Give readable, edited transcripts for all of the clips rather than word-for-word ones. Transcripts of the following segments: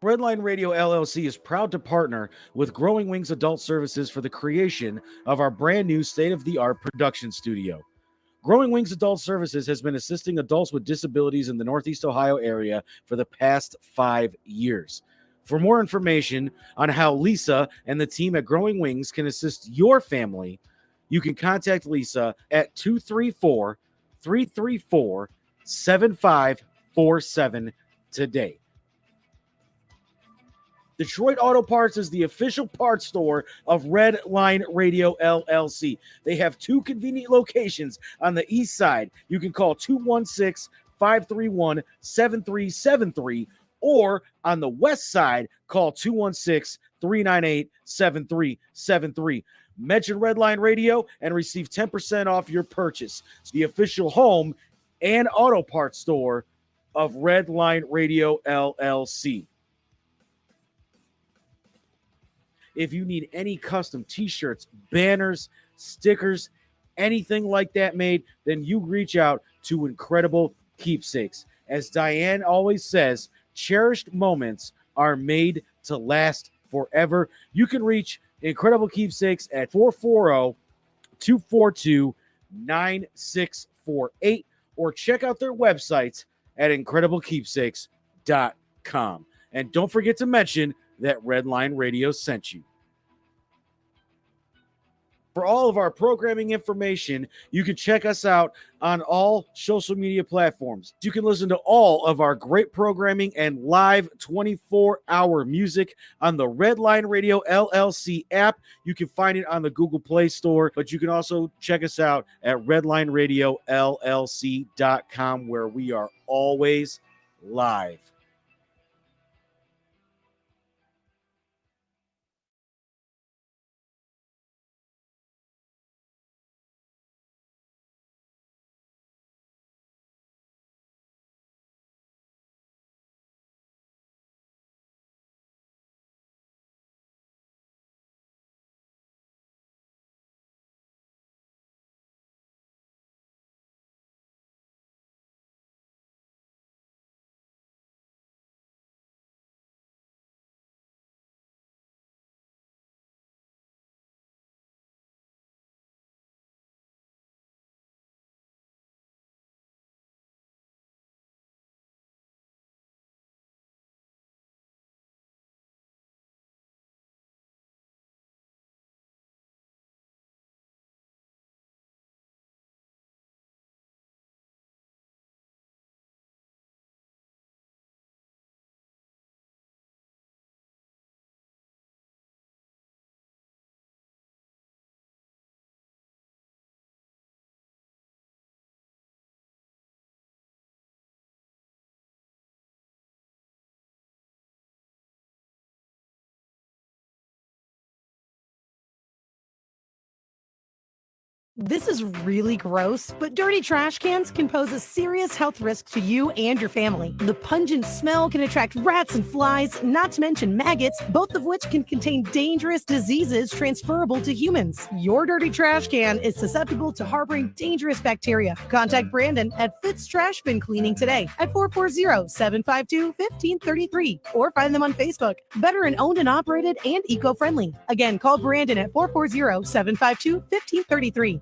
Redline Radio LLC is proud to partner with Growing Wings Adult Services for the creation of our brand new state-of-the-art production studio. Growing Wings Adult Services has been assisting adults with disabilities in the Northeast Ohio area for the past 5 years. For more information on how Lisa and the team at Growing Wings can assist your family, you can contact Lisa at 234 334 7547 today. Detroit Auto Parts is the official parts store of Red Line Radio LLC. They have 2 convenient locations on the east side. You can call 216-531-7373, or on the west side, call 216-398-7373. Mention Red Line Radio and receive 10% off your purchase. It's the official home and auto parts store of Red Line Radio LLC. If you need any custom t-shirts, banners, stickers, anything like that made, then you reach out to Incredible Keepsakes. As Diane always says, cherished moments are made to last forever. You can reach Incredible Keepsakes at 440-242-9648 or check out their websites at incrediblekeepsakes.com. And don't forget to mention that Redline Radio sent you. For all of our programming information, you can check us out on all social media platforms. You can listen to all of our great programming and live 24-hour music on the Redline Radio LLC app. You can find it on the Google Play Store, but you can also check us out at redlineradiolllc.com, where we are always live. This is really gross, but dirty trash cans can pose a serious health risk to you and your family. The pungent smell can attract rats and flies, not to mention maggots, both of which can contain dangerous diseases transferable to humans. Your dirty trash can is susceptible to harboring dangerous bacteria. Contact Brandon at Fitz Trash Bin Cleaning today at 440-752-1533 or find them on Facebook. Veteran owned and operated and eco-friendly. Again, call Brandon at 440-752-1533.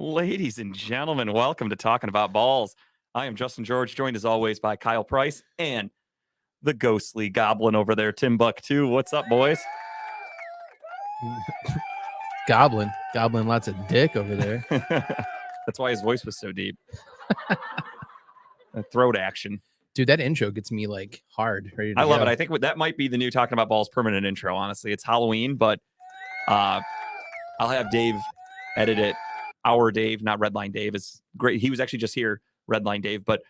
Ladies and gentlemen, welcome to Talking About Balls. I am Justin George, joined as always by Kyle Price and the ghostly goblin over there, Timbuktu. What's up, boys? Goblin, lots of dick over there. That's why his voice was so deep. Throat action. Dude, that intro gets me like hard. Ready to I love go. it. I think that might be the new Talking About Balls permanent intro, honestly. It's Halloween, but I'll have Dave edit it. Our Dave, not Redline Dave, is great. He was actually just here, Redline Dave, but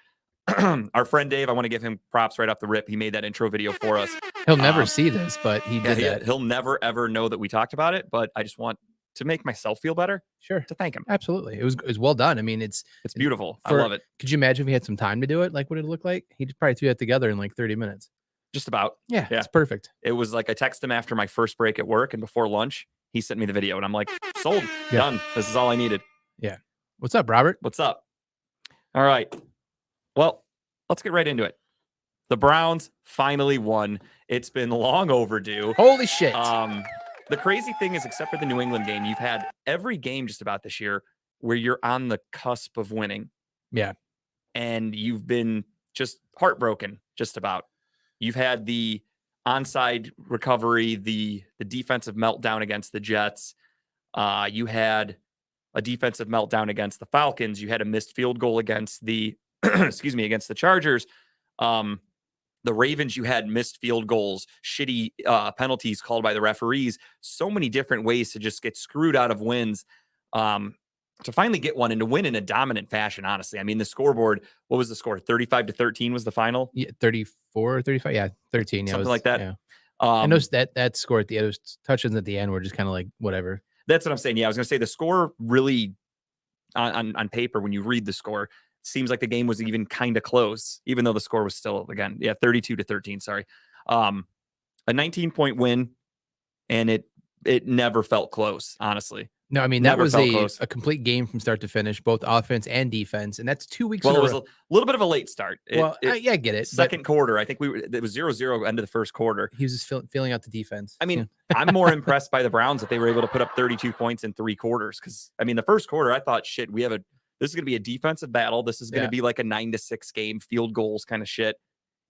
our friend Dave, I want to give him props right off the rip. He made that intro video for us. He'll never see this, but he did that. He'll never, ever know that we talked about it, but I just want to make myself feel better Sure. to thank him. Absolutely. It was well done. I mean, it's beautiful. I for- love it. Could you imagine if he had some time to do it? Like, what did it look like? He probably threw that together in like 30 minutes. Just about. Yeah, Yeah. it's perfect. It was like I texted him after my first break at work, and before lunch, he sent me the video, and I'm like, sold. Yeah. Done. This is all I needed. What's up, Robert? What's up? All right. Well, let's get right into it. The Browns finally won. It's been long overdue. Holy shit. The crazy thing is, except for the New England game, you've had every game just about this year where you're on the cusp of winning. Yeah. And you've been just heartbroken, just about. You've had the onside recovery, the defensive meltdown against the Jets. You had a defensive meltdown against the Falcons. You had a missed field goal against the, against the Chargers. The Ravens, you had missed field goals, shitty penalties called by the referees, so many different ways to just get screwed out of wins. To finally get one and to win in a dominant fashion, honestly. I mean, the scoreboard, what was the score? 35-13 was the final? Yeah, 34, 35. Yeah, 13. Yeah, Something like that. Yeah. And that score at the end, those touchdowns at the end were just kind of like whatever. That's what I'm saying. Yeah, I was going to say the score really, on paper, when you read the score, seems like the game was even kind of close, even though the score was still, again, 32-13. Sorry. A 19-point win, and it never felt close, honestly. No, I mean, that Never was felt close. a complete game from start to finish, both offense and defense. And that's 2 weeks. Well, in it a was row. a little bit of a late start. I get it. Second quarter, I think it was 0-0 end of the first quarter. He was just feeling out the defense. I mean, I'm more impressed by the Browns that they were able to put up 32 points in 3 quarters. Because, I mean, the first quarter, I thought, shit, this is going to be a defensive battle. This is going to be like a 9-6 game, field goals kind of shit.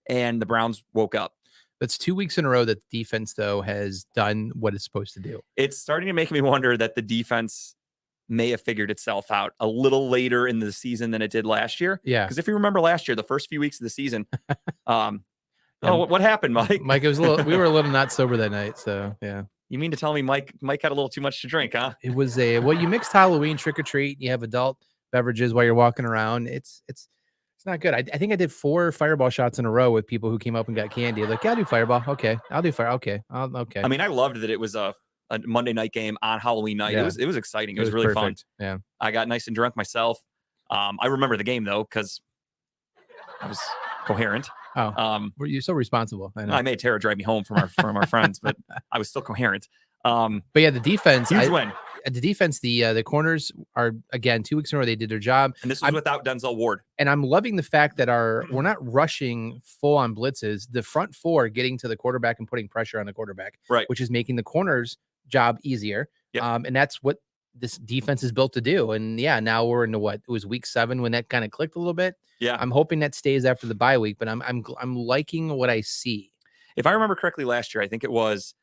And the Browns woke up. That's 2 weeks in a row that the defense, though, has done what it's supposed to do. It's starting to make me wonder that the defense may have figured itself out a little later in the season than it did last year. Yeah. Because if you remember last year, the first few weeks of the season, what happened, Mike? Mike, we were a little not sober that night. So, yeah. You mean to tell me Mike had a little too much to drink, huh? It was you mixed Halloween trick or treat. You have adult beverages while you're walking around. It's not good. I think I did 4 fireball shots in a row with people who came up and got candy. Like, yeah, I'll do fireball. Okay. I'll do fire. Okay. Okay. I mean, I loved that it was a Monday night game on Halloween night. Yeah. It was exciting. It was really perfect. fun. Yeah. I got nice and drunk myself. I remember the game though, because I was coherent. Oh, were you so responsible? I know. I made Tara drive me home from our friends, but I was still coherent. But yeah, the defense. Huge win. The defense, the corners are, again, 2 weeks in a row, they did their job. And this was without Denzel Ward. And I'm loving the fact that we're not rushing full on blitzes. The front 4 getting to the quarterback and putting pressure on the quarterback, right? Which is making the corners' job easier. Yep. And that's what this defense is built to do. And yeah, now we're into what? It was week 7 when that kind of clicked a little bit. Yeah. I'm hoping that stays after the bye week, but I'm liking what I see. If I remember correctly, last year, I think it was,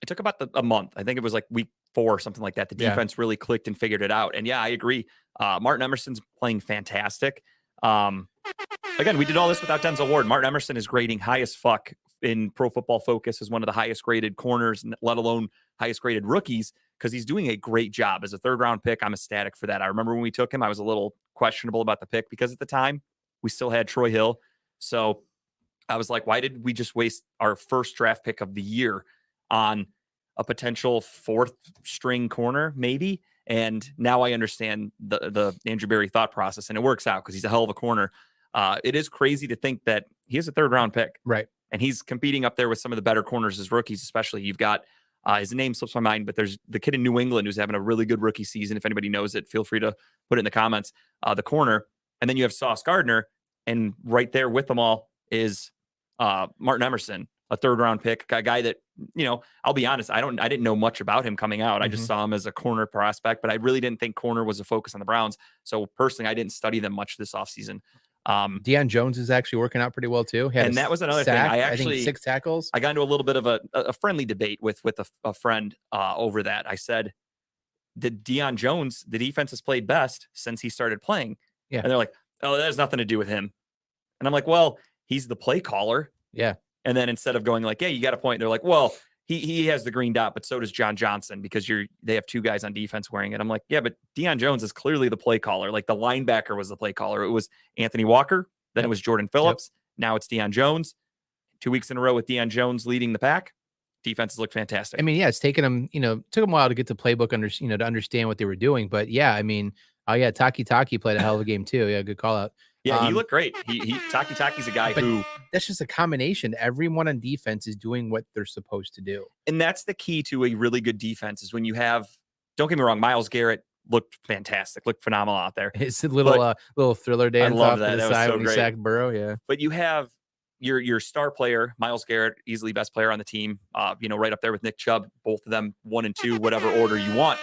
it took about a month. I think it was like week 4 or something like that. The defense really clicked and figured it out. And yeah, I agree. Martin Emerson's playing fantastic. Again, we did all this without Denzel Ward. Martin Emerson is grading high as fuck in Pro Football Focus as one of the highest graded corners, let alone highest graded rookies, because he's doing a great job. As a 3rd round pick, I'm ecstatic for that. I remember when we took him, I was a little questionable about the pick because at the time we still had Troy Hill. So I was like, why did we just waste our first draft pick of the year on a potential 4th string corner, maybe? And now I understand the Andrew Berry thought process, and it works out because he's a hell of a corner. It is crazy to think that he is a 3rd round pick. Right. And he's competing up there with some of the better corners as rookies, especially. You've got his name slips my mind, but there's the kid in New England who's having a really good rookie season. If anybody knows it, feel free to put it in the comments. The corner. And then you have Sauce Gardner, and right there with them all is Martin Emerson, a 3rd round pick, a guy that, I'll be honest, I didn't know much about him coming out. I just saw him as a corner prospect, but I really didn't think corner was a focus on the Browns. So personally, I didn't study them much this offseason. Deion Jones is actually working out pretty well too. And that was another thing. I think 6 tackles. I got into a little bit of a friendly debate with a friend over that. I said, did Deion Jones, the defense has played best since he started playing. Yeah. And they're like, oh, that has nothing to do with him. And I'm like, well, he's the play caller. Yeah. And then instead of going like, yeah, you got a point, they're like, well, he has the green dot, but so does John Johnson because they have 2 guys on defense wearing it. I'm like, yeah, but Deion Jones is clearly the play caller. Like the linebacker was the play caller. It was Anthony Walker. Then it was Jordan Phillips. Now it's Deion Jones. 2 weeks in a row with Deion Jones leading the pack. Defenses look fantastic. I mean, yeah, it's taken them, took them a while to get the playbook to understand what they were doing. But yeah, I mean, Taki played a hell of a game too. Yeah, good call out. Yeah, he looked great. Taki's a guy who, that's just a combination. Everyone on defense is doing what they're supposed to do. And that's the key to a really good defense is when you have, don't get me wrong, Myles Garrett looked fantastic, looked phenomenal out there. His little thriller dance off to the side when he sacked Burrow. Yeah. But you have your star player, Myles Garrett, easily best player on the team, right up there with Nick Chubb, both of them 1 and 2, whatever order you want.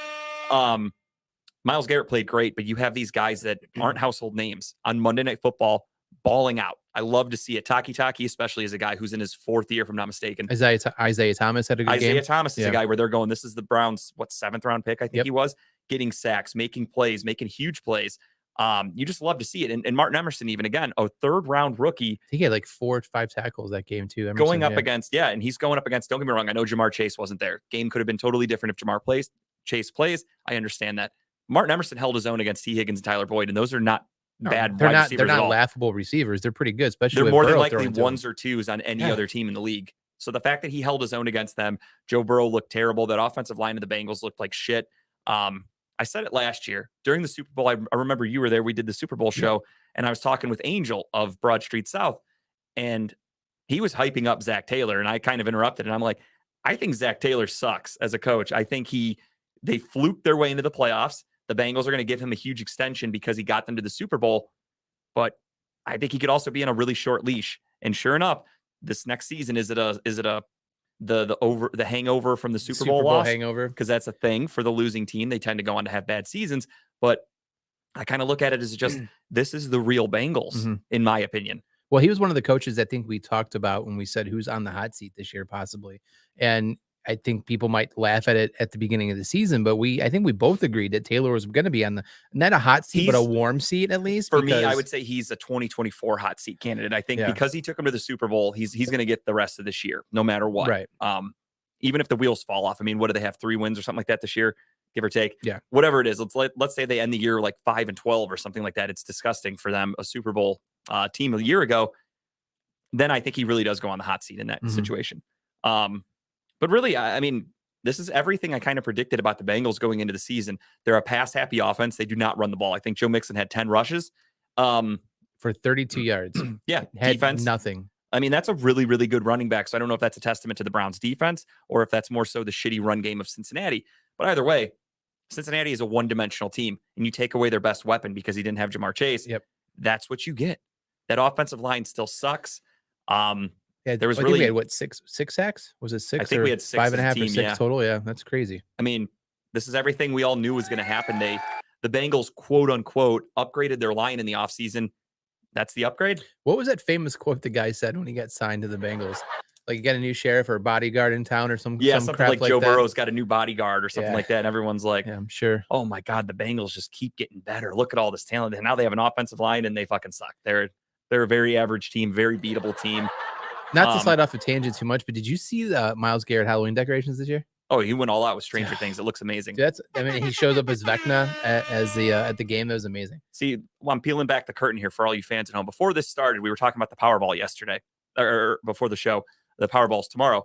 Myles Garrett played great, but you have these guys that aren't household names on Monday Night Football balling out. I love to see it. Taki, especially as a guy who's in his 4th year, if I'm not mistaken. Isaiah Thomas had a good game. Isaiah Thomas is a guy where they're going, this is the Browns, 7th round pick, I think he was, getting sacks, making plays, making huge plays. You just love to see it. And Martin Emerson, even again, a 3rd round rookie. I think he had like 4 or 5 tackles that game too. Emerson, going up against, and he's going up against, don't get me wrong, I know Jamar Chase wasn't there. Game could have been totally different if Chase plays. I understand that. Martin Emerson held his own against T. Higgins and Tyler Boyd, and those are not bad wide receivers. They're not laughable receivers. They're pretty good, especially they're with more Burrow than likely throwing 1s or 2s on any other team in the league. So the fact that he held his own against them, Joe Burrow looked terrible. That offensive line of the Bengals looked like shit. I said it last year during the Super Bowl. I remember you were there. We did the Super Bowl show, and I was talking with Angel of Broad Street South, and he was hyping up Zach Taylor, and I kind of interrupted, and I'm like, I think Zach Taylor sucks as a coach. I think they fluked their way into the playoffs. The Bengals are going to give him a huge extension because he got them to the Super Bowl, but I think he could also be on a really short leash. And sure enough, this next season, is it the hangover from the Super Bowl loss? Hangover, because that's a thing for the losing team. They tend to go on to have bad seasons, but I kind of look at it as just this is the real Bengals, in my opinion. Well, he was one of the coaches I think we talked about when we said who's on the hot seat this year, possibly. And I think people might laugh at it at the beginning of the season, but I think we both agreed that Taylor was going to be on not a hot seat, but a warm seat at least. For me, I would say he's a 2024 hot seat candidate. I think because he took him to the Super Bowl, he's going to get the rest of this year, no matter what. Right. Even if the wheels fall off. I mean, what do they have? 3 wins or something like that this year, give or take. Yeah. Whatever it is. Let's say they end the year like 5-12 or something like that. It's disgusting for them. A Super Bowl team a year ago. Then I think he really does go on the hot seat in that situation. But really, I mean, this is everything I kind of predicted about the Bengals going into the season. They're a pass-happy offense. They do not run the ball. I think Joe Mixon had 10 rushes. For 32 yards. Yeah, had defense. Nothing. I mean, that's a really, really good running back. So I don't know if that's a testament to the Browns defense or if that's more so the shitty run game of Cincinnati. But either way, Cincinnati is a one-dimensional team, and you take away their best weapon because he didn't have Jamar Chase. Yep. That's what you get. That offensive line still sucks. Yeah, there was we had six sacks? Was it 6? I think we had 6 5.5 team, or 6 total. Yeah, that's crazy. I mean, this is everything we all knew was going to happen. The Bengals, quote unquote, upgraded their line in the offseason. That's the upgrade. What was that famous quote the guy said when he got signed to the Bengals? Like, you got a new sheriff or bodyguard in town or something something like Joe Burrow's got a new bodyguard or something like that. And everyone's like, I'm sure. Oh my God, the Bengals just keep getting better. Look at all this talent. And now they have an offensive line and they fucking suck. They're a very average team, very beatable team. Not to slide off a tangent too much, but did you see the Myles Garrett Halloween decorations this year? Oh, he went all out with Stranger Things. It looks amazing. He shows up as Vecna at the game. That was amazing. See, I'm peeling back the curtain here for all you fans at home. Before this started, we were talking about the Powerball yesterday, or before the show. The Powerball's tomorrow.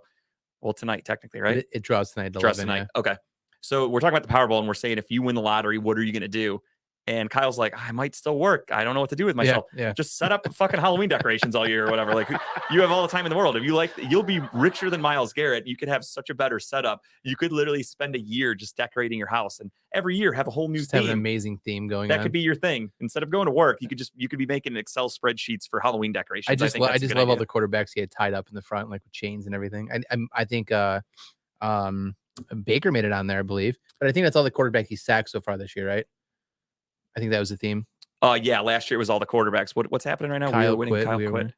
Well, tonight, technically, right? It draws tonight. Draws tonight. Yeah. Okay. So we're talking about the Powerball, and we're saying if you win the lottery, what are you going to do? And Kyle's like, I might still work. I don't know what to do with myself. Yeah. Just set up fucking Halloween decorations all year or whatever. Like, you have all the time in the world. If you like, you'll be richer than Myles Garrett. You could have such a better setup. You could literally spend a year just decorating your house, and every year have a whole new Just have an theme. amazing theme going That on. could be your thing. Instead of going to work, you could be making Excel spreadsheets for Halloween decorations. I just think that's a good love all idea. the quarterbacks he had tied up in the front, like with chains and everything. I think Baker made it on there, I believe, but I think that's all the quarterbacks he sacked so far this year, right? I think that was the theme. Yeah, last year it was all the quarterbacks. What's happening right now? Kyle We're winning. quit. Kyle We were quit. winning.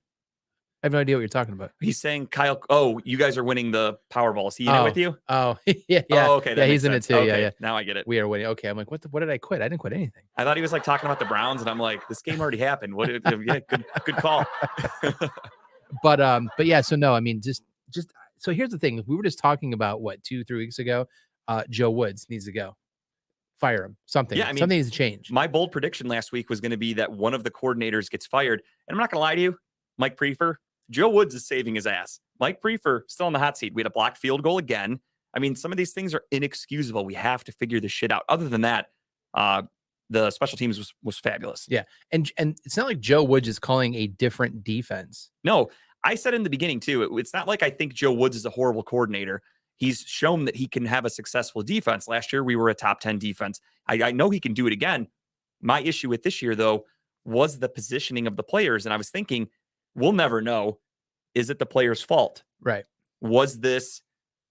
I have no idea what you're talking about. He's saying Kyle. Oh, you guys are winning the Powerball. Is he in it with you? Oh, yeah. Oh, okay. Yeah, he's in it too. Okay, Yeah. Now I get it. We are winning. Okay. I'm like, what did I quit? I didn't quit anything. I thought he was like talking about the Browns, and I'm like, this game already happened. What? Yeah, good call. But yeah, so no, I mean, just so here's the thing. We were just talking about what 2-3 weeks ago. Joe Woods needs to go. Fire him. Something. Yeah, I mean, something needs to change. My bold prediction last week was going to be that one of the coordinators gets fired. And I'm not going to lie to you, Mike Prefer, Joe Woods is saving his ass. Mike Prefer still in the hot seat. We had a blocked field goal again. I mean, some of these things are inexcusable. We have to figure this shit out. Other than that, the special teams was fabulous. Yeah. And it's not like Joe Woods is calling a different defense. No, I said in the beginning too, it's not like I think Joe Woods is a horrible coordinator. He's shown that he can have a successful defense. Last year, we were a top 10 defense. I know he can do it again. My issue with this year, though, was the positioning of the players. And I was thinking, we'll never know. Is it the player's fault? Right. Was this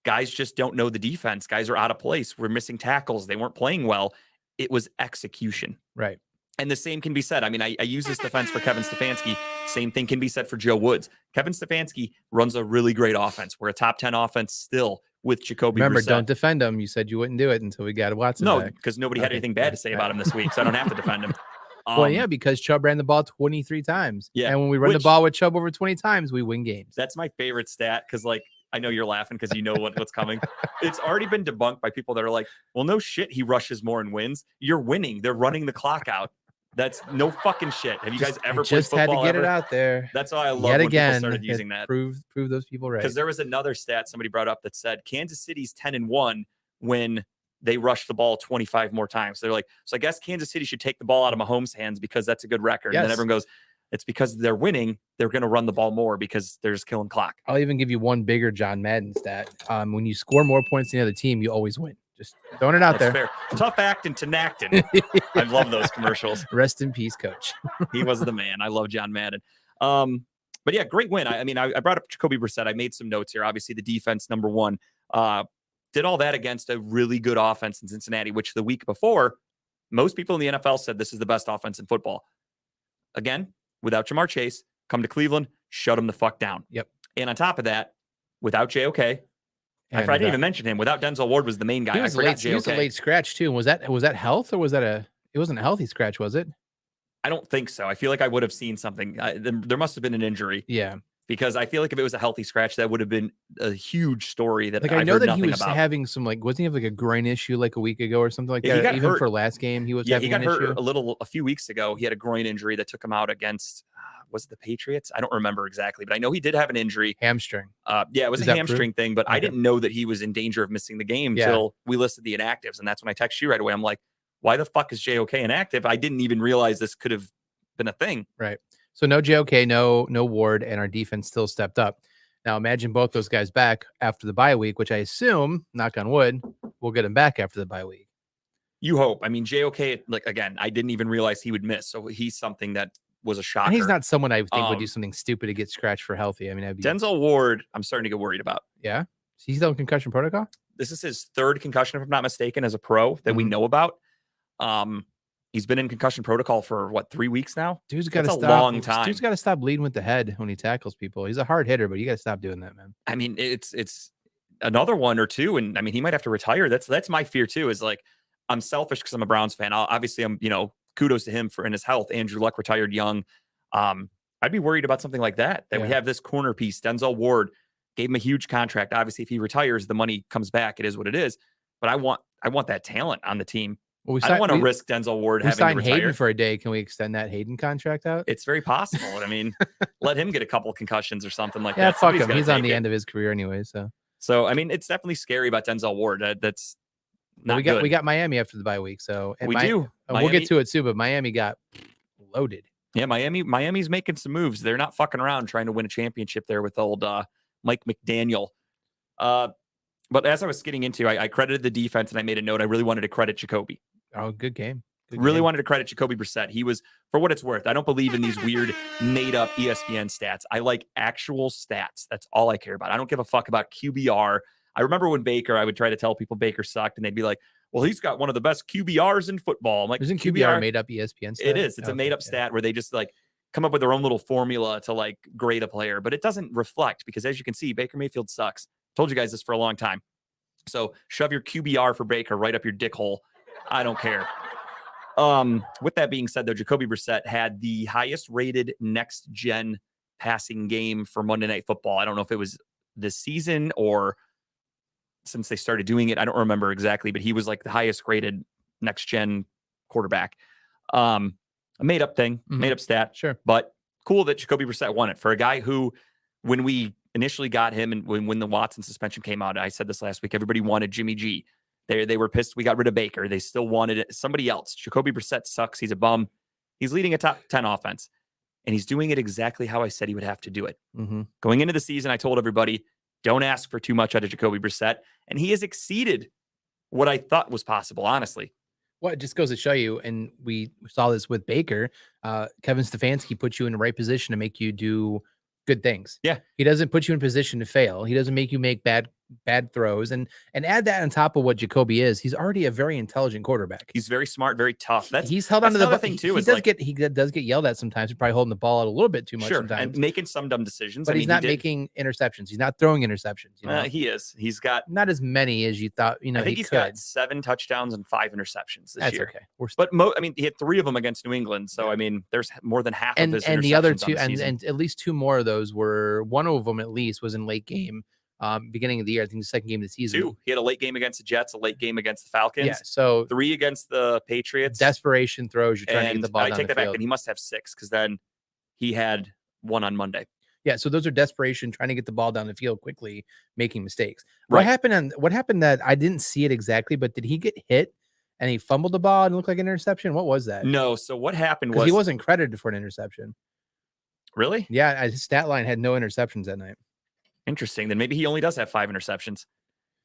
guys just don't know the defense? Guys are out of place. We're missing tackles. They weren't playing well. It was execution. Right. And the same can be said. I mean, I use this defense for Kevin Stefanski. Same thing can be said for Joe Woods. Kevin Stefanski runs a really great offense. We're a top 10 offense still with Jacoby Remember, Brissett. don't defend him. You said you wouldn't do it until we got Watson No, back. because nobody had Okay. anything bad to say about him this week, so I don't have to defend him. Well, yeah, because Chubb ran the ball 23 times. Yeah, And when we run the which- ball with Chubb over 20 times, we win games. That's my favorite stat because, like, I know you're laughing because you know what's coming. It's already been debunked by people that are like, well, no shit, he rushes more and wins. You're winning. They're running the clock out. That's no fucking shit. Have you guys ever played just had football to get ever? it out there. That's why I love Yet when again, people started using that. Prove those people right. Because there was another stat somebody brought up that said Kansas City's 10-1 when they rushed the ball 25 more times. They're like, so I guess Kansas City should take the ball out of Mahomes' hands because that's a good record. And then Yes. everyone goes, it's because they're winning. They're going to run the ball more because they're just killing clock. I'll even give you one bigger John Madden stat. When you score more points than the other team, you always win. Just throwing it out That's there. fair. Tough acting to Nacton. I love those commercials. Rest in peace, coach. He was the man. I love John Madden. But yeah, great win. I mean, I brought up Jacoby Brissett. I made some notes here. Obviously, the defense, number one, did all that against a really good offense in Cincinnati, which the week before, most people in the NFL said this is the best offense in football. Again, without Jamar Chase, come to Cleveland, shut him the fuck down. Yep. And on top of that, without JOK, I didn't even mention him. Without Denzel Ward was the main guy. He I was, forgot he was a JOK. late scratch too. Was that health or was that it wasn't a healthy scratch, was it? I don't think so. I feel like I would have seen something. There must have been an injury. Yeah. Because I feel like if it was a healthy scratch, that would have been a huge story that Like I've I know heard that he nothing was about. having some wasn't he have like a groin issue like a week ago or something like Yeah, he that? got Even hurt. for last game, he was Yeah, having he got an hurt issue. a few weeks ago. He had a groin injury that took him out against, was it the Patriots? I don't remember exactly, but I know he did have an injury. Hamstring. Yeah, it was Is a that hamstring thing, but I Okay. didn't know that he was in danger of missing the game Yeah. until we listed the inactives. And that's when I text you right away. I'm like, why the fuck is JOK inactive? I didn't even realize this could have been a thing. Right. So no JOK, no Ward, and our defense still stepped up. Now imagine both those guys back after the bye week, which I assume, knock on wood, we'll get them back after the bye week. You hope. I mean, JOK, like, again, I didn't even realize he would miss. So he's something that was a shocker. And he's not someone I think would do Um, something stupid to get scratched for healthy. I mean, that'd be, Denzel Ward, I'm starting to get worried about. yeah. He's still in concussion protocol. This is his third concussion, if I'm not mistaken, as a pro that we Mhm. know about. He's been in concussion protocol for what, 3 weeks now? Dude's got to That's a stop. long time. Dude's got to stop leading with the head when he tackles people. He's a hard hitter, but you got to stop doing that, man. I mean, it's another one or two, and I mean, he might have to retire. That's my fear too. Is like, I'm selfish because I'm a Browns fan. Obviously, I'm kudos to him for in his health. Andrew Luck retired young. I'd be worried about something like that. We Yeah. have this corner piece, Denzel Ward, gave him a huge contract. Obviously, if he retires, the money comes back. It is what it is. But I want that talent on the team. Well, I don't want to risk Denzel Ward We having to signed retire. Hayden for a day. Can we extend that Hayden contract out? It's very possible. I mean, let him get a couple concussions or something like Yeah, that. fuck Somebody's him. gotta He's on take the it. end of his career anyway. So So, I mean, it's definitely scary about Denzel Ward. That's not we good. got Miami after the bye week, so and We do. We'll get to it too, but Miami got loaded. Yeah, Miami's making some moves. They're not fucking around trying to win a championship there with old Mike McDaniel. But as I was getting into, I credited the defense, and I made a note. I really wanted to credit Jacoby. Oh, good game. Really wanted to credit Jacoby Brissett. He was, for what it's worth, I don't believe in these weird made-up ESPN stats. I like actual stats. That's all I care about. I don't give a fuck about QBR. I remember when Baker, I would try to tell people Baker sucked, and they'd be like, well, he's got one of the best QBRs in football. I'm like, isn't QBR made up ESPN stat? It is. It's a made-up stat where they just like come up with their own little formula to like grade a player, but it doesn't reflect because, as you can see, Baker Mayfield sucks. Told you guys this for a long time. So shove your QBR for Baker right up your dick hole. I don't care. With that being said, though, Jacoby Brissett had the highest rated next gen passing game for Monday Night Football. I don't know if it was this season or since they started doing it. I don't remember exactly, but he was like the highest rated next gen quarterback. A made up thing, made up stat. Sure. But cool that Jacoby Brissett won it for a guy who, when we initially got him and when the Watson suspension came out, I said this last week, everybody wanted Jimmy G. They were pissed we got rid of Baker. They still wanted somebody else. Jacoby Brissett sucks. He's a bum. He's leading a top 10 offense, and he's doing it exactly how I said he would have to do it. Going into the season, I told everybody, don't ask for too much out of Jacoby Brissett, and he has exceeded what I thought was possible, honestly. Well, it just goes to show you, and we saw this with Baker, Kevin Stefanski puts you in the right position to make you do good things. Yeah. He doesn't put you in position to fail. He doesn't make you make bad throws. And add that on top of what Jacoby is. He's already a very intelligent quarterback. He's very smart, very tough. He's held onto the thing too. He does get yelled at sometimes. He's probably holding the ball out a little bit too much sometimes. And making some dumb decisions. But he's not making interceptions. He's not throwing interceptions. You know? He is. He's got not as many as you thought. You know, I think he's got 7 touchdowns and 5 interceptions this year. Okay. But he had 3 of them against New England. So I mean, there's more than half of his interceptions. And the other 2, and at least 2 more of those were, one of them at least was in late game. Beginning of the year, I think the second game of the season. 2. He had a late game against the Jets, a late game against the Falcons. Yeah, so 3 against the Patriots. Desperation throws. You're trying to get the ball down the field. I take that back, and he must have 6 because then he had 1 on Monday. Yeah, so those are desperation, trying to get the ball down the field quickly, making mistakes. Right. What happened that I didn't see it exactly, but did he get hit and he fumbled the ball and looked like an interception? What was that? No. So what happened was he wasn't credited for an interception. Really? Yeah, his stat line had no interceptions that night. Interesting. Then maybe he only does have 5 interceptions.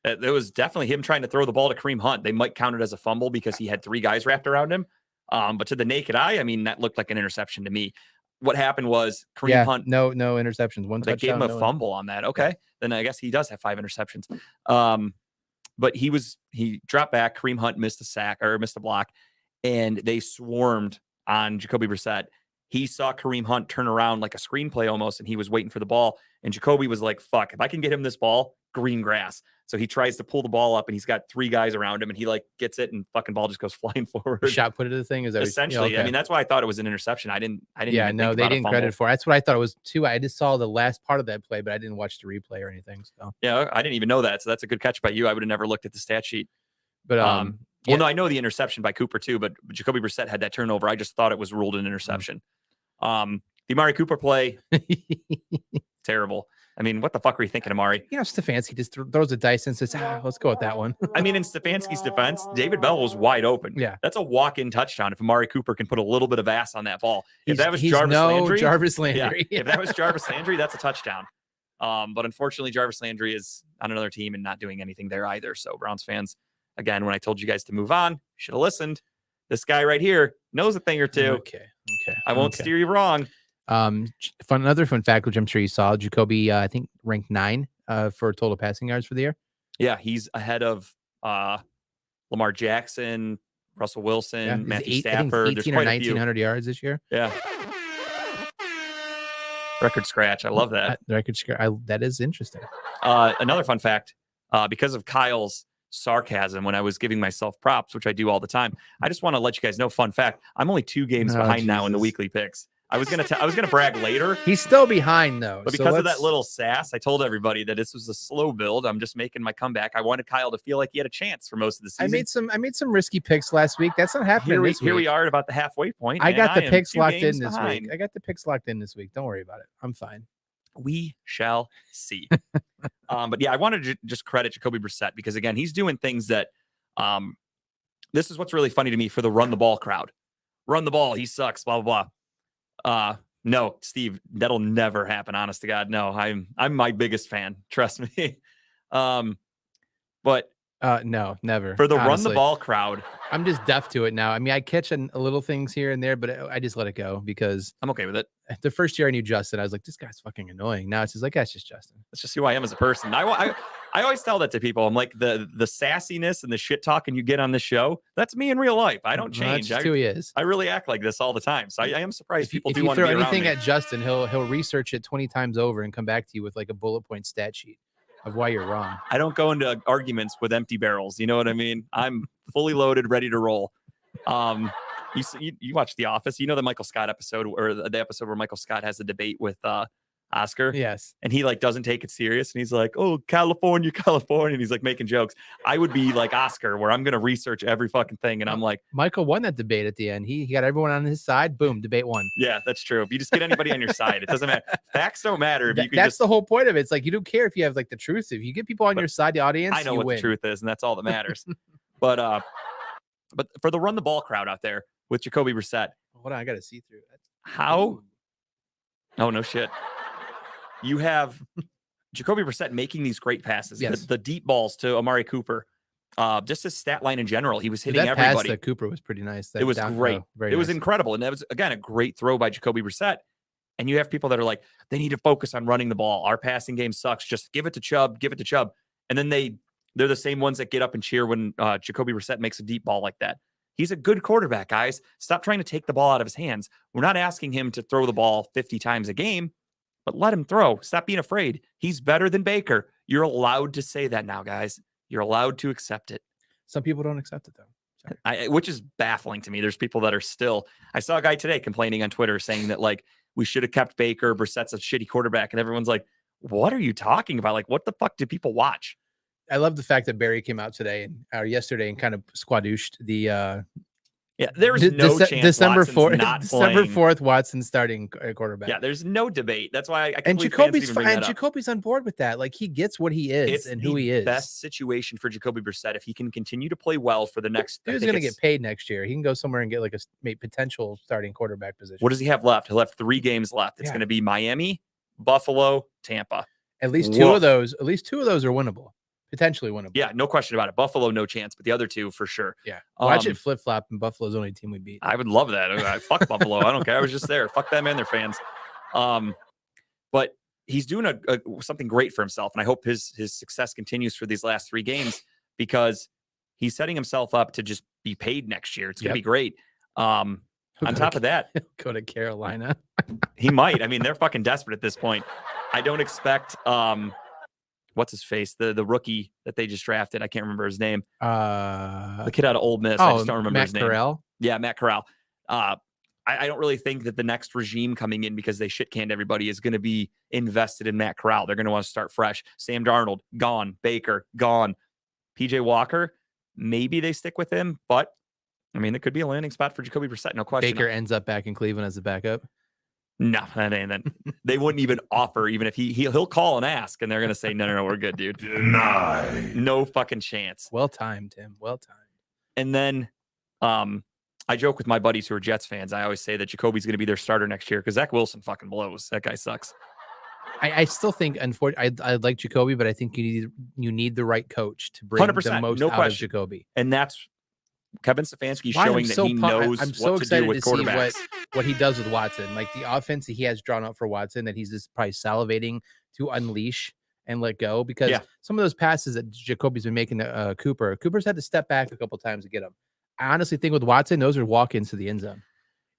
It was definitely him trying to throw the ball to Kareem Hunt. They might count it as a fumble because he had 3 guys wrapped around him. But to the naked eye, I mean, that looked like an interception to me. What happened was Kareem Hunt. No interceptions. One touchdown. They gave him a fumble on that. Okay. Yeah. Then I guess he does have 5 interceptions. But he dropped back. Kareem Hunt missed a block, and they swarmed on Jacoby Brissett. He saw Kareem Hunt turn around like a screenplay almost, and he was waiting for the ball. And Jacoby was like, fuck, if I can get him this ball, green grass. So he tries to pull the ball up, and he's got 3 guys around him, and he like gets it, and fucking ball just goes flying forward. Shot put it to the thing. Is that essentially? Okay. I mean, that's why I thought it was an interception. I didn't. Yeah, no, they didn't credit for it. That's what I thought it was too. I just saw the last part of that play, but I didn't watch the replay or anything. So yeah, I didn't even know that. So that's a good catch by you. I would have never looked at the stat sheet. But well, no, I know the interception by Cooper too, but Jacoby Brissett had that turnover. I just thought it was ruled an interception. The Amari Cooper play, terrible. I mean, what the fuck were you thinking, Amari? You know, Stefanski just throws the dice and says, let's go with that one. I mean, in Stefanski's defense, David Bell was wide open. Yeah. That's a walk-in touchdown if Amari Cooper can put a little bit of ass on that ball. If that was Jarvis Landry. Yeah, if that was Jarvis Landry, that's a touchdown. But unfortunately, Jarvis Landry is on another team and not doing anything there either. So Browns fans, again, when I told you guys to move on, you should have listened. This guy right here knows a thing or two. Okay. I won't steer you wrong. Another fun fact, which I'm sure you saw, Jacoby, I think ranked 9 for total passing yards for the year. Yeah, he's ahead of Lamar Jackson, Russell Wilson, Matthew Stafford. 18 or 1900 yards this year. Yeah. Record scratch. I love that. Record scratch. That is interesting. Another fun fact, because of Kyle's sarcasm when I was giving myself props, which I do all the time, I just want to let you guys know, fun fact, I'm only 2 games behind now in the weekly picks. I was gonna brag later. He's still behind though. But because of that little sass, I told everybody that this was a slow build. I'm just making my comeback. I wanted Kyle to feel like he had a chance for most of the season. I made some risky picks last week. That's not happening this week. Here we are at about the halfway point. I got the picks locked in this week. I got the picks locked in this week. Don't worry about it. I'm fine. We shall see. But yeah, I wanted to just credit Jacoby Brissett because again, he's doing things that This is what's really funny to me for the run the ball crowd. Run the ball, he sucks, blah blah blah. No, Steve, that'll never happen. Honest to God, no. I'm my biggest fan. Trust me. But no, never. For the honestly. run the ball crowd, I'm just deaf to it now. I mean, I catch a little things here and there, but I just let it go because I'm okay with it. The first year I knew Justin, I was like, this guy's fucking annoying. Now it's just like, that's just Justin. That's just who I am as a person. I always tell that to people. I'm like, the sassiness and the shit talking you get on the show, that's me in real life. I don't change. That's who he is. I really act like this all the time. So I am surprised people do want to be throw around anything me. at Justin, he'll research it 20 times over and come back to you with like a bullet point stat sheet of why you're wrong. I don't go into arguments with empty barrels. You know what I mean? I'm fully loaded, ready to roll. You watch The Office. You know the Michael Scott episode, or the episode where Michael Scott has a debate with Oscar. Yes. And he like doesn't take it serious. And he's like, oh, California. And he's like making jokes. I would be like Oscar, where I'm going to research every fucking thing. And I'm like, Michael won that debate at the end. He got everyone on his side. Boom. Debate won. yeah, that's true. If you just get anybody on your side, it doesn't matter. Facts don't matter. If you can That's just, the whole point of it. It's like, you don't care if you have like the truth. If you get people on your side, the audience, I know you what win. the truth is, and that's all that matters. But for the run the ball crowd out there with Jacoby Brissett, Hold on. I got to see through that. how? Oh, no shit. You have Jacoby Brissett making these great passes, Yes. the deep balls to Amari Cooper. Just his stat line in general, he was hitting That everybody. pass to Cooper was pretty nice. It was great. Very It was nice. incredible. And that was, again, a great throw by Jacoby Brissett. And you have people that are like, they need to focus on running the ball. Our passing game sucks. Just give it to Chubb. Give it to Chubb. And then they're the same ones that get up and cheer when Jacoby Brissett makes a deep ball like that. He's a good quarterback, guys. Stop trying to take the ball out of his hands. We're not asking him to throw the ball 50 times a game, but let him throw. Stop being afraid. He's better than Baker. You're allowed to say that now, guys. You're allowed to accept it. Some people don't accept it, though. Which is baffling to me. There's people that are still. I saw a guy today complaining on Twitter saying that like we should have kept Baker. Brissett's a shitty quarterback, and everyone's like, "What are you talking about? Like, what the fuck do people watch?" I love the fact that Barry came out today or yesterday and kind of squadushed the Yeah, there's no chance December Watson's 4th, not December playing. 4th, Watson starting quarterback. Yeah, there's no debate. That's why I can't And believe fans Jacoby's even bring fine. that up. Jacoby's on board with that. Like he gets what he is It's and the who he is. best situation for Jacoby Brissett if he can continue to play well for the next. I Dude's think gonna it's- get paid next year. He can go somewhere and get like a potential starting quarterback position. What does he have left? He'll have 3 games left. It's Yeah. going to be Miami, Buffalo, Tampa. At least two Woof. of those. At least 2 of those are winnable. Potentially winnable. Yeah, no question about it. Buffalo, no chance, but the other 2 for sure. Yeah. Watch Um, it flip flop, and Buffalo's the only team we beat. I would love that. Fuck Buffalo. I don't care. I was just there. Fuck them and their fans. But he's doing something great for himself, and I hope his success continues for these last 3 games because he's setting himself up to just be paid next year. It's going to be great. On top of that, Go to Carolina. he might. I mean, they're fucking desperate at this point. I don't expect what's his face, the rookie that they just drafted. I can't remember his name. The kid out of Ole Miss. I just don't remember Matt his name. Corral. Yeah, Matt Corral. I don't really think that the next regime coming in because they shit canned everybody is going to be invested in Matt Corral. They're going to want to start fresh. Sam Darnold, gone. Baker, gone. PJ Walker, maybe they stick with him, but I mean, it could be a landing spot for Jacoby Brissett, no question. Baker ends up back in Cleveland as a backup. No, that ain't that. They wouldn't even offer, even if he'll call and ask, and they're gonna say, no, we're good, dude. Denied. No fucking chance. Well timed, Tim. Well timed. And then I joke with my buddies who are Jets fans. I always say that Jacoby's gonna be their starter next year because Zach Wilson fucking blows. That guy sucks. I still think, unfortunately, I like Jacoby, but I think you need the right coach to bring 100%, the most no out question. of Jacoby. And that's Kevin Stefanski Why I'm showing that so he pu- knows I'm so what to do excited with to see quarterbacks. what he does with Watson. Like the offense that he has drawn up for Watson that he's just probably salivating to unleash and let go because Yeah. some of those passes that Jacoby's been making to Cooper's had to step back a couple times to get them. I honestly think with Watson, those are walk-ins to the end zone.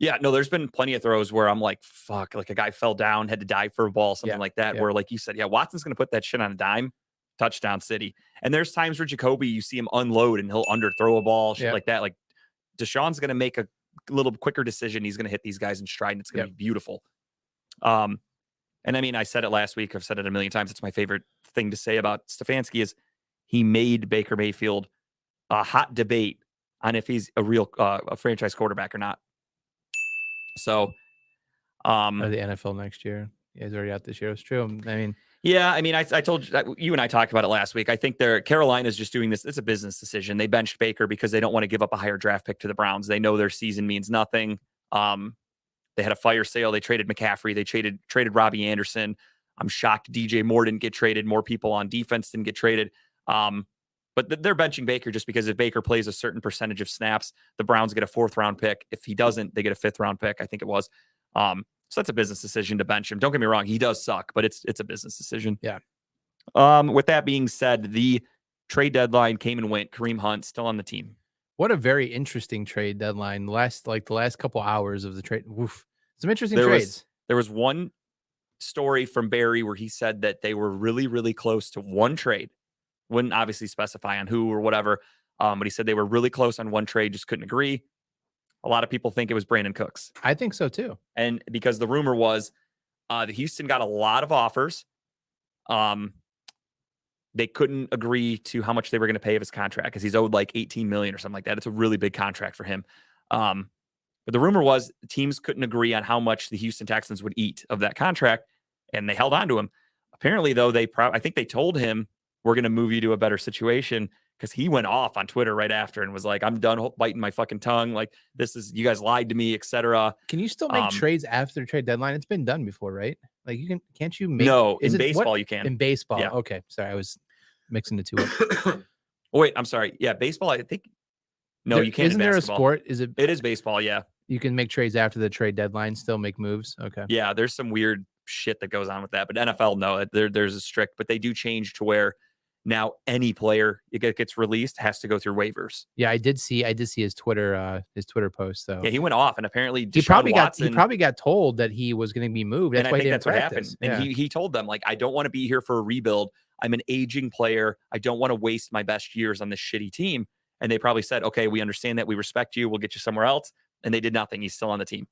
Yeah, no, there's been plenty of throws where I'm like, fuck, like a guy fell down, had to dive for a ball, something like that, where like you said, yeah, Watson's going to put that shit on a dime, touchdown city. And there's times where Jacoby, you see him unload and he'll underthrow a ball, shit like that. Like Deshaun's going to make a little quicker decision. He's going to hit these guys in stride and it's going to be beautiful. And I mean, I said it last week. I've said it a million times. It's my favorite thing to say about Stefanski is he made Baker Mayfield a hot debate on if he's a real a franchise quarterback or not. So, Or the NFL next year. Yeah, he's already out this year. It's true. I mean, Yeah, I mean, I told you and I talked about it last week. I think Carolina's just doing this. It's a business decision. They benched Baker because they don't want to give up a higher draft pick to the Browns. They know their season means nothing. They had a fire sale. They traded McCaffrey. They traded Robbie Anderson. I'm shocked DJ Moore didn't get traded. More people on defense didn't get traded. But they're benching Baker just because if Baker plays a certain percentage of snaps, the Browns get a 4th round pick. If he doesn't, they get a 5th round pick. I think it was. So that's a business decision to bench him. Don't get me wrong. He does suck, but it's a business decision. Yeah. With that being said, the trade deadline came and went. Kareem Hunt still on the team. What a very interesting trade deadline. The last couple hours of the trade. Oof. Some interesting There trades. There was one story from Barry where he said that they were really, really close to one trade. Wouldn't obviously specify on who or whatever. But he said they were really close on one trade, just couldn't agree. A lot of people think it was Brandon Cooks. I think so too. And because the rumor was that Houston got a lot of offers. They couldn't agree to how much they were going to pay of his contract because he's owed like $18 million or something like that. It's a really big contract for him. But the rumor was teams couldn't agree on how much the Houston Texans would eat of that contract, and they held on to him. Apparently, though, I think they told him, we're going to move you to a better situation, because he went off on Twitter right after and was like, I'm done biting my fucking tongue. Like, you guys lied to me, etc. Can you still make trades after the trade deadline? It's been done before, right? Like can't you make? No, in baseball you can. In baseball, yeah. Okay. Sorry, I was mixing the two up. Oh, wait, I'm sorry. Yeah, baseball, I think. No, you can't. Isn't there a sport? It is baseball, yeah. You can make trades after the trade deadline, still make moves. Okay. Yeah, there's some weird shit that goes on with that. But NFL, no, there's a strict, but they do change to where now any player it gets released has to go through waivers. Yeah, I did see his Twitter post. So yeah, he went off, and apparently he probably got told that he was going to be moved. That's why that's what happened. And he told them, like, I don't want to be here for a rebuild. I'm an aging player. I don't want to waste my best years on this shitty team. And they probably said, okay, we understand that. We respect you. We'll get you somewhere else. And they did nothing. He's still on the team.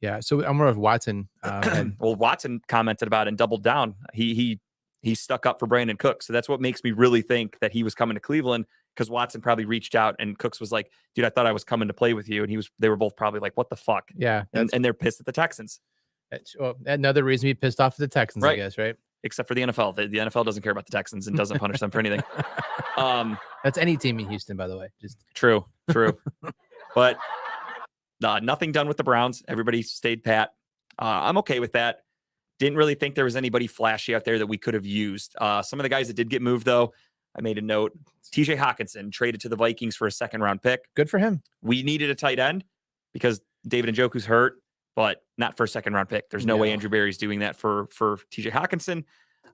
Yeah. So I'm more of Watson. Well, Watson commented about it and doubled down. He stuck up for Brandon Cooks. So that's what makes me really think that he was coming to Cleveland, because Watson probably reached out and Cooks was like, dude, I thought I was coming to play with you. And they were both probably like, what the fuck? Yeah. And they're pissed at the Texans. Another reason to be pissed off at the Texans, right? I guess, right? Except for the NFL. The NFL doesn't care about the Texans and doesn't punish them for anything. That's any team in Houston, by the way. Just true. But nothing done with the Browns. Everybody stayed pat. I'm okay with that. Didn't really think there was anybody flashy out there that we could have used. Some of the guys that did get moved, though, I made a note. TJ Hawkinson traded to the Vikings for a 2nd round pick. Good for him. We needed a tight end because David Njoku's hurt, but not for a 2nd round pick. There's no way Andrew Berry's doing that for TJ Hawkinson.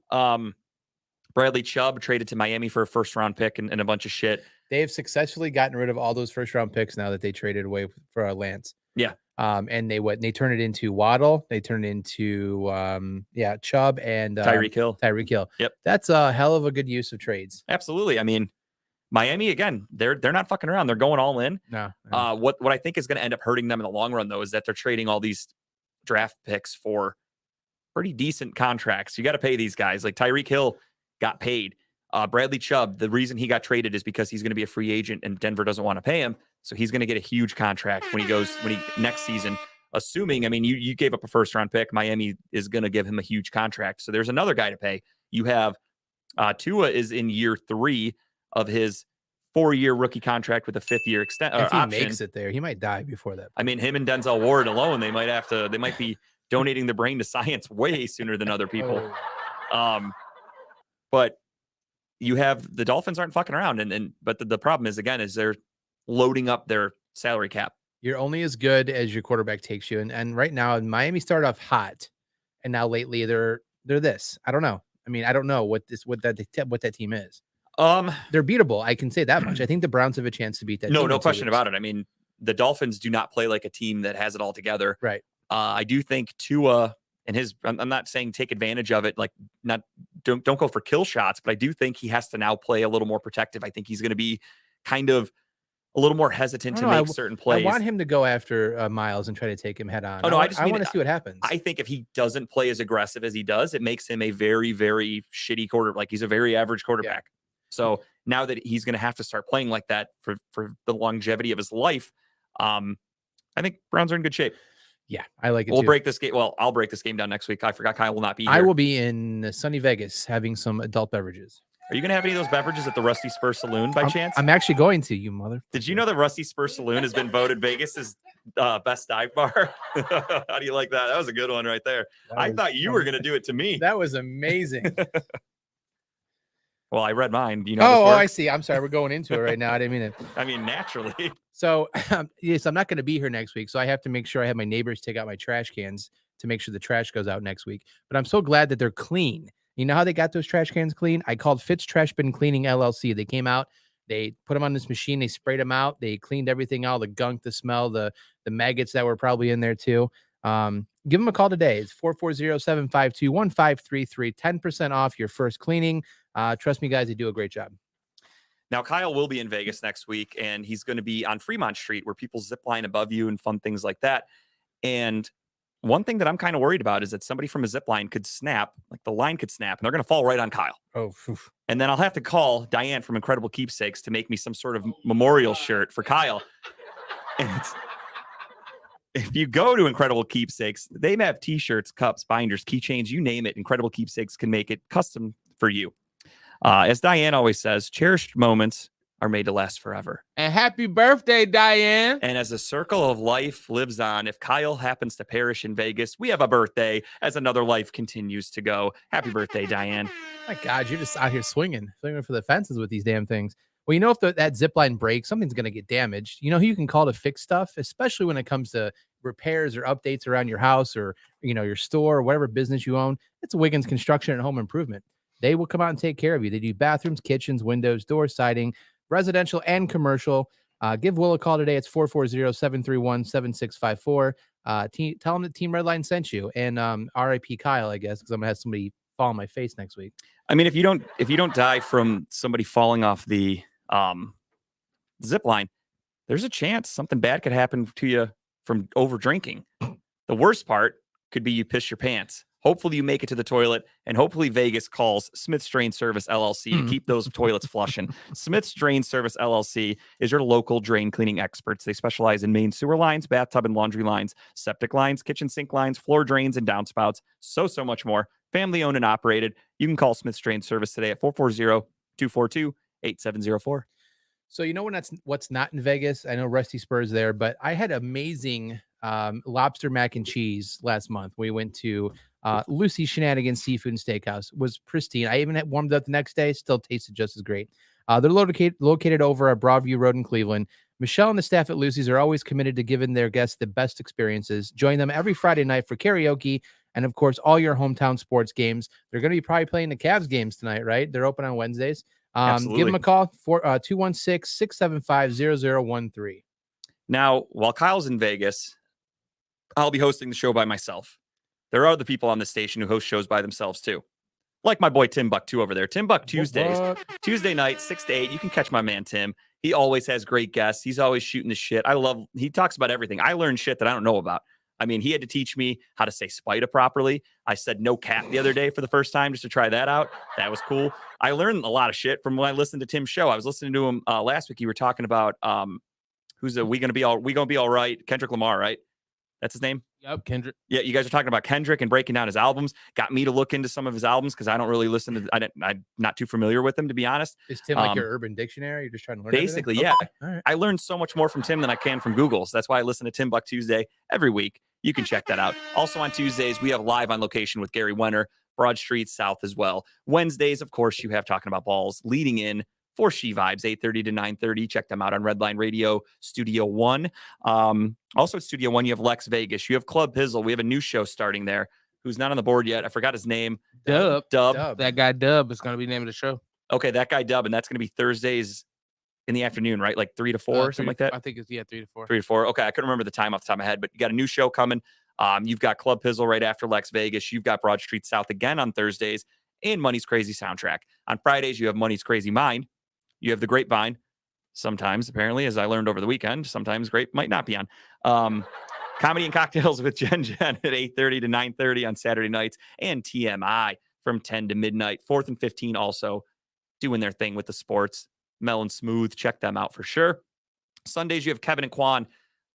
Bradley Chubb traded to Miami for a 1st round pick and a bunch of shit. They have successfully gotten rid of all those 1st round picks now that they traded away for Lance. Yeah. And they turn it into Waddle. They turn it into Chubb and Tyreek Hill. Yep. That's a hell of a good use of trades. Absolutely. I mean, Miami, again, they're not fucking around. They're going all in. No. What I think is going to end up hurting them in the long run, though, is that they're trading all these draft picks for pretty decent contracts. You got to pay these guys. Like Tyreek Hill got paid. Bradley Chubb, the reason he got traded is because he's going to be a free agent and Denver doesn't want to pay him. So he's going to get a huge contract when he next season, assuming, I mean, you gave up a 1st round pick. Miami is going to give him a huge contract. So there's another guy to pay. You have Tua is in year 3 of his 4-year rookie contract with a 5th year extension. If he makes it there, he might die before that. I mean, him and Denzel Ward alone, they might be donating the brain to science way sooner than other people. But you have the Dolphins aren't fucking around, but the problem is, again, is they're loading up their salary cap. You're only as good as your quarterback takes you, and right now Miami started off hot, and now lately they're this. I don't know. I mean, I don't know what that team is. They're beatable. I can say that much. I think the Browns have a chance to beat that. No question about it. I mean, the Dolphins do not play like a team that has it all together. Right. I do think Tua and I'm not saying take advantage of it, like don't go for kill shots, but I do think he has to now play a little more protective. I think he's going to be kind of a little more hesitant to make certain plays. I want him to go after Miles and try to take him head on. Oh no, I want to see what happens. I think if he doesn't play as aggressive as he does, it makes him a very, very shitty quarterback. Like, he's a very average quarterback. Yeah. So now that he's going to have to start playing like that for the longevity of his life, I think Browns are in good shape. Yeah, I like it We'll too. break this game. Well, I'll break this game down next week. I forgot Kyle will not be here. I will be in sunny Vegas having some adult beverages. Are you going to have any of those beverages at the Rusty Spur Saloon by chance? I'm actually going to, you mother. Did you know that Rusty Spur Saloon has been voted Vegas's best dive bar? How do you like that? That was a good one right there. I thought you were going to do it to me. That was amazing. Well, I read mine. Do you know? Oh, I see. I'm sorry. We're going into it right now. I didn't mean it. I mean, naturally. So, yes, I'm not going to be here next week. So I have to make sure I have my neighbors take out my trash cans to make sure the trash goes out next week. But I'm so glad that they're clean. You know how they got those trash cans clean? I called Fitz Trash Bin Cleaning LLC. They came out, they put them on this machine, they sprayed them out, they cleaned everything out, the gunk, the smell, the maggots that were probably in there too. Give them a call today. It's 440-752-1533. 10% off your first cleaning. Trust me, guys, they do a great job. Now, Kyle will be in Vegas next week, and he's going to be on Fremont Street where people zip line above you and fun things like that. And one thing that I'm kind of worried about is that somebody from a zip line could snap, like the line could snap, and they're going to fall right on Kyle. Oh, oof. And then I'll have to call Diane from Incredible Keepsakes to make me some sort of memorial shirt for Kyle. And if you go to Incredible Keepsakes, they have t-shirts, cups, binders, keychains, you name it. Incredible Keepsakes can make it custom for you. As Diane always says, cherished moments are made to last forever. And happy birthday, Diane. And as the circle of life lives on, if Kyle happens to perish in Vegas, we have a birthday as another life continues to go. Happy birthday, Diane. My God, you're just out here swinging for the fences with these damn things. Well, you know, if that zip line breaks, something's going to get damaged. You know who you can call to fix stuff, especially when it comes to repairs or updates around your house or, you know, your store or whatever business you own. It's Wiggins Construction and Home Improvement. They will come out and take care of you. They do bathrooms, kitchens, windows, doors, siding, residential and commercial. Give Will a call today. It's 440-731-7654. Tell them that Team Redline sent you. And RIP Kyle, I guess, because I'm going to have somebody fall on my face next week. I mean, if you don't die from somebody falling off the zip line, there's a chance something bad could happen to you from over drinking. The worst part could be you piss your pants. Hopefully you make it to the toilet, and hopefully Vegas calls Smith's Drain Service LLC to keep those toilets flushing. Smith's Drain Service LLC is your local drain cleaning experts. They specialize in main sewer lines, bathtub and laundry lines, septic lines, kitchen sink lines, floor drains, and downspouts. So much more. Family owned and operated. You can call Smith's Drain Service today at 440-242-8704. So you know what's not in Vegas? I know Rusty Spur's there, but I had amazing lobster mac and cheese last month. We went to Lucy's Shenanigans Seafood and Steakhouse. Was pristine. I even had warmed up the next day. Still tasted just as great. They're located over at Broadview Road in Cleveland. Michelle and the staff at Lucy's are always committed to giving their guests the best experiences. Join them every Friday night for karaoke and, of course, all your hometown sports games. They're going to be probably playing the Cavs games tonight, right? They're open on Wednesdays. Give them a call for 216-675-0013. Now, while Kyle's in Vegas, I'll be hosting the show by myself. There are other people on the station who host shows by themselves too. Like my boy Tim Buck 2 over there. Tim Buck Tuesdays. Tuesday night, 6 to 8. You can catch my man Tim. He always has great guests. He's always shooting the shit. He talks about everything. I learned shit that I don't know about. I mean, he had to teach me how to say Spida properly. I said no cat the other day for the first time just to try that out. That was cool. I learned a lot of shit from when I listened to Tim's show. I was listening to him last week. You were talking about we gonna be all right. Kendrick Lamar, right? That's his name? Yep, Kendrick. Yeah, you guys are talking about Kendrick and breaking down his albums. Got me to look into some of his albums because I don't really listen to. I'm not too familiar with him, to be honest. Is Tim like your Urban Dictionary? You're just trying to learn. Basically, everything? yeah. All right. I learned so much more from Tim than I can from Google. So that's why I listen to Tim Buck Tuesday every week. You can check that out. Also on Tuesdays, we have Live on Location with Gary Wenner, Broad Street South as well. Wednesdays, of course, you have Talking About Balls leading in for She Vibes, 8:30 to 9:30. Check them out on Redline Radio, Studio One. Also at Studio One, you have Lex Vegas. You have Club Pizzle. We have a new show starting there. Who's not on the board yet? I forgot his name. Dub. Dub. That guy Dub is going to be the name of the show. Okay, that guy Dub, and that's going to be Thursdays in the afternoon, right? Like 3 to 4 or something like that. I think it's 3 to 4. 3 to 4. Okay, I couldn't remember the time off the top of my head, but you got a new show coming. You've got Club Pizzle right after Lex Vegas. You've got Broad Street South again on Thursdays, and Money's Crazy Soundtrack. On Fridays, you have Money's Crazy Mind. You have The Grapevine. Sometimes, apparently, as I learned over the weekend, sometimes Grape might not be on. Comedy and Cocktails with Jen at 8:30 to 9:30 on Saturday nights, and TMI from 10 to midnight. 4th and 15 also doing their thing with the sports. Mel and Smooth, check them out for sure. Sundays, you have Kevin and Quan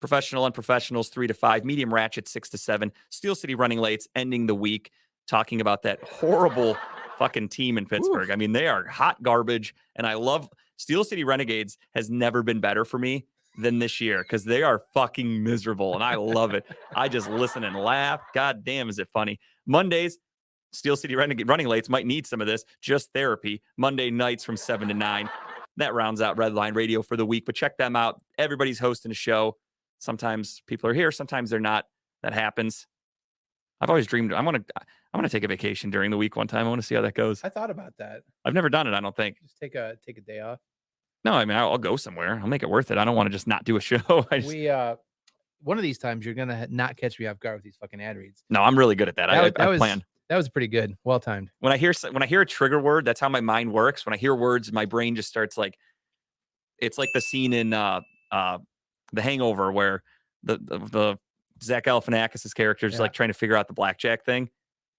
Professional Unprofessionals 3-5, Medium Ratchet 6-7, Steel City Running Lates ending the week talking about that horrible fucking team in Pittsburgh. I mean, they are hot garbage, and I love Steel City Renegades has never been better for me than this year because they are fucking miserable, and I love it. I just listen and laugh. God damn, is it funny? Mondays, Steel City Running Lates might need some of this, just therapy. Monday nights from 7 to 9. That rounds out Redline Radio for the week, but check them out. Everybody's hosting a show. Sometimes people are here, sometimes they're not. That happens. I've always dreamed I want to take a vacation during the week one time. I want to see how that goes. I thought about that. I've never done it, I don't think. Just take a day off. No, I mean I'll go somewhere. I'll make it worth it. I don't want to just not do a show. One of these times you're gonna not catch me off guard with these fucking ad reads. No, I'm really good at that. I plan. That was pretty good. Well timed. When I hear a trigger word, that's how my mind works. When I hear words, my brain just starts like, it's like the scene in The Hangover where the Zach Galifianakis' character is like trying to figure out the blackjack thing.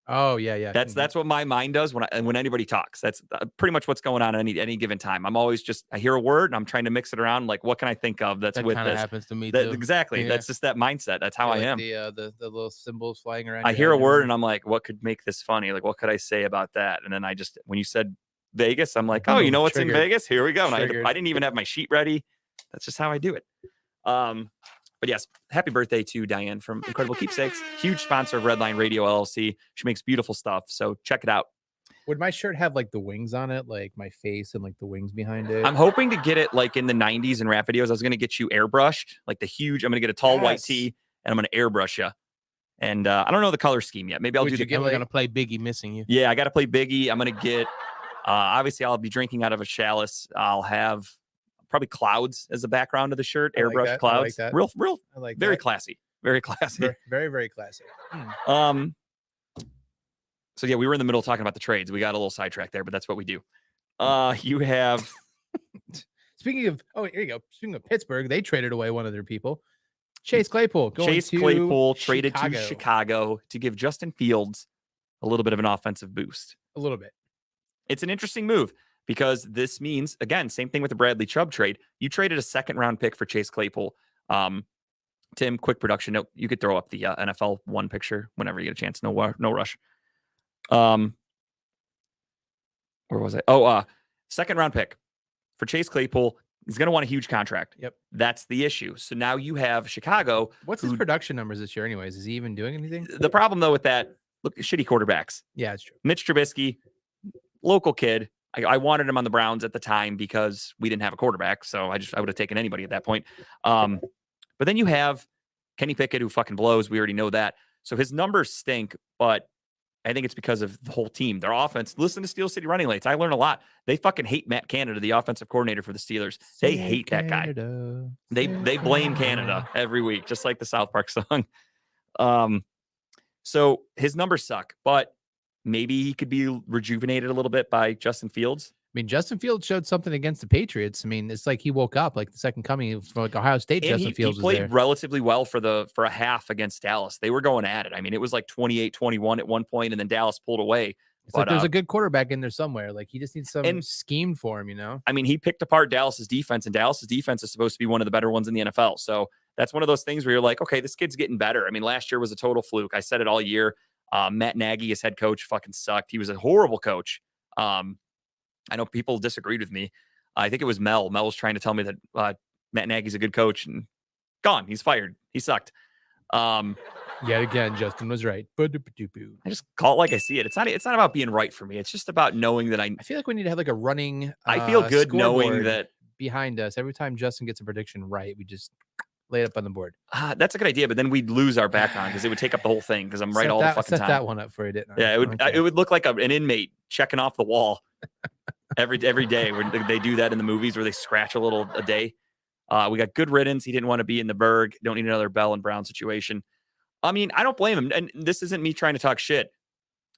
Oh yeah. That's what my mind does when anybody talks. That's pretty much what's going on at any given time. I'm always I hear a word and I'm trying to mix it around. Like, what can I think of that's that with kind of this? happens to me too. Exactly. Yeah. That's just that mindset. That's how I am. The little symbols flying around. I hear a word and I'm like, what could make this funny? Like, what could I say about that? And then when you said Vegas, I'm like, oh, you know what's in Vegas? Here we go. And I didn't even have my sheet ready. That's just how I do it. But yes, happy birthday to Diane from Incredible Keepsakes. Huge sponsor of Redline Radio LLC. She makes beautiful stuff. So check it out. Would my shirt have like the wings on it, like my face and like the wings behind it? I'm hoping to get it like in the 90s in rap videos. I was going to get you airbrushed, like I'm going to get a tall white tee and I'm going to airbrush you. And I don't know the color scheme yet. Maybe I'll do the. I'm going to play Biggie Missing You. Yeah, I got to play Biggie. I'm going to get, obviously I'll be drinking out of a chalice. I'll have probably clouds as the background of the shirt, airbrush clouds. I like that. Real, I like very that. classy. Very classy. Very, very classy. So yeah, we were in the middle of talking about the trades. We got a little sidetracked there, but that's what we do. You have Speaking of, here you go. Speaking of Pittsburgh, they traded away one of their people. Chase Claypool traded to Chicago to give Justin Fields a little bit of an offensive boost. A little bit. It's an interesting move because this means, again, same thing with the Bradley Chubb trade. You traded a second-round pick for Chase Claypool. Tim, quick production note. You could throw up the NFL one picture whenever you get a chance. No rush. Where was I? Second-round pick for Chase Claypool. He's going to want a huge contract. Yep. That's the issue. So now you have Chicago. What's his production numbers this year anyways? Is he even doing anything? The problem, though, with that, look, shitty quarterbacks. Yeah, it's true. Mitch Trubisky, local kid. I wanted him on the Browns at the time because we didn't have a quarterback. So I would have taken anybody at that point. But then you have Kenny Pickett, who fucking blows. We already know that. So his numbers stink, but I think it's because of the whole team. Their offense. Listen to Steel City Running Lates. I learned a lot. They fucking hate Matt Canada, the offensive coordinator for the Steelers. They hate that guy. They blame Canada every week, just like the South Park song. So his numbers suck, but maybe he could be rejuvenated a little bit by Justin Fields. I mean, Justin Fields showed something against the Patriots. I mean, it's like he woke up, like the second coming for like Ohio State. And Justin Fields he played was there. relatively well for a half against Dallas. They were going at it. I mean, it was like 28-21 at one point, and then Dallas pulled away. It's like there's a good quarterback in there somewhere. Like he just needs some scheme for him, you know? I mean, he picked apart Dallas's defense, and Dallas's defense is supposed to be one of the better ones in the NFL. So that's one of those things where you're like, okay, this kid's getting better. I mean, last year was a total fluke. I said it all year. Matt Nagy, his head coach, fucking sucked. He was a horrible coach. I know people disagreed with me. I think it was Mel. Mel was trying to tell me that Matt Nagy's a good coach, and gone. He's fired. He sucked. Yet again, Justin was right. I just call it like I see it. It's not about being right for me. It's just about knowing that I feel like we need to have like a running. I feel good knowing that behind us, every time Justin gets a prediction right, we just lay it up on the board. That's a good idea, but then we'd lose our background because it would take up the whole thing because I'm right all the fucking time. Set that one up for you, didn't I? Yeah, it would. Okay. It would look like an inmate checking off the wall every day. When they do that in the movies where they scratch a day. We got good riddance. He didn't want to be in the Berg. Don't need another Bell and Brown situation. I mean, I don't blame him. And this isn't me trying to talk shit.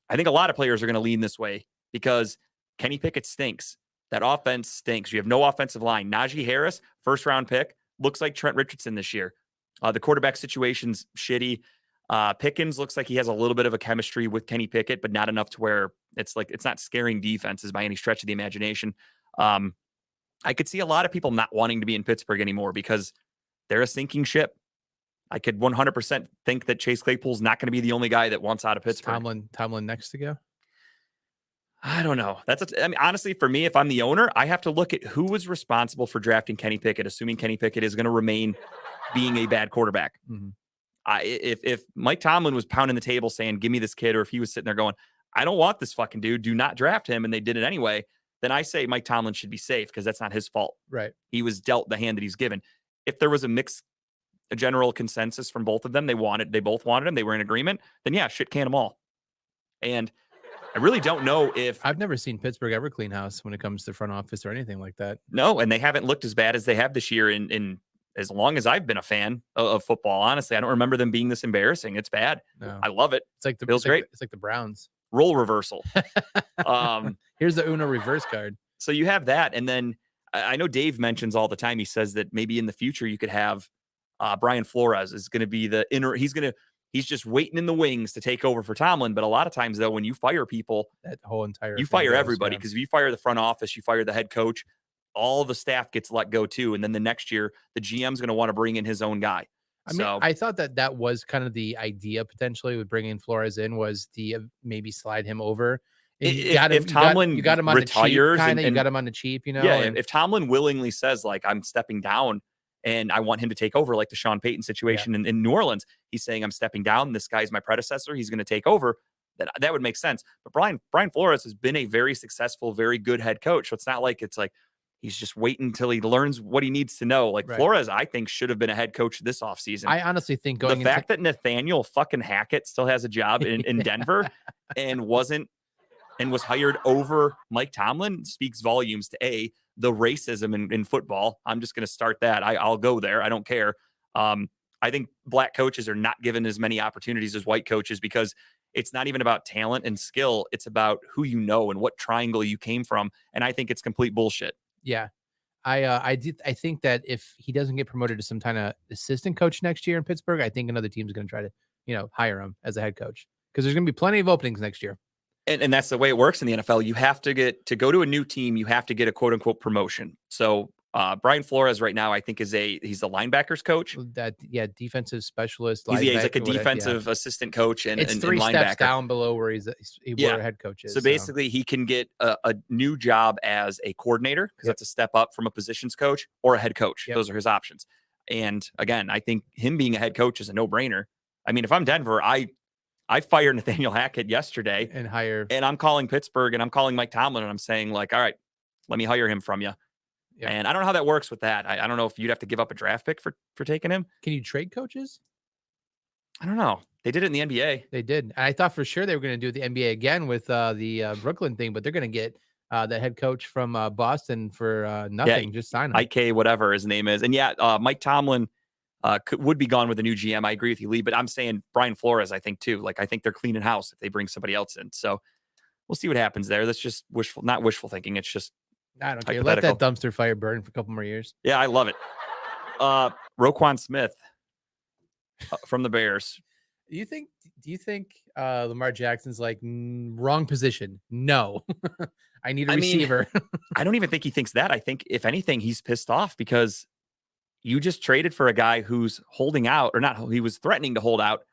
I think a lot of players are going to lean this way because Kenny Pickett stinks. That offense stinks. You have no offensive line. Najee Harris, first round pick, looks like Trent Richardson this year. The quarterback situation's shitty. Pickens looks like he has a little bit of a chemistry with Kenny Pickett, but not enough to where it's not scaring defenses by any stretch of the imagination. I could see a lot of people not wanting to be in Pittsburgh anymore because they're a sinking ship. I could 100% think that Chase Claypool's not going to be the only guy that wants out of Pittsburgh. Tomlin next to go? I don't know. I mean, honestly, for me, if I'm the owner, I have to look at who was responsible for drafting Kenny Pickett, assuming Kenny Pickett is going to remain being a bad quarterback. Mm-hmm. If Mike Tomlin was pounding the table saying, give me this kid, or if he was sitting there going, I don't want this fucking dude, do not draft him, and they did it anyway, then I say Mike Tomlin should be safe because that's not his fault. Right. He was dealt the hand that he's given. If there was a general consensus from both of them, they both wanted him, they were in agreement, then yeah, shit can them all. And I really don't know if I've never seen Pittsburgh ever clean house when it comes to front office or anything like that. No, and they haven't looked as bad as they have this year in as long as I've been a fan of football. Honestly, I don't remember them being this embarrassing. It's bad. No. I love it. It's like the feels great. It's like the Browns. Role reversal. Here's the Uno reverse card. So you have that, and then I know Dave mentions all the time. He says that maybe in the future you could have Brian Flores is going to be the inner. He's just waiting in the wings to take over for Tomlin. But a lot of times, though, when you fire people, that whole entire you fire everybody, because if you fire the front office, you fire the head coach, all the staff gets let go too. And then the next year, the GM's going to want to bring in his own guy. I mean, I thought that was kind of the idea potentially with bringing Flores in, was the maybe slide him over. If Tomlin you got him on retires, the cheap, you got him on the cheap, you know. Yeah, if Tomlin willingly says like I'm stepping down and I want him to take over, like the Sean Payton situation in New Orleans, he's saying I'm stepping down. This guy's my predecessor. He's going to take over. That would make sense. But Brian Flores has been a very successful, very good head coach. So it's not like he's just waiting until he learns what he needs to know. Like Flores, I think, should have been a head coach this offseason. I honestly think the fact that Nathaniel fucking Hackett still has a job in Denver and was hired over Mike Tomlin speaks volumes to the racism in football. I'm just going to start that. I'll go there. I don't care. I think black coaches are not given as many opportunities as white coaches because it's not even about talent and skill. It's about who you know and what triangle you came from. And I think it's complete bullshit. Yeah. I think that if he doesn't get promoted to some kind of assistant coach next year in Pittsburgh, I think another team's going to try to, hire him as a head coach, because there's going to be plenty of openings next year. And that's the way it works in the NFL. You have to go to a new team. You have to get a quote unquote promotion. So Brian Flores right now, I think he's the linebackers coach. Defensive specialist. He's like a defensive assistant coach and three linebacker. steps down below where where a head coach is. So basically, he can get a new job as a coordinator, because that's a step up from a positions coach, or a head coach. Those are his options. And again, I think him being a head coach is a no brainer. I mean, if I'm Denver, I fired Nathaniel Hackett yesterday and I'm calling Pittsburgh and I'm calling Mike Tomlin and I'm saying like, all right, let me hire him from you. Yeah. And I don't know how that works with that. I don't know if you'd have to give up a draft pick for taking him. Can you trade coaches? I don't know. They did it in the NBA. They did. And I thought for sure they were going to do the NBA again with the Brooklyn thing, but they're going to get the head coach from Boston for nothing. Just sign him. IK, whatever his name is. And Mike Tomlin would be gone with a new GM. I agree with you, Lee, but I'm saying Brian Flores, I think too. Like, I think they're cleaning house if they bring somebody else in. So we'll see what happens there. That's just not wishful thinking. It's just, I don't care. Let that dumpster fire burn for a couple more years. Yeah, I love it. Roquan Smith from the Bears. Do you think Lamar Jackson's like wrong position? No, I need a receiver. I don't even think he thinks that. I think if anything, he's pissed off because you just traded for a guy who's holding out, or not. He was threatening to hold out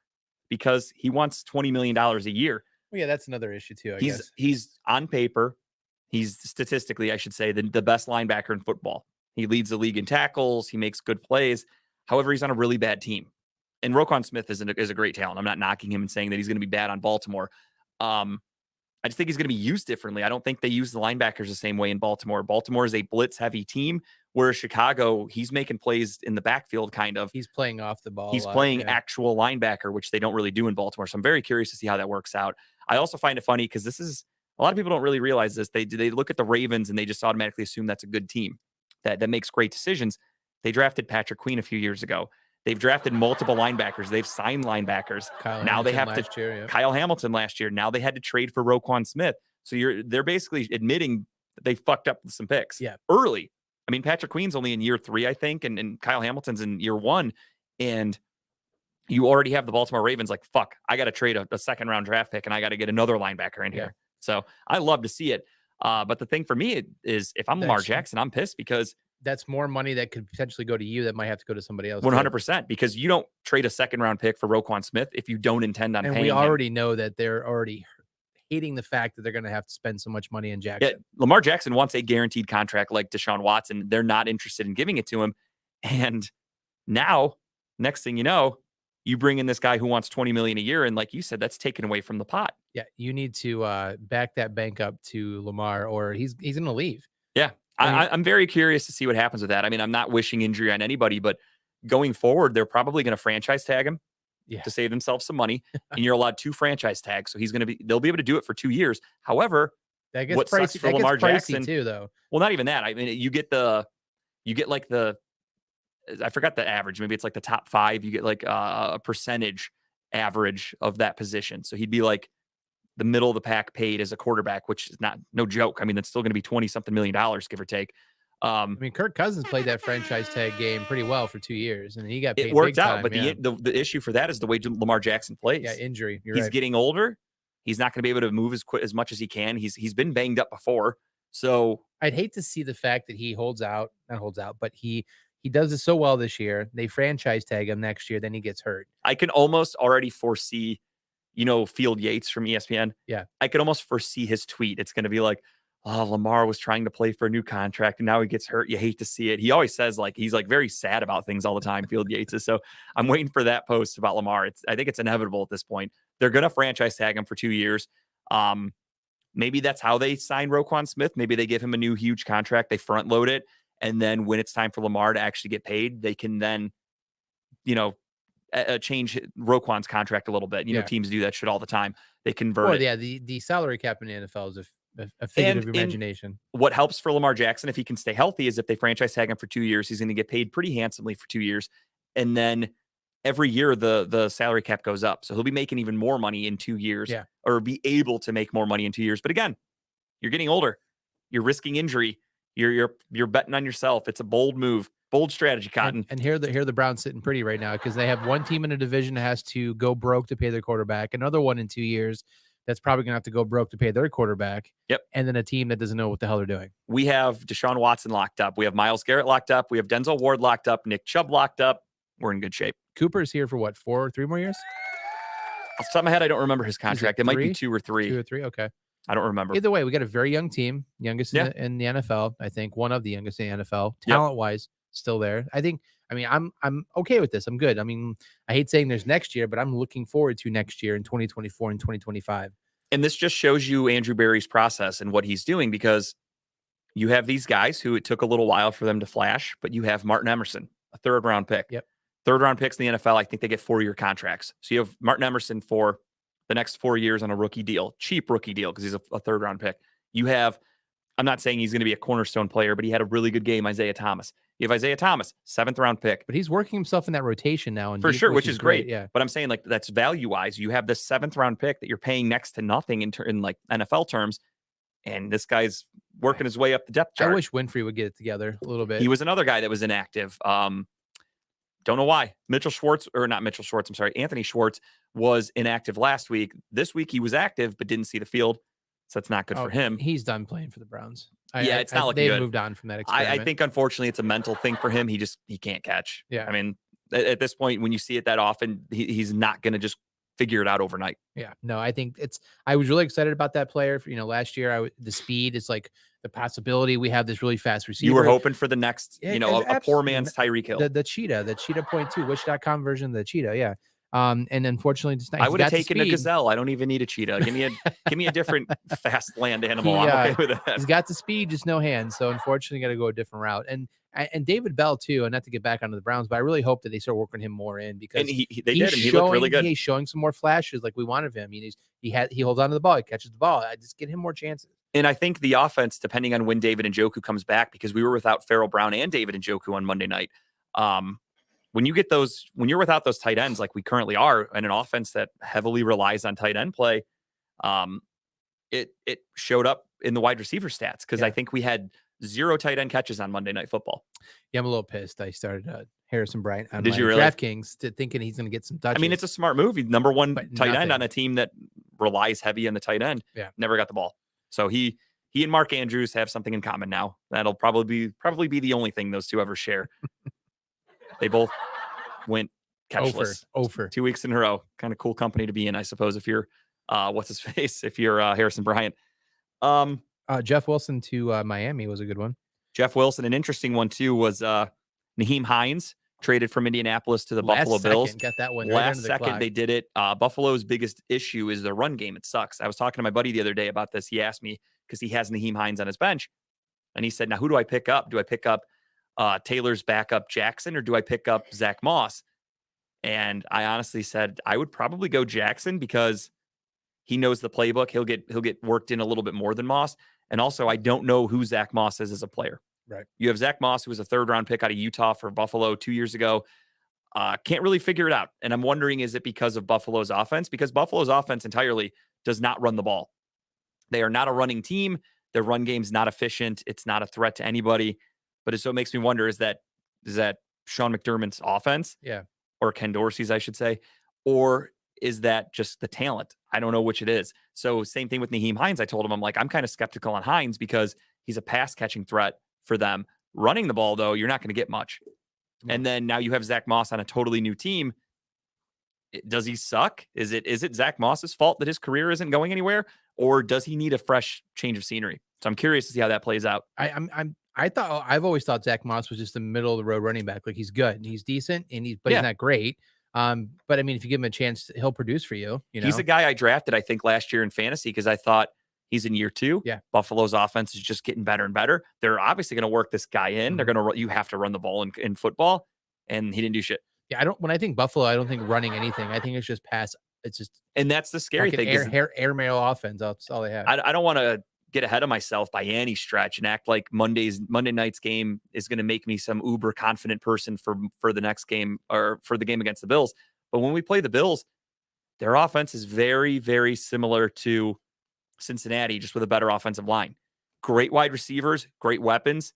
because he wants $20 million a year. Well, yeah, that's another issue too. I guess he's on paper. He's statistically, I should say, the best linebacker in football. He leads the league in tackles. He makes good plays. However, he's on a really bad team. And Roquan Smith is a great talent. I'm not knocking him and saying that he's going to be bad on Baltimore. I just think he's going to be used differently. I don't think they use the linebackers the same way in Baltimore. Baltimore is a blitz-heavy team, whereas Chicago, he's making plays in the backfield, kind of. He's playing off the ball. He's playing actual linebacker, which they don't really do in Baltimore. So I'm very curious to see how that works out. I also find it funny because a lot of people don't really realize this. They look at the Ravens and they just automatically assume that's a good team that makes great decisions. They drafted Patrick Queen a few years ago. They've drafted multiple linebackers. They've signed linebackers. Kyle Hamilton last year. Now they had to trade for Roquan Smith. So they're basically admitting that they fucked up with some picks early. I mean, Patrick Queen's only in year 3, I think, and Kyle Hamilton's in year 1. And you already have the Baltimore Ravens like, fuck, I got to trade a second round draft pick and I got to get another linebacker in here. So I love to see it. But the thing for me is if I'm Lamar Jackson, I'm pissed because that's more money that could potentially go to you that might have to go to somebody else. 100%, because you don't trade a second round pick for Roquan Smith if you don't intend on and paying we him. already know that they're already hating the fact that they're going to have to spend so much money in Jackson. Yeah, Lamar Jackson wants a guaranteed contract like Deshaun Watson. They're not interested in giving it to him. And now, next thing you know, you bring in this guy who wants $20 million a year. And like you said, that's taken away from the pot. Yeah, you need to back that bank up to Lamar or he's going to leave. Yeah, I'm very curious to see what happens with that. I mean, I'm not wishing injury on anybody, but going forward, they're probably going to franchise tag him to save themselves some money. And you're allowed 2 franchise tags. So they'll be able to do it for 2 years. However, that gets what pricey, sucks for Lamar Jackson too, though. Well, not even that. I mean, you get like I forgot the average. Maybe it's like the top 5. You get like a percentage average of that position. So he'd be like the middle of the pack paid as a quarterback, which is no joke. I mean, that's still going to be $20-something million, give or take. I mean, Kirk Cousins played that franchise tag game pretty well for 2 years, and he got paid. It worked big out, time, but the issue for that is the way Lamar Jackson plays. Yeah, injury. He's getting older. He's not going to be able to move as much as he can. He's been banged up before. So I'd hate to see the fact that he not holds out, but he does it so well this year. They franchise tag him next year, then he gets hurt. I can almost already foresee, Field Yates from ESPN. Yeah. I could almost foresee his tweet. It's going to be like, oh, Lamar was trying to play for a new contract and now he gets hurt. You hate to see it. He always says he's very sad about things all the time, Field Yates is. So I'm waiting for that post about Lamar. I think it's inevitable at this point. They're going to franchise tag him for 2 years. Maybe that's how they sign Roquan Smith. Maybe they give him a new huge contract. They front load it. And then when it's time for Lamar to actually get paid, they can then, change Roquan's contract a little bit. Teams do that shit all the time. They convert it. Yeah, the salary cap in the NFL is a figment of your imagination. What helps for Lamar Jackson, if he can stay healthy, is if they franchise tag him for 2 years, he's going to get paid pretty handsomely for 2 years. And then every year the salary cap goes up. So he'll be making even more money in 2 years or be able to make more money in 2 years. But again, you're getting older. You're risking injury. You're betting on yourself. It's a bold move, bold strategy, Cotton. And here the Browns sitting pretty right now because they have one team in a division that has to go broke to pay their quarterback. Another one in 2 years that's probably going to have to go broke to pay their quarterback. Yep. And then a team that doesn't know what the hell they're doing. We have Deshaun Watson locked up. We have Myles Garrett locked up. We have Denzel Ward locked up. Nick Chubb locked up. We're in good shape. Cooper's here for what, 3 more years? Off the top of my head, I don't remember his contract. It might be 2 or 3. 2 or 3, okay. I don't remember. Either way, we got a very young team, youngest in the NFL. I think one of the youngest in the NFL, talent-wise, still there. I'm okay with this. I'm good. I mean, I hate saying there's next year, but I'm looking forward to next year in 2024 and 2025. And this just shows you Andrew Berry's process and what he's doing, because you have these guys who it took a little while for them to flash, but you have Martin Emerson, a 3rd-round pick. Yep. 3rd-round picks in the NFL, I think they get 4-year contracts. So you have Martin Emerson for the next 4 years on a rookie deal, cheap rookie deal, because he's a 3rd-round pick. You have, I'm not saying he's going to be a cornerstone player, but he had a really good game, Isaiah Thomas. You have Isaiah Thomas, 7th-round pick. But he's working himself in that rotation now. For sure, which is great. Yeah. But I'm saying, that's value-wise. You have this 7th-round pick that you're paying next to nothing in NFL terms, and this guy's working his way up the depth chart. I wish Winfrey would get it together a little bit. He was another guy that was inactive. Don't know why. Anthony Schwartz was inactive last week. This week he was active, but didn't see the field. So that's not good for him. He's done playing for the Browns. It's not looking good. They've moved on from that experiment. I think, unfortunately, it's a mental thing for him. He can't catch. Yeah. I mean, at this point, when you see it that often, he's not going to just figure it out overnight. Yeah. No, I think I was really excited about that player. Last year, the speed is like the possibility. We have this really fast receiver. You were hoping for the next, a poor man's Tyreek Hill. The cheetah 0.2, Wish.com version of the cheetah. Yeah. And unfortunately, just I would have taken a gazelle. I don't even need a cheetah. Give me a different fast land animal. I'm okay with that. He's got the speed, just no hands. So unfortunately, got to go a different route. And David Bell too. And not to get back onto the Browns, but I really hope that they start working him more in, because they did, and he looked really good. He's showing some more flashes like we wanted of him. I mean, he holds on to the ball, he catches the ball. I just get him more chances. And I think the offense, depending on when David Njoku comes back, because we were without Farrell Brown and David Njoku on Monday night. When you're without those tight ends like we currently are, in an offense that heavily relies on tight end play, it showed up in the wide receiver stats, because I think we had 0 tight end catches on Monday Night Football. Yeah, I'm a little pissed. I started Harrison Bryant on Did my you really? DraftKings thinking he's going to get some touches. I mean, it's a smart move. He's number 1 But tight end nothing. on a team that relies heavy on the tight end. Yeah. Never got the ball. So he he and Mark Andrews have something in common now. That'll probably be the only thing those two ever share. They both went catchless. Over 2 weeks in a row. Kind of cool company to be in, I suppose, if you're what's his face? If you're Harrison Bryant. Jeff Wilson to Miami was a good one. Jeff Wilson, an interesting one too, was Nyheim Hines, traded from Indianapolis to the Buffalo Bills. Got that one. Last second they did it. Buffalo's biggest issue is their run game. It sucks. I was talking to my buddy the other day about this. He asked me, because he has Nyheim Hines on his bench, and he said, now who do I pick up? Do I pick up Taylor's backup Jackson, or do I pick up Zach Moss? And I honestly said I would probably go Jackson, because he knows the playbook. He'll get worked in a little bit more than Moss. And also, I don't know who Zach Moss is as a player. Right. You have Zach Moss, who was a 3rd-round pick out of Utah for Buffalo 2 years ago. Can't really figure it out. And I'm wondering, is it because of Buffalo's offense? Because Buffalo's offense entirely does not run the ball. They are not a running team. Their run game's not efficient. It's not a threat to anybody. But so it makes me wonder, is that Sean McDermott's offense? Yeah. Or Ken Dorsey's, I should say. Or is that just the talent? I don't know which it is. So same thing with Nyheim Hines. I told him, I'm like, I'm kind of skeptical on Hines because he's a pass catching threat for them. Running the ball, though, you're not going to get much. And then now you have Zach Moss on a totally new team. Does he suck? Is it Zach Moss's fault that his career isn't going anywhere? Or does he need a fresh change of scenery? So I'm curious to see how that plays out. I've always thought Zach Moss was just a middle of the road running back. Like, he's good and he's decent and he's not great. But I mean, if you give him a chance, he'll produce for you. You know, he's a guy I drafted, I think, last year in fantasy because I thought he's in year 2. Yeah, Buffalo's offense is just getting better and better. They're obviously going to work this guy in. Mm-hmm. You have to run the ball in football, and he didn't do shit. Yeah, when I think Buffalo, I don't think running anything. I think it's just pass. It's just, and that's the scary thing. Air mail offense. That's all they have. I don't want to get ahead of myself by any stretch and act like Monday night's game is going to make me some uber confident person for the next game or for the game against the Bills. But when we play the Bills, their offense is very, very similar to Cincinnati, just with a better offensive line. Great wide receivers, great weapons.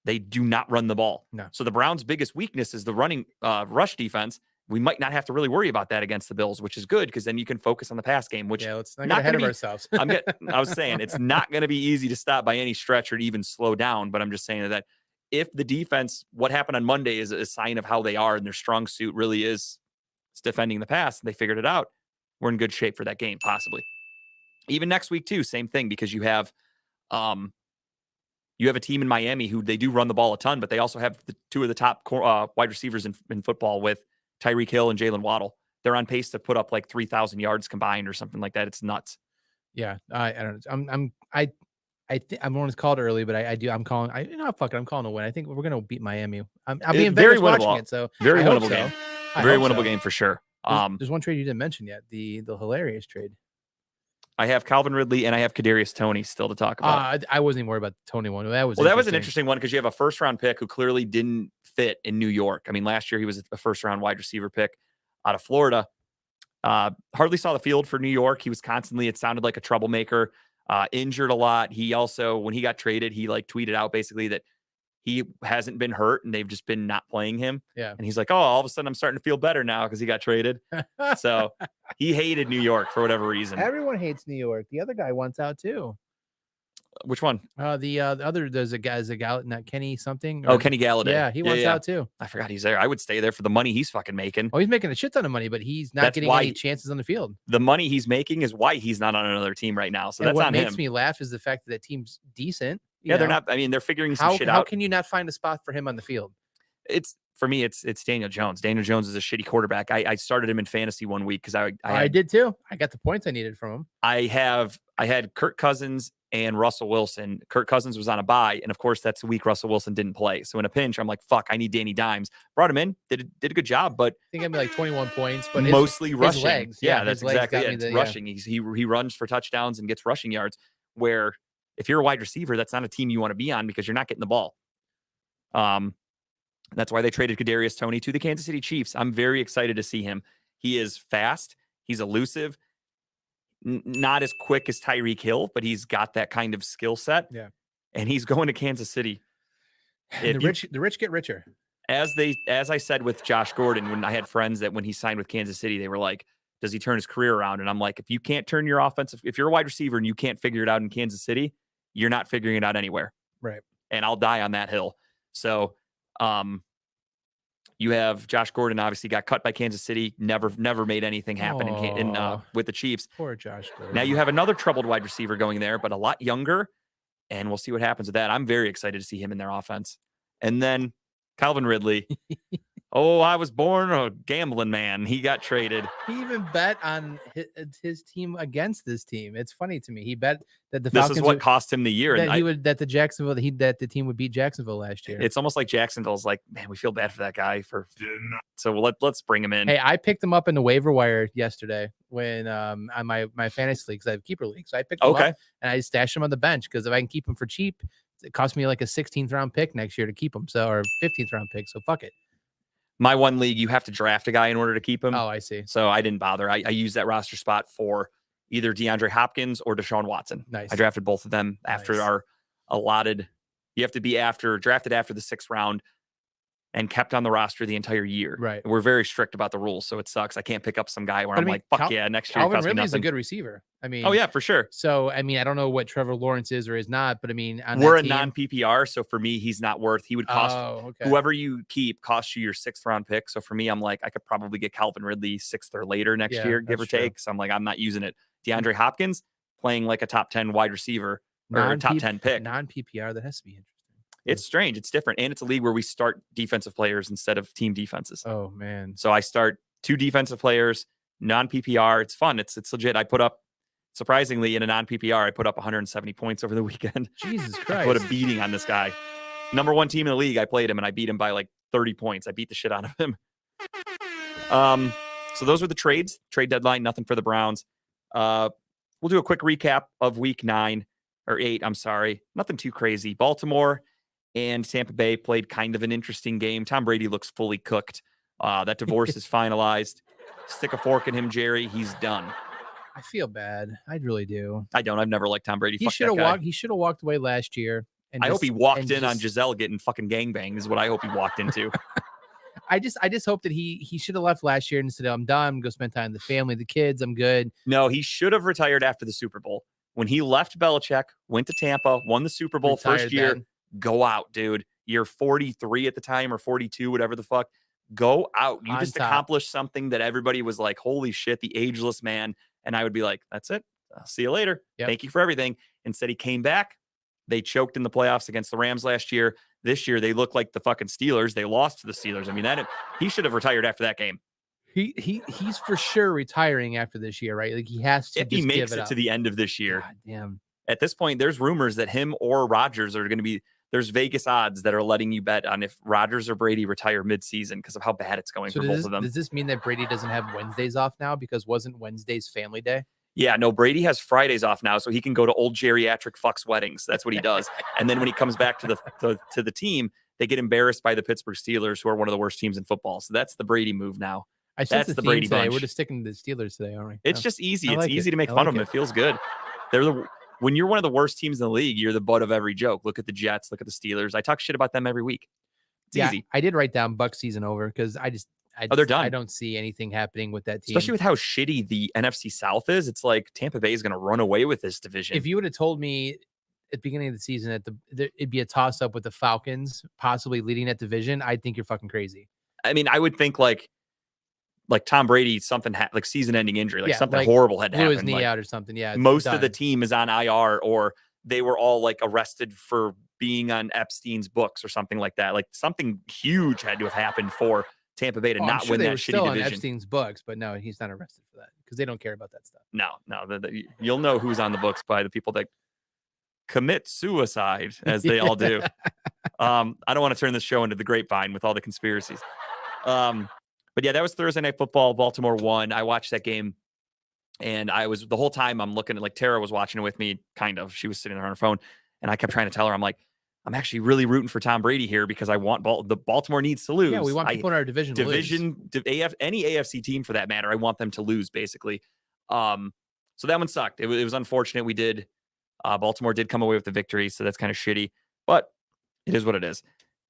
They do not run the ball. No. So the Browns' biggest weakness is the running rush defense. We might not have to really worry about that against the Bills, which is good because then you can focus on the pass game. Which let's not get ahead of ourselves. I was saying it's not going to be easy to stop by any stretch or to even slow down. But I'm just saying that if the defense, what happened on Monday is a sign of how they are, and their strong suit really is defending the pass, and they figured it out, we're in good shape for that game, possibly. Even next week too, same thing, because you have a team in Miami who they do run the ball a ton, but they also have two of the top wide receivers in football with Tyreek Hill and Jalen Waddle. They're on pace to put up like 3,000 yards combined or something like that. It's nuts. Yeah, I don't know. I think I'm going to call it early, but I'm calling. Fuck it, I'm calling a win. I think we're gonna beat Miami. I'll be in Vegas watching it, so very winnable game. Very winnable game for sure. There's one trade you didn't mention yet. The hilarious trade. I have Calvin Ridley and I have Kadarius Toney still to talk about. I wasn't even worried about the Toney one. That was an interesting one because you have a 1st-round pick who clearly didn't fit in New York. I mean, last year he was a 1st-round wide receiver pick out of Florida. Hardly saw the field for New York. He was constantly, it sounded like a troublemaker, injured a lot. He also, when he got traded, he tweeted out basically that he hasn't been hurt and they've just been not playing him. Yeah. And he's like, oh, all of a sudden I'm starting to feel better now because he got traded. So he hated New York for whatever reason. Everyone hates New York. The other guy wants out too. Which one? The other, there's a guy, not Kenny something. Kenny Galladay. Yeah, he wants out too. I forgot he's there. I would stay there for the money he's fucking making. Oh, he's making a shit ton of money, but he's not getting any chances on the field. The money he's making is why he's not on another team right now. So that's on him. What makes me laugh is the fact that team's decent. Yeah, they're not. I mean, they're figuring some shit out. How can you not find a spot for him on the field? For me, it's Daniel Jones. Daniel Jones is a shitty quarterback. I started him in fantasy one week because I did too. I got the points I needed from him. I had Kirk Cousins and Russell Wilson. Kirk Cousins was on a bye, and of course that's the week Russell Wilson didn't play. So in a pinch, I'm like, fuck, I need Danny Dimes. Brought him in, did a good job, but I think I made like 21 points, but mostly rushing. His legs, yeah, that's exactly it. It's rushing. He runs for touchdowns and gets rushing yards. Where if you're a wide receiver, that's not a team you want to be on because you're not getting the ball. That's why they traded Kadarius Toney to the Kansas City Chiefs. I'm very excited to see him. He is fast. He's elusive. Not as quick as Tyreek Hill, but he's got that kind of skill set. Yeah. And he's going to Kansas City. The rich get richer. As I said with Josh Gordon, when I had friends that when he signed with Kansas City, they were like, does he turn his career around? And I'm like, if you can't turn your offensive, if you're a wide receiver and you can't figure it out in Kansas City, you're not figuring it out anywhere. Right. And I'll die on that hill. So you have Josh Gordon, obviously got cut by Kansas City, never made anything happen with the Chiefs. Poor Josh Gordon. Now you have another troubled wide receiver going there, but a lot younger, and we'll see what happens with that. I'm very excited to see him in their offense. And then Calvin Ridley. I was born a gambling man. He got traded. He even bet on his team against this team. It's funny to me. He bet that the Falcons this is what cost him the year. That the team would beat Jacksonville last year. It's almost like Jacksonville's like, man, we feel bad for that guy so let's bring him in. Hey, I picked him up in the waiver wire yesterday when on my fantasy league, because I have keeper league. So I picked him up and I stashed him on the bench because if I can keep him for cheap, it cost me like a 16th round pick next year to keep him. Or 15th round pick. So fuck it. My one league, you have to draft a guy in order to keep him. Oh, I see. So I didn't bother. I used that roster spot for either DeAndre Hopkins or Deshaun Watson. Nice. I drafted both of them after our allotted. You have to be drafted after the 6th round and kept on the roster the entire year. Right. We're very strict about the rules, so it sucks. I can't pick up some guy where I'm like, fuck yeah, next year. Calvin Ridley's a good receiver. I mean, oh yeah, for sure. So I mean, I don't know what Trevor Lawrence is or is not, but I mean, we're a non-PPR, so for me, he's not worth. He would cost whoever you keep cost you your 6th round pick. So for me, I'm like, I could probably get Calvin Ridley 6th or later next year, give or take. So I'm like, I'm not using it. DeAndre Hopkins playing like a top 10 wide receiver or a top 10 pick. Non-PPR, that has to be interesting. It's strange. It's different. And it's a league where we start defensive players instead of team defenses. Oh, man. So I start 2 defensive players, non-PPR. It's fun. It's legit. I put up, surprisingly, in a non-PPR, I put up 170 points over the weekend. Jesus Christ. I put a beating on this guy. Number 1 team in the league, I played him, and I beat him by like 30 points. I beat the shit out of him. So those were the trades. Trade deadline, nothing for the Browns. We'll do a quick recap of week 8. I'm sorry. Nothing too crazy. Baltimore and Tampa Bay played kind of an interesting game. Tom Brady looks fully cooked. That divorce is finalized. Stick a fork in him, Jerry. He's done. I feel bad. I really do. I don't. I've never liked Tom Brady. He should have walked away last year. I hope he walked in on Giselle getting fucking gangbanged is what I hope he walked into. I just hope that he should have left last year and said, I'm done. Go spend time with the family, the kids. I'm good. No, he should have retired after the Super Bowl. When he left Belichick, went to Tampa, won the Super Bowl first year. Then. Go out, dude. You're 43 at the time or 42, whatever the fuck. Go out. You just accomplished something that everybody was like, holy shit, the ageless man. And I would be like, that's it. I'll see you later. Yep. Thank you for everything. Instead, he came back. They choked in the playoffs against the Rams last year. This year, they look like the fucking Steelers. They lost to the Steelers. I mean, he should have retired after that game. He's for sure retiring after this year, right? Like he has to. If he makes it to the end of this year. God damn. At this point, there's rumors that him or Rodgers are going to be. There's Vegas odds that are letting you bet on if Rodgers or Brady retire midseason because of how bad it's going for both of them. Does this mean that Brady doesn't have Wednesdays off now because wasn't Wednesday's family day? Yeah, no, Brady has Fridays off now, so he can go to old geriatric fucks weddings. That's what he does. And then when he comes back to the team, they get embarrassed by the Pittsburgh Steelers, who are one of the worst teams in football. So that's the Brady move now. That's the Brady bunch. We're just sticking to the Steelers today, aren't we? It's just easy. It's easy to make fun of them. It feels good. When you're one of the worst teams in the league, you're the butt of every joke. Look at the Jets. Look at the Steelers. I talk shit about them every week. It's easy. I did write down Bucs season over because they're done. I don't see anything happening with that team. Especially with how shitty the NFC South is. It's like Tampa Bay is going to run away with this division. If you would have told me at the beginning of the season that it'd be a toss-up with the Falcons possibly leading that division, I'd think you're fucking crazy. I mean, I would think like Tom Brady, something like season-ending injury, like something horrible had happened. Blew his knee out or something. Yeah, most of the team is on IR, or they were all like arrested for being on Epstein's books or something like that. Like something huge had to have happened for Tampa Bay to not win that shitty division. On Epstein's books, but no, he's not arrested for that because they don't care about that stuff. No, you'll know who's on the books by the people that commit suicide, as they all do. I don't want to turn this show into the Grapevine with all the conspiracies. But yeah, that was Thursday Night Football. Baltimore won. I watched that game, and the whole time I'm looking at, like, Tara was watching it with me, kind of. She was sitting there on her phone, and I kept trying to tell her, I'm like, I'm actually really rooting for Tom Brady here because I want the Baltimore needs to lose. Yeah, we want people in our division to lose. Any AFC team for that matter, I want them to lose, basically. So that one sucked. It was unfortunate. Baltimore did come away with the victory, so that's kind of shitty, but it is what it is.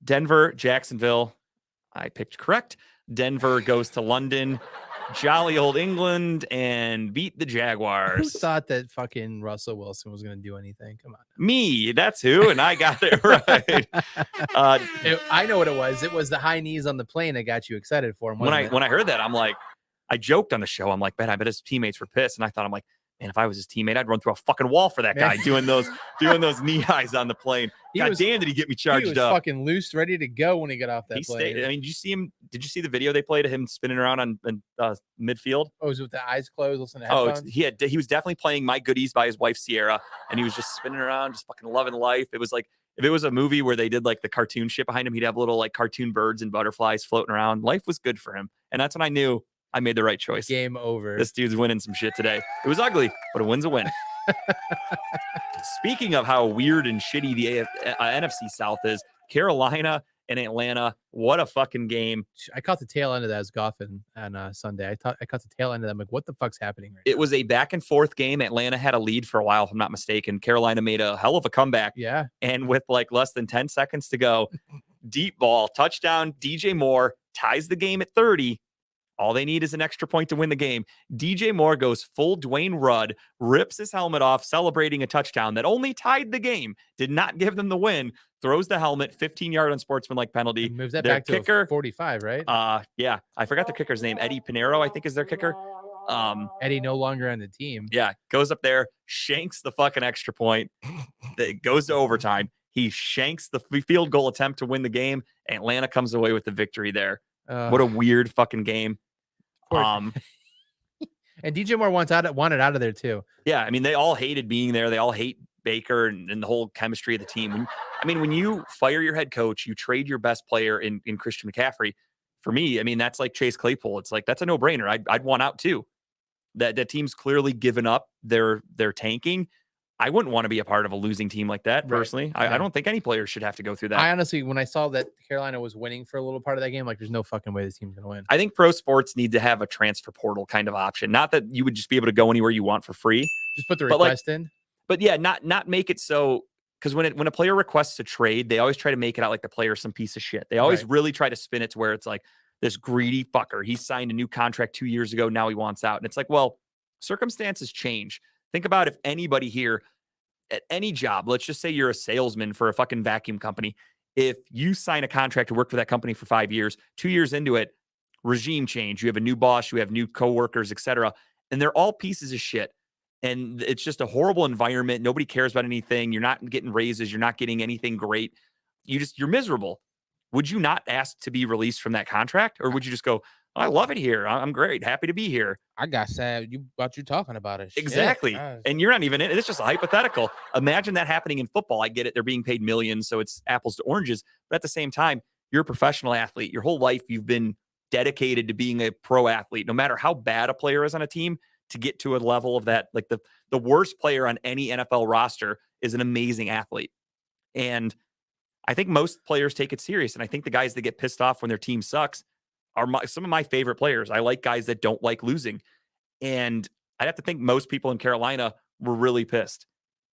Denver, Jacksonville, I picked correct. Denver goes to London. jolly old England and beat the Who Jaguars. thought that fucking Russell Wilson was going to do anything? Come on. Me, that's who, and I got it right. I know what it was. It was the high knees on the plane that got you excited for him. When I heard that, I'm like, I joked on the show. I'm like, man, I bet his teammates were pissed, and I thought, I'm like, man, if I was his teammate, I'd run through a fucking wall for that guy doing those knee highs on the plane. God damn, did he get me charged up? He was fucking loose, ready to go when he got off that plane. Stayed. I mean, did you see him? Did you see the video they played of him spinning around on midfield? Oh, was it with the eyes closed, listening to headphones? He was definitely playing My Goodies by his wife Sierra, and he was just spinning around, just fucking loving life. It was like if it was a movie where they did like the cartoon shit behind him, he'd have little like cartoon birds and butterflies floating around. Life was good for him, and that's when I knew I made the right choice. Game over. This dude's winning some shit today. It was ugly, but a win's a win. Speaking of how weird and shitty the NFC South is, Carolina and Atlanta, what a fucking game. I caught the tail end of that as golfing on Sunday. I caught the tail end of that. I'm like, what the fuck's happening right now? It was a back and forth game. Atlanta had a lead for a while, if I'm not mistaken. Carolina made a hell of a comeback. Yeah. And with like less than 10 seconds to go, deep ball, touchdown, DJ Moore ties the game at 30. All they need is an extra point to win the game. DJ Moore goes full Dwayne Rudd, rips his helmet off, celebrating a touchdown that only tied the game, did not give them the win, throws the helmet, 15-yard unsportsmanlike penalty. And moves that Their back to kicker, 45, right? Yeah. I forgot the kicker's name. Eddie Pinero, I think, is their kicker. Eddie no longer on the team. Yeah, goes up there, shanks the fucking extra point. It goes to overtime. He shanks the field goal attempt to win the game. Atlanta comes away with the victory there. What a weird fucking game. And DJ Moore wanted out of there too. Yeah, I mean, they all hated being there. They all hate Baker and the whole chemistry of the team. When you fire your head coach, you trade your best player in Christian McCaffrey. For me, I mean, that's like Chase Claypool. It's like, that's a no-brainer. I'd want out too. That team's clearly given up their tanking. I wouldn't want to be a part of a losing team like that, personally. Right. I don't think any player should have to go through that. I honestly, when I saw that Carolina was winning for a little part of that game, like, there's no fucking way this team's going to win. I think pro sports need to have a transfer portal kind of option. Not that you would just be able to go anywhere you want for free. Just put the request in. But yeah, not make it so, because when a player requests a trade, they always try to make it out like the player's some piece of shit. They always really try to spin it to where it's like, this greedy fucker, he signed a new contract 2 years ago, now he wants out. And it's like, well, circumstances change. Think about if anybody here at any job, let's just say you're a salesman for a fucking vacuum company. If you sign a contract to work for that company for 5 years, 2 years into it, regime change, you have a new boss, you have new coworkers, etc., and they're all pieces of shit. And it's just a horrible environment. Nobody cares about anything. You're not getting raises. You're not getting anything great. You're miserable. Would you not ask to be released from that contract? Or would you just go, I love it here. I'm great. Happy to be here. I got sad about you talking about it. Exactly. And you're not even in it. It's just a hypothetical. Imagine that happening in football. I get it. They're being paid millions, so it's apples to oranges. But at the same time, you're a professional athlete. Your whole life, you've been dedicated to being a pro athlete. No matter how bad a player is on a team, to get to a level of that, like the worst player on any NFL roster is an amazing athlete. And I think most players take it serious. And I think the guys that get pissed off when their team sucks are some of my favorite players. I like guys that don't like losing. And I'd have to think most people in Carolina were really pissed.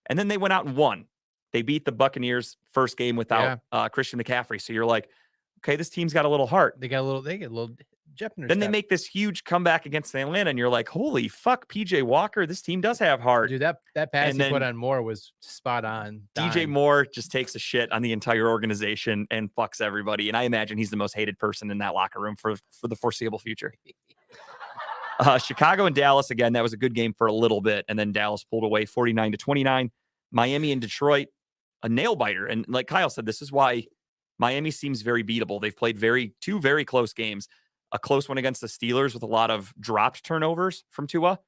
And then they went out and won. They beat the Buccaneers first game without Christian McCaffrey. So you're like, okay, this team's got a little heart. They get a little Jeff. Then they make this huge comeback against Atlanta, and you're like, holy fuck, PJ Walker, this team does have heart. Dude, that pass he put on Moore was spot on. DJ Moore just takes a shit on the entire organization and fucks everybody. And I imagine he's the most hated person in that locker room for the foreseeable future. Chicago and Dallas, again, that was a good game for a little bit. And then Dallas pulled away 49-29. Miami and Detroit, a nail biter. And like Kyle said, this is why Miami seems very beatable. They've played two very close games. A close one against the Steelers with a lot of dropped turnovers from Tua.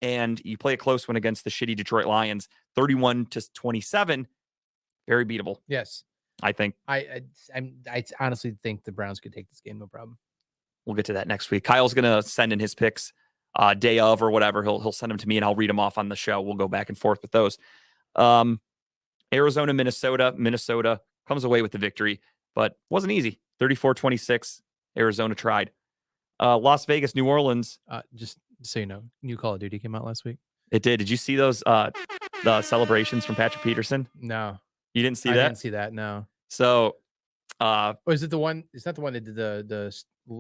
And you play a close one against the shitty Detroit Lions, 31-27. Very beatable. Yes. I think. I honestly think the Browns could take this game, no problem. We'll get to that next week. Kyle's going to send in his picks day of or whatever. He'll send them to me and I'll read them off on the show. We'll go back and forth with those. Arizona, Minnesota. Minnesota comes away with the victory, but wasn't easy. 34-26. Arizona tried. Las Vegas, New Orleans. Just so you know, new Call of Duty came out last week. It did. Did you see those the celebrations from Patrick Peterson? No. You didn't see that? I didn't see that, no. So Or is it the one? It's not the one that did the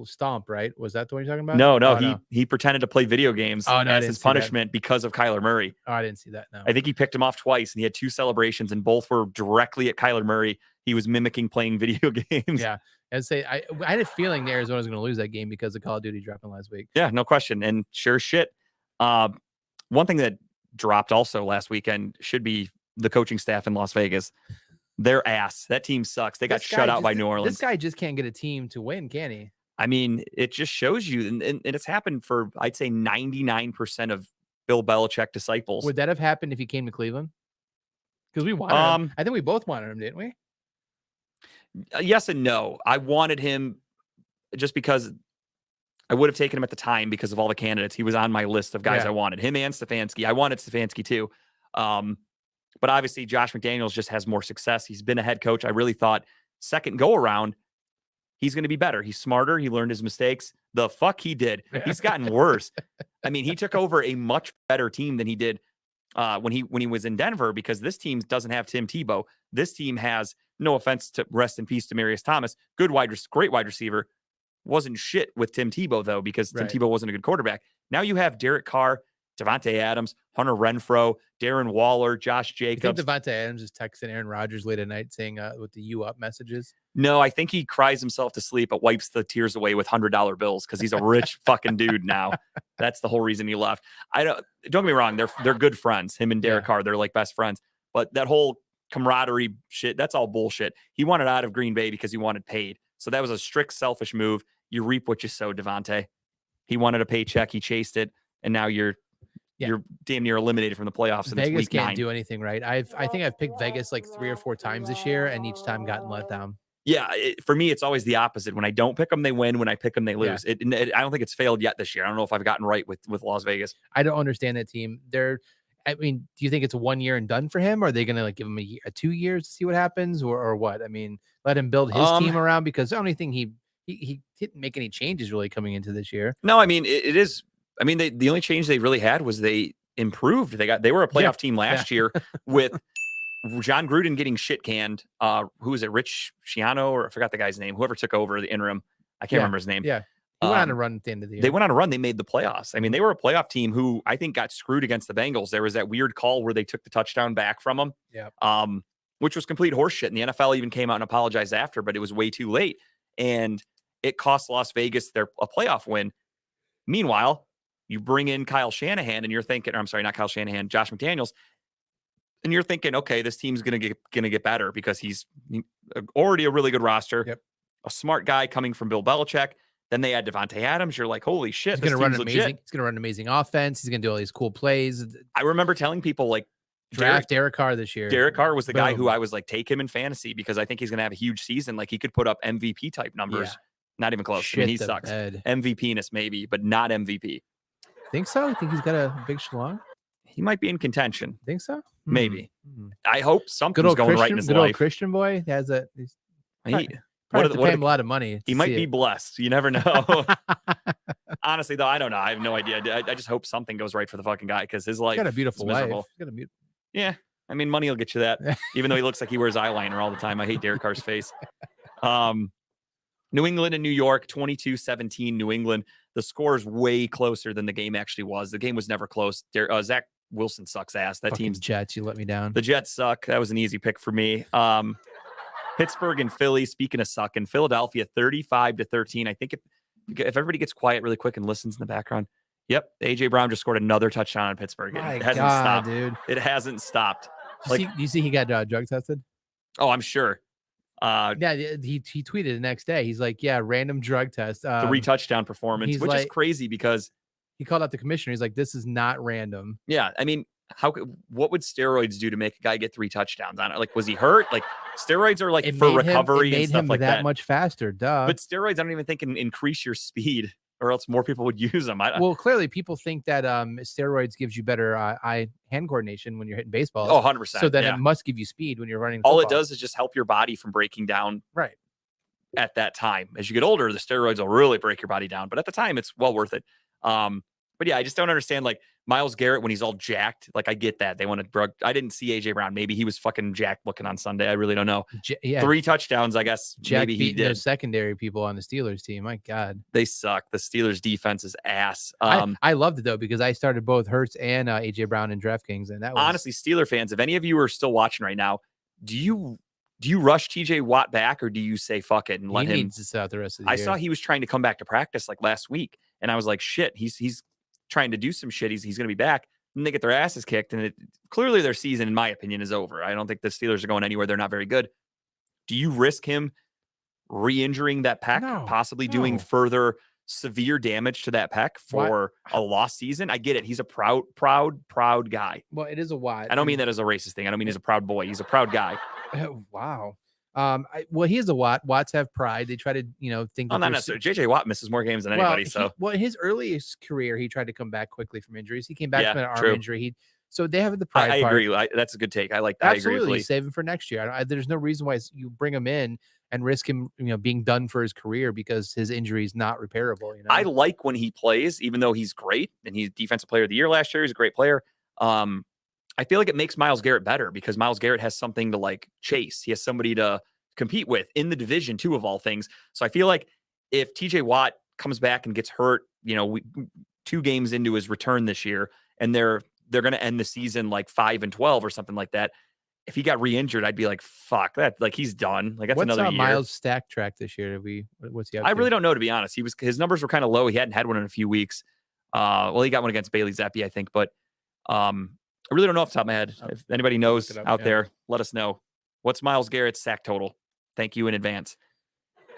stomp, right? Was that the one you're talking about? No, Oh, he pretended to play video games Oh, no, I as didn't his see that. punishment because of Kyler Murray. Oh, I didn't see that. No. I think he picked him off twice, and he had 2 celebrations, and both were directly at Kyler Murray. He was mimicking playing video games. Yeah. I'd say I had a feeling the Arizona was going to lose that game because of Call of Duty dropping last week. Yeah, no question. And sure shit. One thing that dropped also last weekend should be the coaching staff in Las Vegas. Their ass. That team sucks. They got shut out by New Orleans. This guy just can't get a team to win, can he? I mean, it just shows you, and it's happened for, I'd say, 99% of Bill Belichick disciples. Would that have happened if he came to Cleveland? Because we wanted him. I think we both wanted him, didn't we? Yes and no. I wanted him just because I would have taken him at the time because of all the candidates. He was on my list of guys I wanted. Him and Stefanski. I wanted Stefanski too. But obviously, Josh McDaniels just has more success. He's been a head coach. I really thought second go around, he's going to be better. He's smarter. He learned his mistakes. The fuck he did. He's gotten worse. I mean, he took over a much better team than he did when he was in Denver, because this team doesn't have Tim Tebow. This team has, no offense to rest in peace to Demaryius Thomas, great wide receiver. Wasn't shit with Tim Tebow though, because Tim Tebow wasn't a good quarterback. Now you have Derek Carr, Devontae Adams, Hunter Renfrow, Darren Waller, Josh Jacobs. You think Devontae Adams is texting Aaron Rodgers late at night saying with the "you up" messages? No, I think he cries himself to sleep, but wipes the tears away with $100 bills because he's a rich fucking dude now. That's the whole reason he left. Don't get me wrong, they're good friends. Him and Derek Carr, they're like best friends. But that whole camaraderie shit, that's all bullshit. He wanted out of Green Bay because he wanted paid. So that was a strict selfish move. You reap what you sow, Devontae. He wanted a paycheck, he chased it, and now you're damn near eliminated from the playoffs. And Vegas week can't 9. do anything right. I think I've picked Vegas like 3 or 4 times this year, and each time gotten let down. Yeah, for me, it's always the opposite. When I don't pick them, they win. When I pick them, they lose. I don't think it's failed yet this year. I don't know if I've gotten right with Las Vegas. I don't understand that team. Do you think it's a 1 year and done for him? Or are they going to give him 2 years to see what happens, or what? I mean, let him build his team around, because the only thing he didn't make any changes really coming into this year. No, I mean, it is. I mean, the only change they really had was they improved. They were a playoff team last year with John Gruden getting shit canned. Who was it? Rich Schiano, or I forgot the guy's name. Whoever took over the interim, I can't remember his name. Yeah, he went on a run at the end of the year. They went on a run. They made the playoffs. I mean, they were a playoff team who I think got screwed against the Bengals. There was that weird call where they took the touchdown back from them. Yeah. Which was complete horseshit. And the NFL even came out and apologized after, but it was way too late, and it cost Las Vegas a playoff win. Meanwhile, you bring in Kyle Shanahan, and you're thinking, or I'm sorry, not Kyle Shanahan, Josh McDaniels. And you're thinking, okay, this team's gonna get better because he's already a really good roster, a smart guy coming from Bill Belichick. Then they add Devontae Adams. You're like, holy shit, he's gonna run amazing. He's gonna run an amazing offense. He's gonna do all these cool plays. I remember telling people like, draft Derek Carr this year. Derek Carr was the guy who I was like, take him in fantasy because I think he's gonna have a huge season. Like he could put up MVP type numbers. Yeah. Not even close. I mean, he sucks. MVP-ness maybe, but not MVP. Think so? Think he's got a big schlong? He might be in contention. Think so? Maybe. I hope something's going right in his life. Good old Christian boy has a. Probably have to pay him a lot of money. He might be blessed. You never know. Honestly, though, I don't know. I have no idea. I just hope something goes right for the fucking guy because his life. He's got a beautiful wife. Yeah, I mean, money will get you that. Even though he looks like he wears eyeliner all the time. I hate Derek Carr's face. New England and New York, 22-17 New England. The score is way closer than the game actually was. The game was never close. Zach Wilson sucks ass. That team's Jets. You let me down. The Jets suck. That was an easy pick for me. Pittsburgh and Philly, speaking of sucking, Philadelphia 35-13. I think if everybody gets quiet really quick and listens in the background. Yep. AJ Brown just scored another touchdown on Pittsburgh. It hasn't stopped. Dude. It hasn't stopped. You see he got drug tested? Oh, I'm sure. Yeah, he tweeted the next day. He's like, yeah, random drug test. 3 touchdown performance, which is crazy because he called out the commissioner. He's like, this is not random. Yeah. I mean, what would steroids do to make a guy get 3 touchdowns on it? Like, was he hurt? Like, steroids are like for recovery and stuff like that. Much faster, duh. But steroids, I don't even think can increase your speed, or else more people would use them. Well, clearly people think that steroids gives you better hand coordination when you're hitting baseball. Oh, 100%. So then it must give you speed when you're running football. All it does is just help your body from breaking down. Right. At that time, as you get older, the steroids will really break your body down. But at the time, it's well worth it. But yeah, I just don't understand like Myles Garrett when he's all jacked. Like I get that they want to drug. I didn't see AJ Brown. Maybe he was fucking jacked looking on Sunday. I really don't know. Yeah, 3 touchdowns, I guess. Jack Maybe he beating did. those secondary people on the Steelers team. My God, They suck. The Steelers defense is ass. I loved it though because I started both Hurts and AJ Brown in DraftKings, and that was Honestly, Steeler fans, if any of you are still watching right now, do you rush TJ Watt back or do you say fuck it and let he him? needs to sit out the rest of the I year. saw he was trying to come back to practice like last week, and I was like, shit, he's trying to do some shit. He's going to be back. And they get their asses kicked, and clearly their season, in my opinion, is over. I don't think the Steelers are going anywhere. They're not very good. Do you risk him re-injuring that pec, possibly doing further severe damage to that pec for a lost season? I get it. He's a proud guy. Well, it is a Watt. I don't mean that as a racist thing. I don't mean he's a proud boy. He's a proud guy. Wow. Well, he is a Watt. Watts have pride. They try to, think. Well, not necessarily. JJ Watt misses more games than anybody. In his earliest career, he tried to come back quickly from injuries. He came back from an arm true. injury. So they have the pride. I part. agree. That's a good take. I like that. Absolutely. I agree. Save him for next year. There's no reason why you bring him in and risk him, being done for his career because his injury is not repairable. I like when he plays, even though he's great and he's defensive player of the year last year. He's a great player. I feel like it makes Myles Garrett better because Myles Garrett has something to like chase. He has somebody to compete with in the division too, of all things. So I feel like if TJ Watt comes back and gets hurt, 2 games into his return this year, and they're going to end the season like 5-12 or something like that. If he got re-injured, I'd be like, fuck that. Like he's done. Like that's what's another year. Myles stack track this year? What's he up I to? really don't know, to be honest. His numbers were kind of low. He hadn't had one in a few weeks. Well, he got one against Bailey Zappi, I think, but I really don't know off the top of my head. If anybody knows out there, let us know. What's Myles Garrett's sack total? Thank you in advance.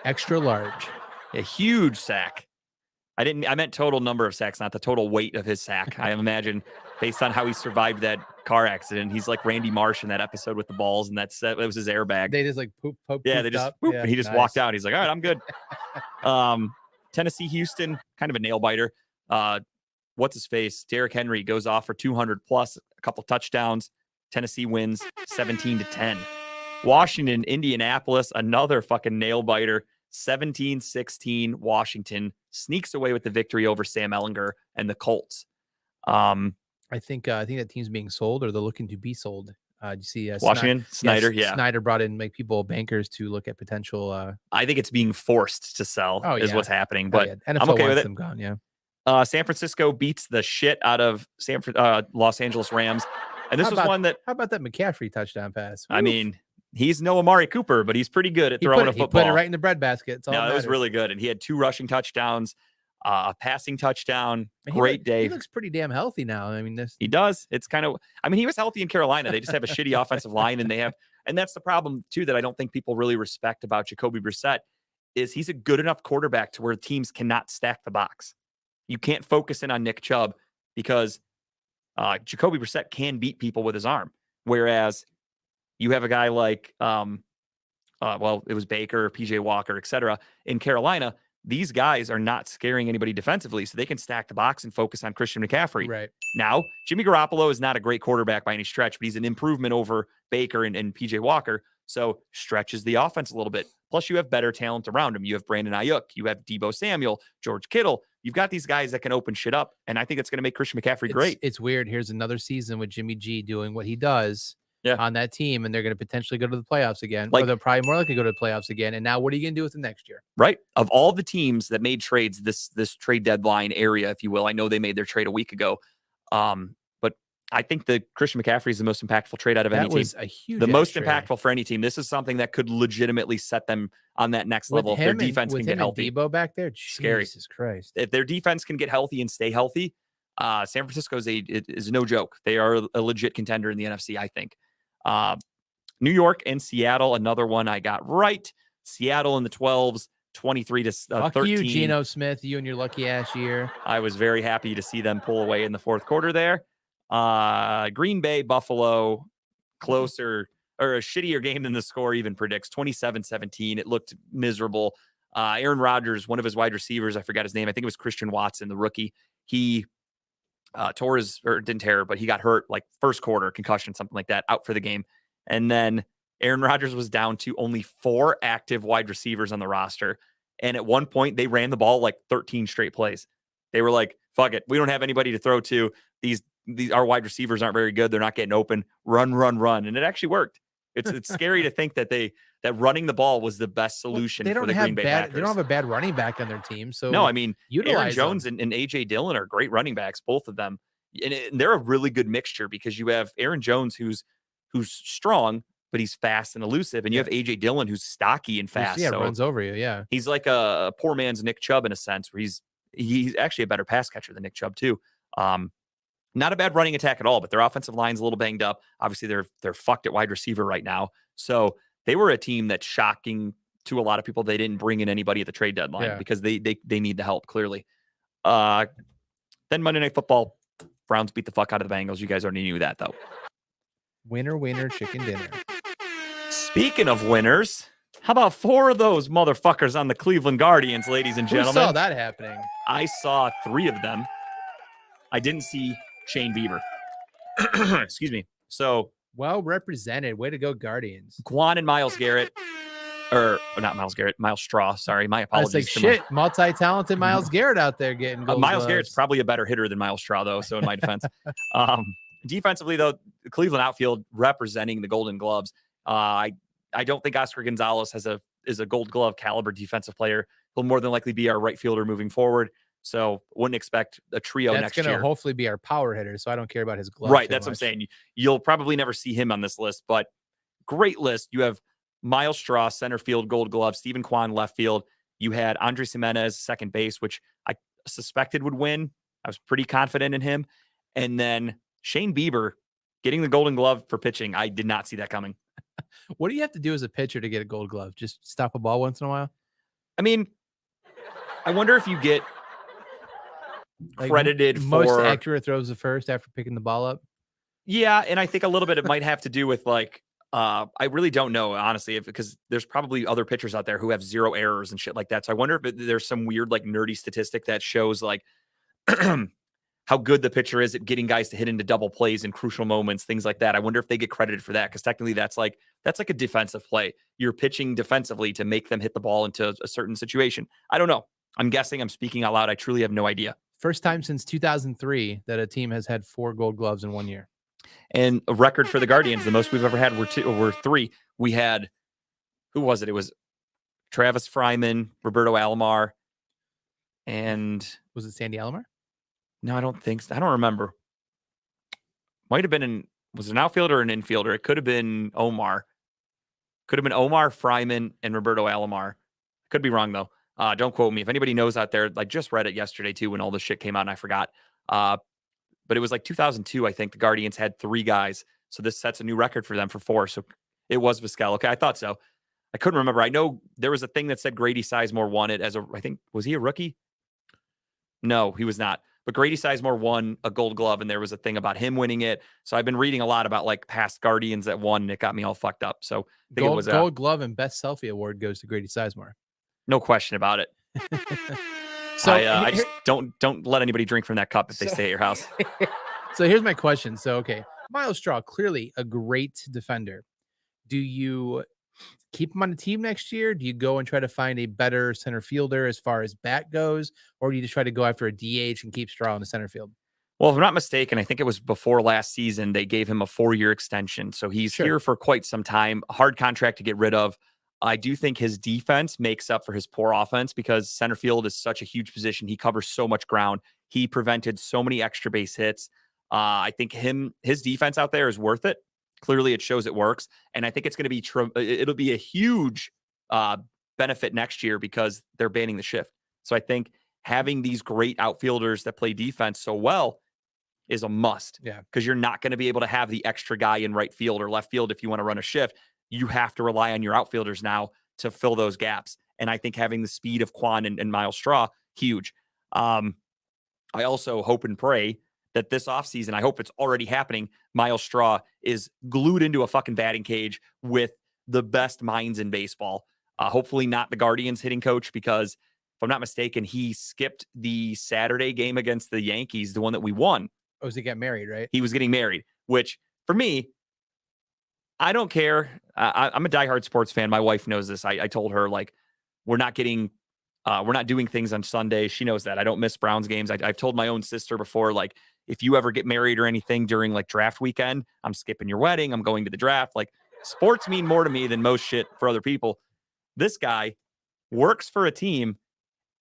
Extra large. A huge sack. I meant total number of sacks, not the total weight of his sack. I imagine based on how he survived that car accident, he's like Randy Marsh in that episode with the balls, and that was his airbag. They just like poop. Yeah, they just poop, and he just walked out. He's like, all right, I'm good. Tennessee, Houston, kind of a nail biter. What's his face? Derrick Henry goes off for 200 plus, a couple touchdowns. Tennessee wins 17-10. Washington, Indianapolis, another fucking nail biter. 17-16. Washington sneaks away with the victory over Sam Ehlinger and the Colts. I think that team's being sold, or they're looking to be sold. You see, Washington, Snyder, Snyder brought in bankers to look at potential. I think it's being forced to sell is what's happening, but NFL I'm okay with it. Them gone, yeah. San Francisco beats the shit out of Los Angeles Rams, and this was one that. How about that McCaffrey touchdown pass? I mean, he's no Amari Cooper, but he's pretty good at throwing a football. He put it right in the breadbasket. No, it was really good, and he had 2 rushing touchdowns, a passing touchdown. Great day. He looks pretty damn healthy now. I mean, he does. It's kind of. I mean, he was healthy in Carolina. They just have a shitty offensive line, and that's the problem too that I don't think people really respect about Jacoby Brissett is he's a good enough quarterback to where teams cannot stack the box. You can't focus in on Nick Chubb because Jacoby Brissett can beat people with his arm, whereas you have a guy like, it was Baker, PJ Walker, etc. In Carolina, these guys are not scaring anybody defensively, so they can stack the box and focus on Christian McCaffrey. Right. Now, Jimmy Garoppolo is not a great quarterback by any stretch, but he's an improvement over Baker and PJ Walker, so stretches the offense a little bit. Plus, you have better talent around him. You have Brandon Ayuk. You have Deebo Samuel, George Kittle. You've got these guys that can open shit up, and I think it's going to make Christian McCaffrey great. It's weird. Here's another season with Jimmy G doing what he does on that team, and they're going to potentially go to the playoffs again. Or they're probably more likely to go to the playoffs again. And now what are you going to do with them next year? Right. Of all the teams that made trades this trade deadline area, if you will, I know they made their trade a week ago. But I think the Christian McCaffrey is the most impactful trade out of any team. That was a huge most impactful for any team. This is something that could legitimately set them on that next level if their defense can get healthy. Deebo back there, scary. Jesus Christ! If their defense can get healthy and stay healthy, San Francisco is no joke. They are a legit contender in the NFC, I think. New York and Seattle, another one I got right. Seattle in the 12s, 23-13. Fuck you, Geno Smith. You and your lucky ass year. I was very happy to see them pull away in the fourth quarter there. Green Bay, Buffalo, closer or a shittier game than the score even predicts. 27-17. It looked miserable. Aaron Rodgers, one of his wide receivers, I forgot his name. I think it was Christian Watson, the rookie. He didn't tear, but he got hurt like first quarter, concussion, something like that, out for the game. And then Aaron Rodgers was down to only 4 active wide receivers on the roster. And at one point, they ran the ball like 13 straight plays. They were like, fuck it. We don't have anybody to throw to. These our wide receivers aren't very good. They're not getting open. Run. And it actually worked. It's scary to think that that running the ball was the best solution for the Green Bay Packers. They don't have a bad running back on their team. So no, I mean, Aaron Jones and and AJ Dillon are great running backs, both of them. And they're a really good mixture because you have Aaron Jones who's strong, but he's fast and elusive, and you have AJ Dillon who's stocky and fast. Yeah, so runs over you. Yeah, he's like a poor man's Nick Chubb in a sense, where he's actually a better pass catcher than Nick Chubb too. Not a bad running attack at all, but their offensive line's a little banged up. Obviously, they're fucked at wide receiver right now. So they were a team that's shocking to a lot of people. They didn't bring in anybody at the trade deadline because they need the help clearly. Then Monday Night Football, Browns beat the fuck out of the Bengals. You guys already knew that though. Winner, chicken dinner. Speaking of winners, how about 4 of those motherfuckers on the Cleveland Guardians, ladies and gentlemen? Who saw that happening? I saw 3 of them. I didn't see Shane Bieber. Excuse me. So well represented. Way to go, Guardians. Quan and Myles Garrett, or not Myles Garrett, Miles Straw. Sorry, my apologies. I was like, shit, multi-talented Myles Garrett out there getting gold Myles gloves. Garrett's probably a better hitter than Miles Straw, though. So in my defense, defensively though, the Cleveland outfield representing the Golden Gloves. I don't think Oscar Gonzalez is a Gold Glove caliber defensive player. He'll more than likely be our right fielder moving forward. So wouldn't expect a trio next year. That's going to hopefully be our power hitter, so I don't care about his glove. Right, that's what I'm saying. You'll probably never see him on this list, but great list. You have Miles Straw, center field, Gold Glove, Stephen Kwan, left field. You had Andres Jimenez, second base, which I suspected would win. I was pretty confident in him. And then Shane Bieber getting the Golden Glove for pitching. I did not see that coming. What do you have to do as a pitcher to get a Gold Glove? Just stop a ball once in a while? I mean, I wonder if you get credited most for accurate throws of first after picking the ball up. Yeah, and I think a little bit it might have to do with like I really don't know honestly because there's probably other pitchers out there who have 0 errors and shit like that. So I wonder if there's some weird like nerdy statistic that shows like how good the pitcher is at getting guys to hit into double plays in crucial moments, things like that. I wonder if they get credited for that because technically that's like a defensive play. You're pitching defensively to make them hit the ball into a certain situation. I don't know. I'm guessing. I'm speaking out loud. I truly have no idea. First time since 2003 that a team has had 4 Gold Gloves in 1 year. And a record for the Guardians, the most we've ever had were 3. We had, who was it? It was Travis Fryman, Roberto Alomar, and was it Sandy Alomar? No, I don't think so. I don't remember. Might have been was it an outfielder or an infielder? It could have been Omar. Could have been Omar, Fryman, and Roberto Alomar. Could be wrong though. Don't quote me. If anybody knows out there, like just read it yesterday too when all this shit came out and I forgot. But it was like 2002, I think the Guardians had 3 guys. So this sets a new record for them for 4. So it was Vizquel. Okay, I thought so. I couldn't remember. I know there was a thing that said Grady Sizemore won it as I think, was he a rookie? No, he was not. But Grady Sizemore won a Gold Glove, and there was a thing about him winning it. So I've been reading a lot about like past Guardians that won, and it got me all fucked up. So I think it was Gold Glove and Best Selfie Award goes to Grady Sizemore. No question about it. So I just don't let anybody drink from that cup if they stay at your house. So here's my question. So, okay, Miles Straw, clearly a great defender. Do you keep him on the team next year? Do you go and try to find a better center fielder as far as bat goes? Or do you just try to go after a DH and keep Straw in the center field? Well, if I'm not mistaken, I think it was before last season, they gave him a 4-year extension. So he's here for quite some time. A hard contract to get rid of. I do think his defense makes up for his poor offense because center field is such a huge position. He covers so much ground. He prevented so many extra base hits. I think his defense out there is worth it. Clearly, it shows it works. And I think it's going to be it'll be a huge benefit next year because they're banning the shift. So I think having these great outfielders that play defense so well is a must. Yeah. Because you're not going to be able to have the extra guy in right field or left field if you want to run a shift. You have to rely on your outfielders now to fill those gaps. And I think having the speed of Quan and Miles Straw, huge. I also hope and pray that this offseason, I hope it's already happening, Miles Straw is glued into a fucking batting cage with the best minds in baseball. Hopefully not the Guardians hitting coach, because if I'm not mistaken, he skipped the Saturday game against the Yankees, the one that we won. Oh, he got married, right? He was getting married, which for me, I don't care. I'm a diehard sports fan. My wife knows this. I told her, like, we're not getting We're not doing things on Sunday. She knows that. I don't miss Browns games. I've told my own sister before, like, if you ever get married or anything during like draft weekend, I'm skipping your wedding. I'm going to the draft. Like, sports mean more to me than most shit for other people. This guy works for a team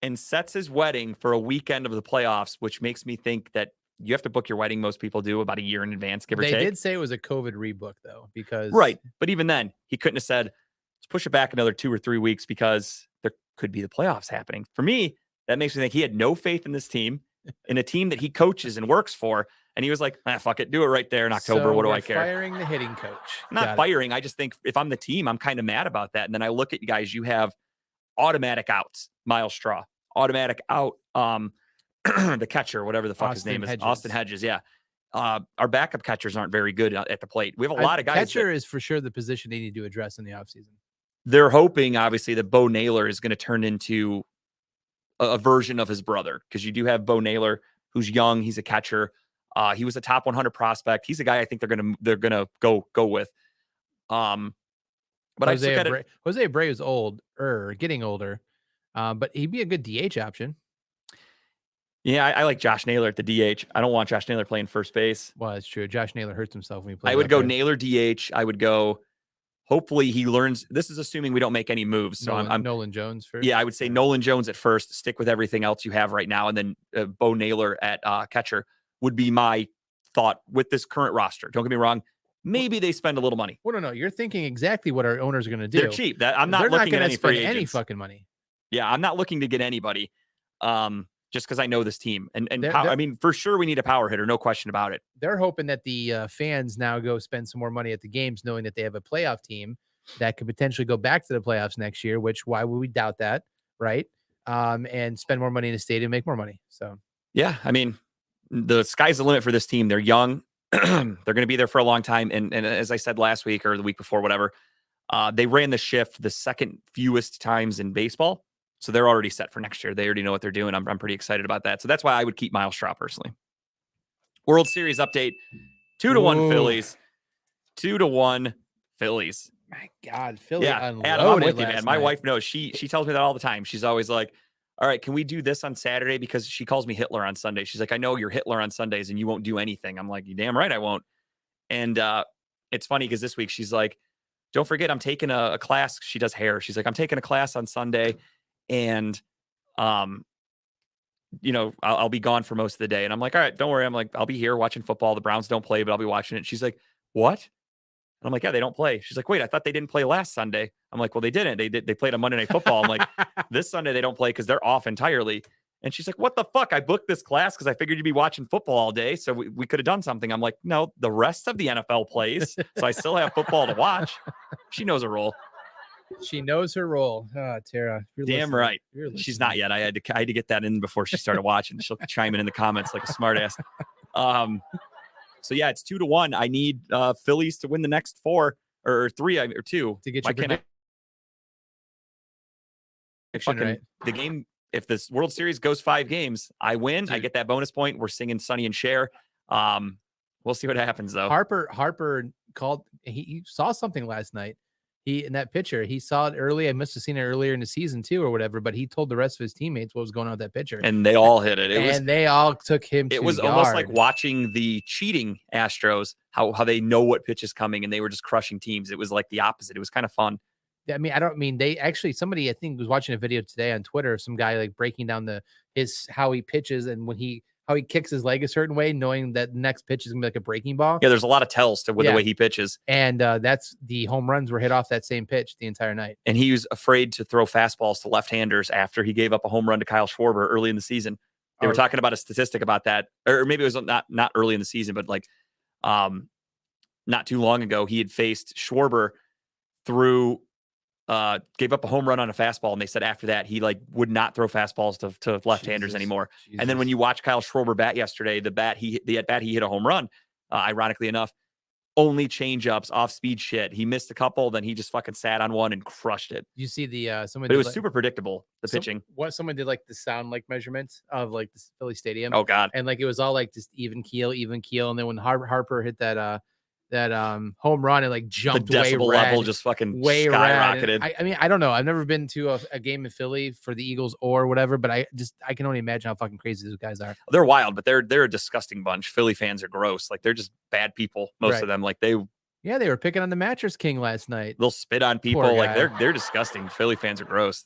and sets his wedding for a weekend of the playoffs, which makes me think that you have to book your wedding. Most people do about a year in advance, give or take. They did say it was a COVID rebook though, because right. But even then, he couldn't have said, let's push it back another 2 or 3 weeks because there could be the playoffs happening. For me, that makes me think he had no faith in this team, in a team that he coaches and works for. And he was like, fuck it, do it right there in October. So what do we're I care? Firing the hitting coach. Not firing. I just think if I'm the team, I'm kind of mad about that. And then I look at you guys, you have automatic outs. Miles Straw, automatic out. The catcher, whatever the fuck his name is, Austin Hedges. Yeah. Our backup catchers aren't very good at the plate. We have a lot of guys. Catcher is for sure the position they need to address in the offseason. They're hoping, obviously, that Bo Naylor is going to turn into a version of his brother, because you do have Bo Naylor, who's young. He's a catcher. He was a top 100 prospect. He's a guy I think they're gonna go with. But Jose Abreu is old, getting older, but he'd be a good DH option. Yeah, I like Josh Naylor at the DH. I don't want Josh Naylor playing first base. Well, it's true. Josh Naylor hurts himself when he plays. I would go Naylor DH. I would go. Hopefully he learns. This is assuming we don't make any moves. So I'm Nolan Jones first. Yeah, I would say Nolan Jones at first. Stick with everything else you have right now, and then Bo Naylor at catcher would be my thought with this current roster. Don't get me wrong. Maybe they spend a little money. Well, no. You're thinking exactly what our owners are going to do. They're cheap. I'm not looking at any free agents. Any fucking money. Yeah, I'm not looking to get anybody. Just because I know this team. And I mean, for sure we need a power hitter, no question about it. They're hoping that the fans now go spend some more money at the games, knowing that they have a playoff team that could potentially go back to the playoffs next year, which why would we doubt that, right? And spend more money in the stadium, make more money. So, yeah, I mean, the sky's the limit for this team. They're young. They're going to be there for a long time. And as I said last week or the week before, whatever, they ran the shift the second fewest times in baseball. So they're already set for next year. They already know what they're doing. I'm pretty excited about that. So that's why I would keep Miles Straw personally. World Series update: 2-1 Phillies. 2-1 Phillies. My God, Philly. Yeah, Adam, I'm with you, man. My wife knows. She tells me that all the time. She's always like, "All right, can we do this on Saturday?" Because she calls me Hitler on Sunday. She's like, "I know you're Hitler on Sundays, and you won't do anything." I'm like, "You damn right I won't." And it's funny because this week she's like, "Don't forget, I'm taking a class." She does hair. She's like, "I'm taking a class on Sunday." And, I'll be gone for most of the day. And I'm like, all right, don't worry. I'm like, I'll be here watching football. The Browns don't play, but I'll be watching it. She's like, what? And I'm like, yeah, they don't play. She's like, wait, I thought they didn't play last Sunday. I'm like, well, they didn't. They played on Monday Night Football. I'm like, this Sunday they don't play because they're off entirely. And she's like, what the fuck? I booked this class because I figured you'd be watching football all day. So we could have done something. I'm like, no, the rest of the NFL plays. So I still have football to watch. She knows her role. She knows her role. Tara. Damn right. She's not yet. I had to get that in before she started watching. She'll chime in the comments like a smart ass. So yeah, it's 2-1. I need Phillies to win the next 4 or 3 or 2 to get your prediction right. The game. If this World Series goes 5 games, I win. Dude. I get that bonus point. We're singing Sonny and Cher. We'll see what happens though. Harper called. He saw something last night. In that picture, he saw it early. I must have seen it earlier in the season too, or whatever. But he told the rest of his teammates what was going on with that pitcher, and they all hit it. They all took him. It was almost like watching the cheating Astros, how they know what pitch is coming, and they were just crushing teams. It was like the opposite. It was kind of fun. I mean, they actually, somebody I think was watching a video today on Twitter, some guy like breaking down how he pitches and how he kicks his leg a certain way, knowing that the next pitch is gonna be like a breaking ball. Yeah, there's a lot of tells to the way he pitches. And that's the home runs were hit off that same pitch the entire night. And he was afraid to throw fastballs to left-handers after he gave up a home run to Kyle Schwarber early in the season. They were talking about a statistic about that, or maybe it was not early in the season, but like not too long ago, he had faced Schwarber gave up a home run on a fastball, and they said after that he would not throw fastballs to left-handers anymore. Jesus. And then when you watch Kyle Schwarber bat yesterday, the at-bat he hit a home run, ironically enough, only change-ups, off-speed shit. He missed a couple, then he just fucking sat on one and crushed it. You see the but it was super predictable, the pitching. Someone did the sound measurements of the Philly Stadium. Oh God. And it was all just even keel, and then when Harper hit that home run and like The jumped way decibel red, level just fucking way red. skyrocketed. And I mean, I don't know. I've never been to a game in Philly for the Eagles or whatever, but I can only imagine how fucking crazy those guys are. They're wild, but they're a disgusting bunch. Philly fans are gross. Like they're just bad people. Most Right. of them. Like Yeah, they were picking on the Mattress King last night. they'll spit on people. Poor Like guy. they're disgusting. Philly fans are gross.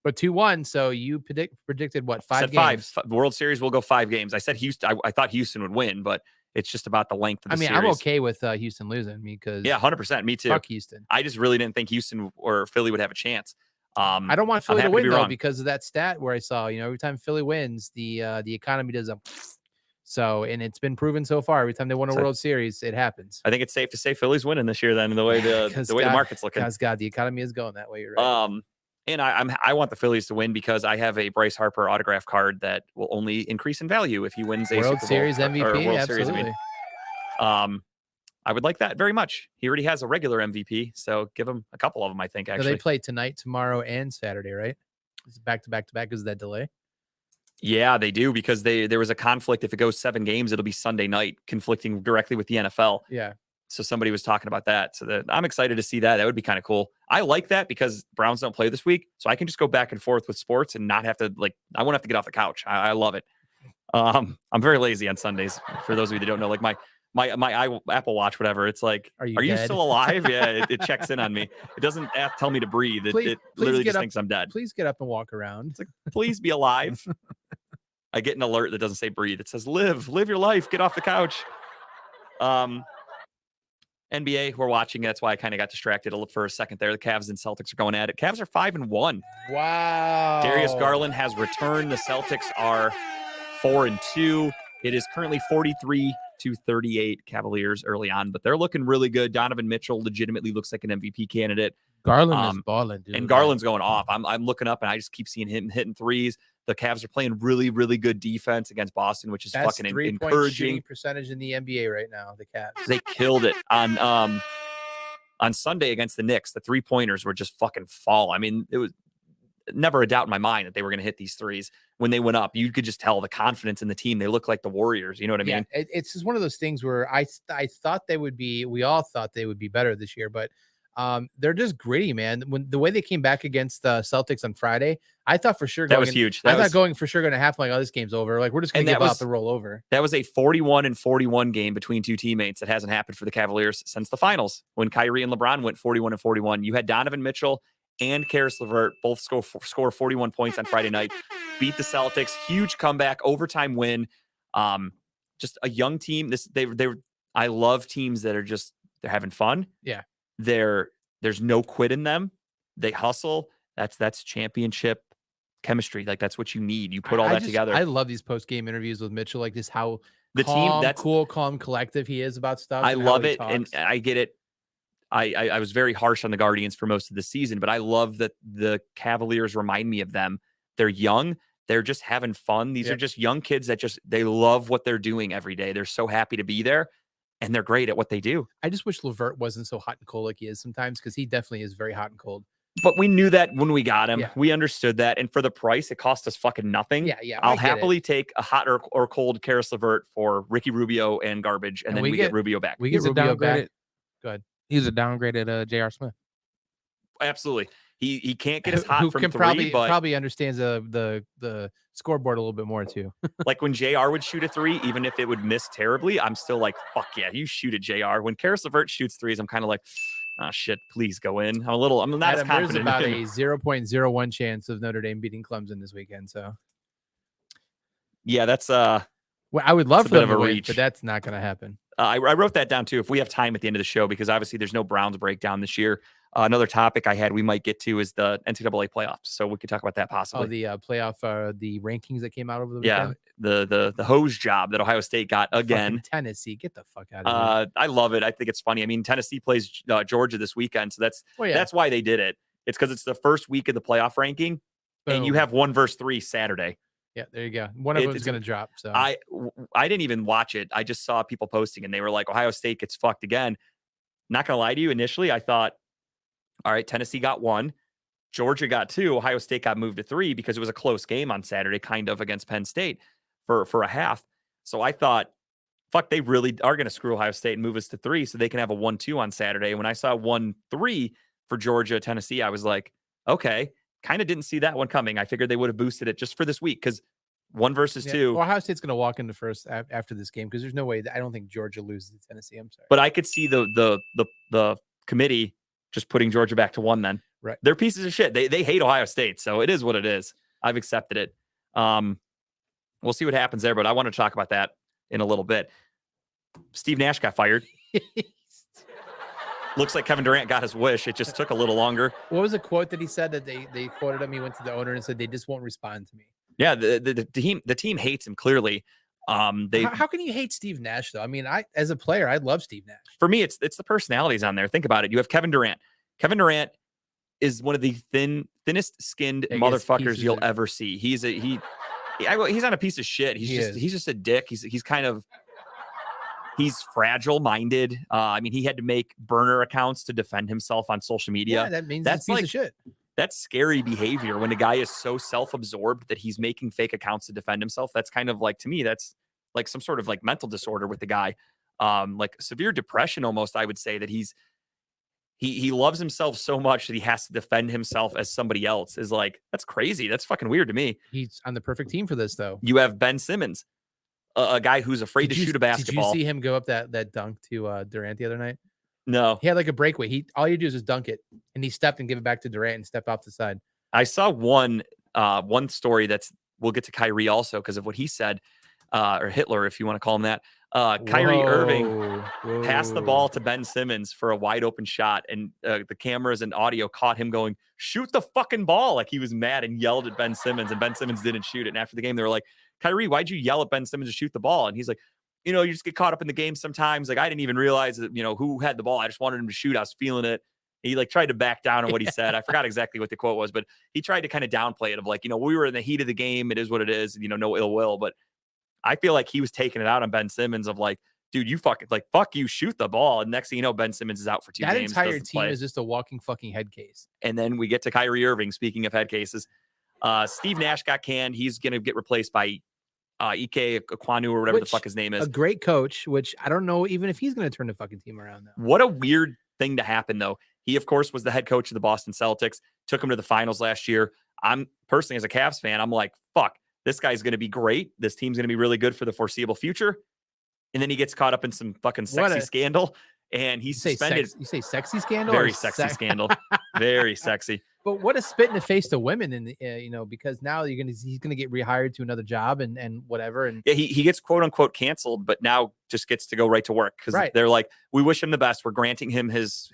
But 2-1. So you predicted what, 5 Said games? five. The World Series will go 5 games. I said Houston. I thought Houston would win, but it's just about the length of the I mean, series. I'm okay with Houston losing because Yeah, 100%. Me too. fuck Houston. I just really didn't think Houston or Philly would have a chance. I don't want I'm Philly to happy to win be though wrong. because of that stat where I saw, every time Philly wins, the economy does a so, and it's been proven so far. Every time they won a So- World Series, it happens. I think it's safe to say Philly's winning this year. Then the way the way the market's looking. God, the economy is going that way. You're right. And I want the Phillies to win because I have a Bryce Harper autograph card that will only increase in value if he wins a World Super Bowl Series or MVP, World Series. I absolutely. mean, I would like that very much. He already has a regular MVP, so give him a couple of them. I think So actually. they play tonight, tomorrow, and Saturday, right? It's back to back to back. Is that delay? Yeah, they do because there was a conflict. If it goes 7 games, it'll be Sunday night, conflicting directly with the NFL. Yeah. So somebody was talking about that. So I'm excited to see that. That would be kind of cool. I like that because Browns don't play this week, so I can just go back and forth with sports and not have to I won't have to get off the couch. I love it. I'm very lazy on Sundays. For those of you that don't know, like my Apple Watch, whatever. It's like, Are you you dead? still alive? Yeah, it checks in on me. It doesn't tell me to breathe. It literally get just up- thinks I'm dead. Please get up and walk around. It's like, please be alive. I get an alert that doesn't say breathe. It says live your life. Get off the couch. NBA, we're watching. That's why I kind of got distracted for a second there. The Cavs and Celtics are going at it. Cavs are 5-1. Wow. Darius Garland has returned. The Celtics are 4-2. It is currently 43-38 Cavaliers early on, but they're looking really good. Donovan Mitchell legitimately looks like an MVP candidate. Garland is balling, dude. And Garland's going off. I'm looking up and I just keep seeing him hitting threes. The Cavs are playing really, really good defense against Boston, which is That's fucking 3-point encouraging. shooting percentage in the NBA right now. The Cavs. They killed it on Sunday against the Knicks. The 3-pointers were just fucking fall. I mean, it was never a doubt in my mind that they were going to hit these threes when they went up. You could just tell the confidence in the team. They look like the Warriors. You know what I mean? It's just one of those things where I thought they would be. We all thought they would be better this year, but they're just gritty, man. When the way they came back against the Celtics on Friday, I thought for sure That was huge. I thought going for sure going to happen. Like, oh, this game's over. Like, we're just going to give up the roll over. That was a 41-41 game between two teammates that hasn't happened for the Cavaliers since the finals when Kyrie and LeBron went 41-41. You had Donovan Mitchell and Karis LeVert both score 41 points on Friday night, beat the Celtics, huge comeback, overtime win. Just a young team. I love teams that are they're having fun. Yeah. There's no quit in them. They hustle. That's championship chemistry. Like that's what you need. You put all that together. I love these post game interviews with Mitchell. Like this, how the calm, team that's cool, calm, collective he is about stuff. I and how love he it, and talks. I get it. I was very harsh on the Guardians for most of the season, but I love that the Cavaliers remind me of them. They're young. They're just having fun. These are just young kids that they love what they're doing every day. They're so happy to be there, and they're great at what they do. I just wish LeVert wasn't so hot and cold like he is sometimes, because he definitely is very hot and cold. But we knew that when we got him. Yeah. We understood that, and for the price, it cost us fucking nothing. Yeah. I'll happily take a hot or cold Karis LeVert for Ricky Rubio and garbage, and then we get Rubio back. We get He's a Rubio back. downgraded. Go ahead. He's a downgraded J.R. Smith. Absolutely. He can't get as hot Who from can three, but probably understands the scoreboard a little bit more too. like when JR would shoot a three, even if it would miss terribly, I'm still like, fuck yeah, you shoot it, JR. When Karis LeVert shoots threes, I'm kind of like, oh shit, please go in. I'm not as Adam, there's confident. about a 0.01 chance of Notre Dame beating Clemson this weekend. So Yeah, that's well, I would love It's a for bit them of to a win, reach. but that's not going to happen. I wrote that down too. If we have time at the end of the show, because obviously there's no Browns breakdown this year. Another topic I had we might get to is the NCAA playoffs. So we could talk about that possibly. Oh, the playoff, the rankings that came out over the Yeah, weekend. the hose job that Ohio State got again. Fucking Tennessee, get the fuck out of here. I love it. I think it's funny. I mean, Tennessee plays Georgia this weekend, so that's why they did it. It's because it's the first week of the playoff ranking, and you Boom. have 1 versus 3 Saturday. Yeah, there you go. One of them is going to drop. So I didn't even watch it. I just saw people posting, and they were like, Ohio State gets fucked again. Not gonna lie to you, initially I thought, all right, Tennessee got 1, Georgia got 2, Ohio State got moved to 3 because it was a close game on Saturday, kind of against Penn State for a half. So I thought fuck, they really are going to screw Ohio State and move us to 3 so they can have a 1-2 on Saturday. And when I saw 1-3 for Georgia, Tennessee, I was like, okay, kind of didn't see that one coming. I figured they would have boosted it just for this week because 1 versus 2. Ohio State's going to walk into first after this game because there's no way I don't think Georgia loses to Tennessee. I'm sorry. But I could see the committee just putting Georgia back to 1 then. Right. They're pieces of shit. They hate Ohio State. So it is what it is. I've accepted it. We'll see what happens there, but I want to talk about that in a little bit. Steve Nash got fired. Looks like Kevin Durant got his wish. It just took a little longer. What was the quote that he said that they quoted him? He went to the owner and said they just won't respond to me. Yeah, the team hates him clearly. How can you hate Steve Nash though? I mean, as a player, I love Steve Nash. For me, it's the personalities on there. Think about it. You have Kevin Durant. Kevin Durant is one of the thinnest skinned motherfuckers you'll ever see. He's not a piece of shit. He's just a dick. He's fragile minded. I mean, he had to make burner accounts to defend himself on social media. Yeah, that means that's he's a like piece of shit. That's scary behavior when a guy is so self-absorbed that he's making fake accounts to defend himself. That's kind of like, to me, that's like some sort of like mental disorder with the guy. Like severe depression almost, I would say that he loves himself so much that he has to defend himself as somebody else is like, that's crazy. That's fucking weird to me. He's on the perfect team for this though. You have Ben Simmons, a guy who's afraid to shoot a basketball. Did you see him go up that dunk to Durant the other night? No. He had like a breakaway. All you do is just dunk it, and he stepped and give it back to Durant and step off the side. I saw one story we'll get to Kyrie also because of what he said, or Hitler, if you want to call him that. Kyrie Irving passed the ball to Ben Simmons for a wide open shot, and the cameras and audio caught him going, "Shoot the fucking ball!" Like he was mad and yelled at Ben Simmons, and Ben Simmons didn't shoot it. And after the game, they were like, "Kyrie, why'd you yell at Ben Simmons to shoot the ball?" And he's like, you just get caught up in the game sometimes. Like, I didn't even realize that, who had the ball. I just wanted him to shoot. I was feeling it. He like tried to back down on what he said. I forgot exactly what the quote was, but he tried to kind of downplay it of like, we were in the heat of the game. It is what it is. No ill will. But I feel like he was taking it out on Ben Simmons of like, dude, you fuck you, shoot the ball. And next thing you know, Ben Simmons is out for 2 games. That entire team is just a walking fucking head case. And then we get to Kyrie Irving. Speaking of head cases, Steve Nash got canned. He's going to get replaced by Ike Ekwonu or whatever the fuck his name is. A great coach, which I don't know even if he's going to turn the fucking team around now. What a weird thing to happen, though. He, of course, was the head coach of the Boston Celtics, took him to the finals last year. I'm personally, as a Cavs fan, I'm like, fuck, this guy's going to be great. This team's going to be really good for the foreseeable future. And then he gets caught up in some fucking sexy scandal, and he's suspended. You say sexy scandal? Very sexy scandal. Very sexy. But what a spit in the face to women, and because now he's gonna get rehired to another job and whatever. And yeah, he gets quote unquote canceled, but now just gets to go right to work because they're like, we wish him the best. We're granting him his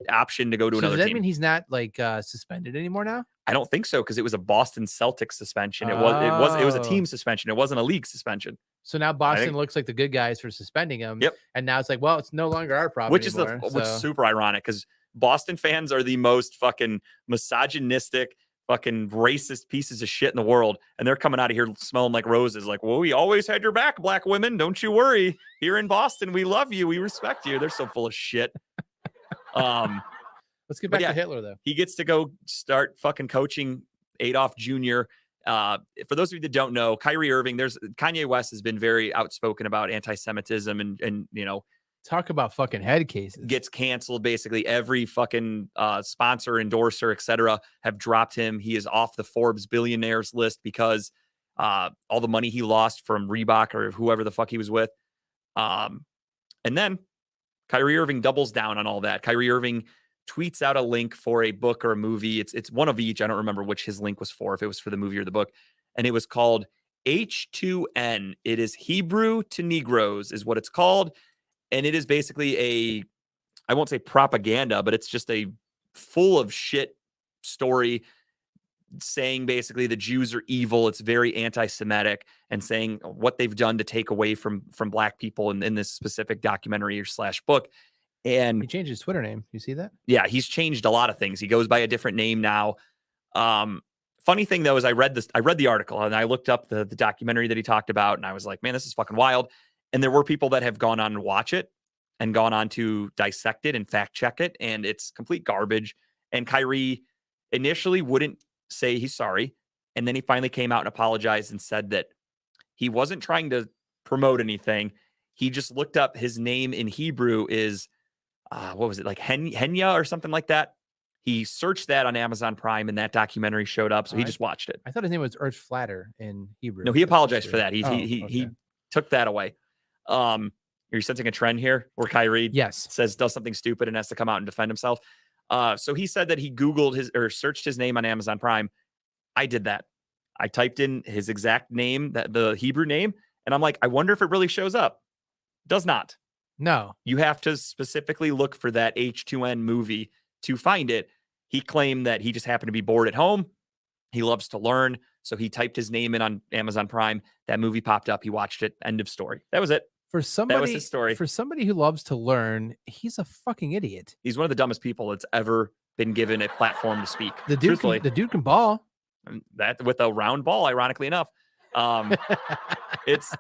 option to go to another team. Does that mean he's not like suspended anymore now? I don't think so because it was a Boston Celtics suspension. It was a team suspension. It wasn't a league suspension. So now Boston looks like the good guys for suspending him. Yep. And now it's like, well, it's no longer our problem. Which is super ironic because Boston fans are the most fucking misogynistic, fucking racist pieces of shit in the world. And they're coming out of here smelling like roses. Like, well, we always had your back, black women. Don't you worry. Here in Boston, we love you. We respect you. They're so full of shit. Let's get back to Hitler, though. He gets to go start fucking coaching Adolf Jr. For those of you that don't know, Kyrie Irving, Kanye West has been very outspoken about anti-Semitism and talk about fucking head cases. Gets canceled. Basically, every fucking sponsor, endorser, etc. have dropped him. He is off the Forbes billionaires list because all the money he lost from Reebok or whoever the fuck he was with. And then Kyrie Irving doubles down on all that. Kyrie Irving tweets out a link for a book or a movie. It's one of each. I don't remember which his link was for, if it was for the movie or the book. And it was called H2N. It is Hebrew to Negroes is what it's called. And it is basically I won't say propaganda, but it's just a full of shit story saying basically the Jews are evil. It's very anti-Semitic and saying what they've done to take away from black people in this specific documentary or / book. And he changed his Twitter name. You see that? Yeah, he's changed a lot of things. He goes by a different name now. Funny thing though is I read the article and I looked up the documentary that he talked about, and I was like, man, this is fucking wild. And there were people that have gone on to watch it and gone on to dissect it and fact check it, and it's complete garbage. And Kyrie initially wouldn't say he's sorry, and then he finally came out and apologized and said that he wasn't trying to promote anything. he just looked up his name in Hebrew is, what was it, like Henya or something like that? He searched that on Amazon Prime and that documentary showed up. So he just watched it. I thought his name was Earth Flatter in Hebrew. No, he apologized for that. He okay. took that away. Are you sensing a trend here where Kyrie does something stupid and has to come out and defend himself? So he said that he Googled or searched his name on Amazon Prime. I did that. I typed in his exact name, the Hebrew name, and I'm like, I wonder if it really shows up. Does not. No. You have to specifically look for that H2N movie to find it. He claimed that he just happened to be bored at home. He loves to learn. So he typed his name in on Amazon Prime. That movie popped up. He watched it. End of story. That was it. That was his story. For somebody who loves to learn, he's a fucking idiot. He's one of the dumbest people that's ever been given a platform to speak. The dude can ball. That with a round ball, ironically enough. It's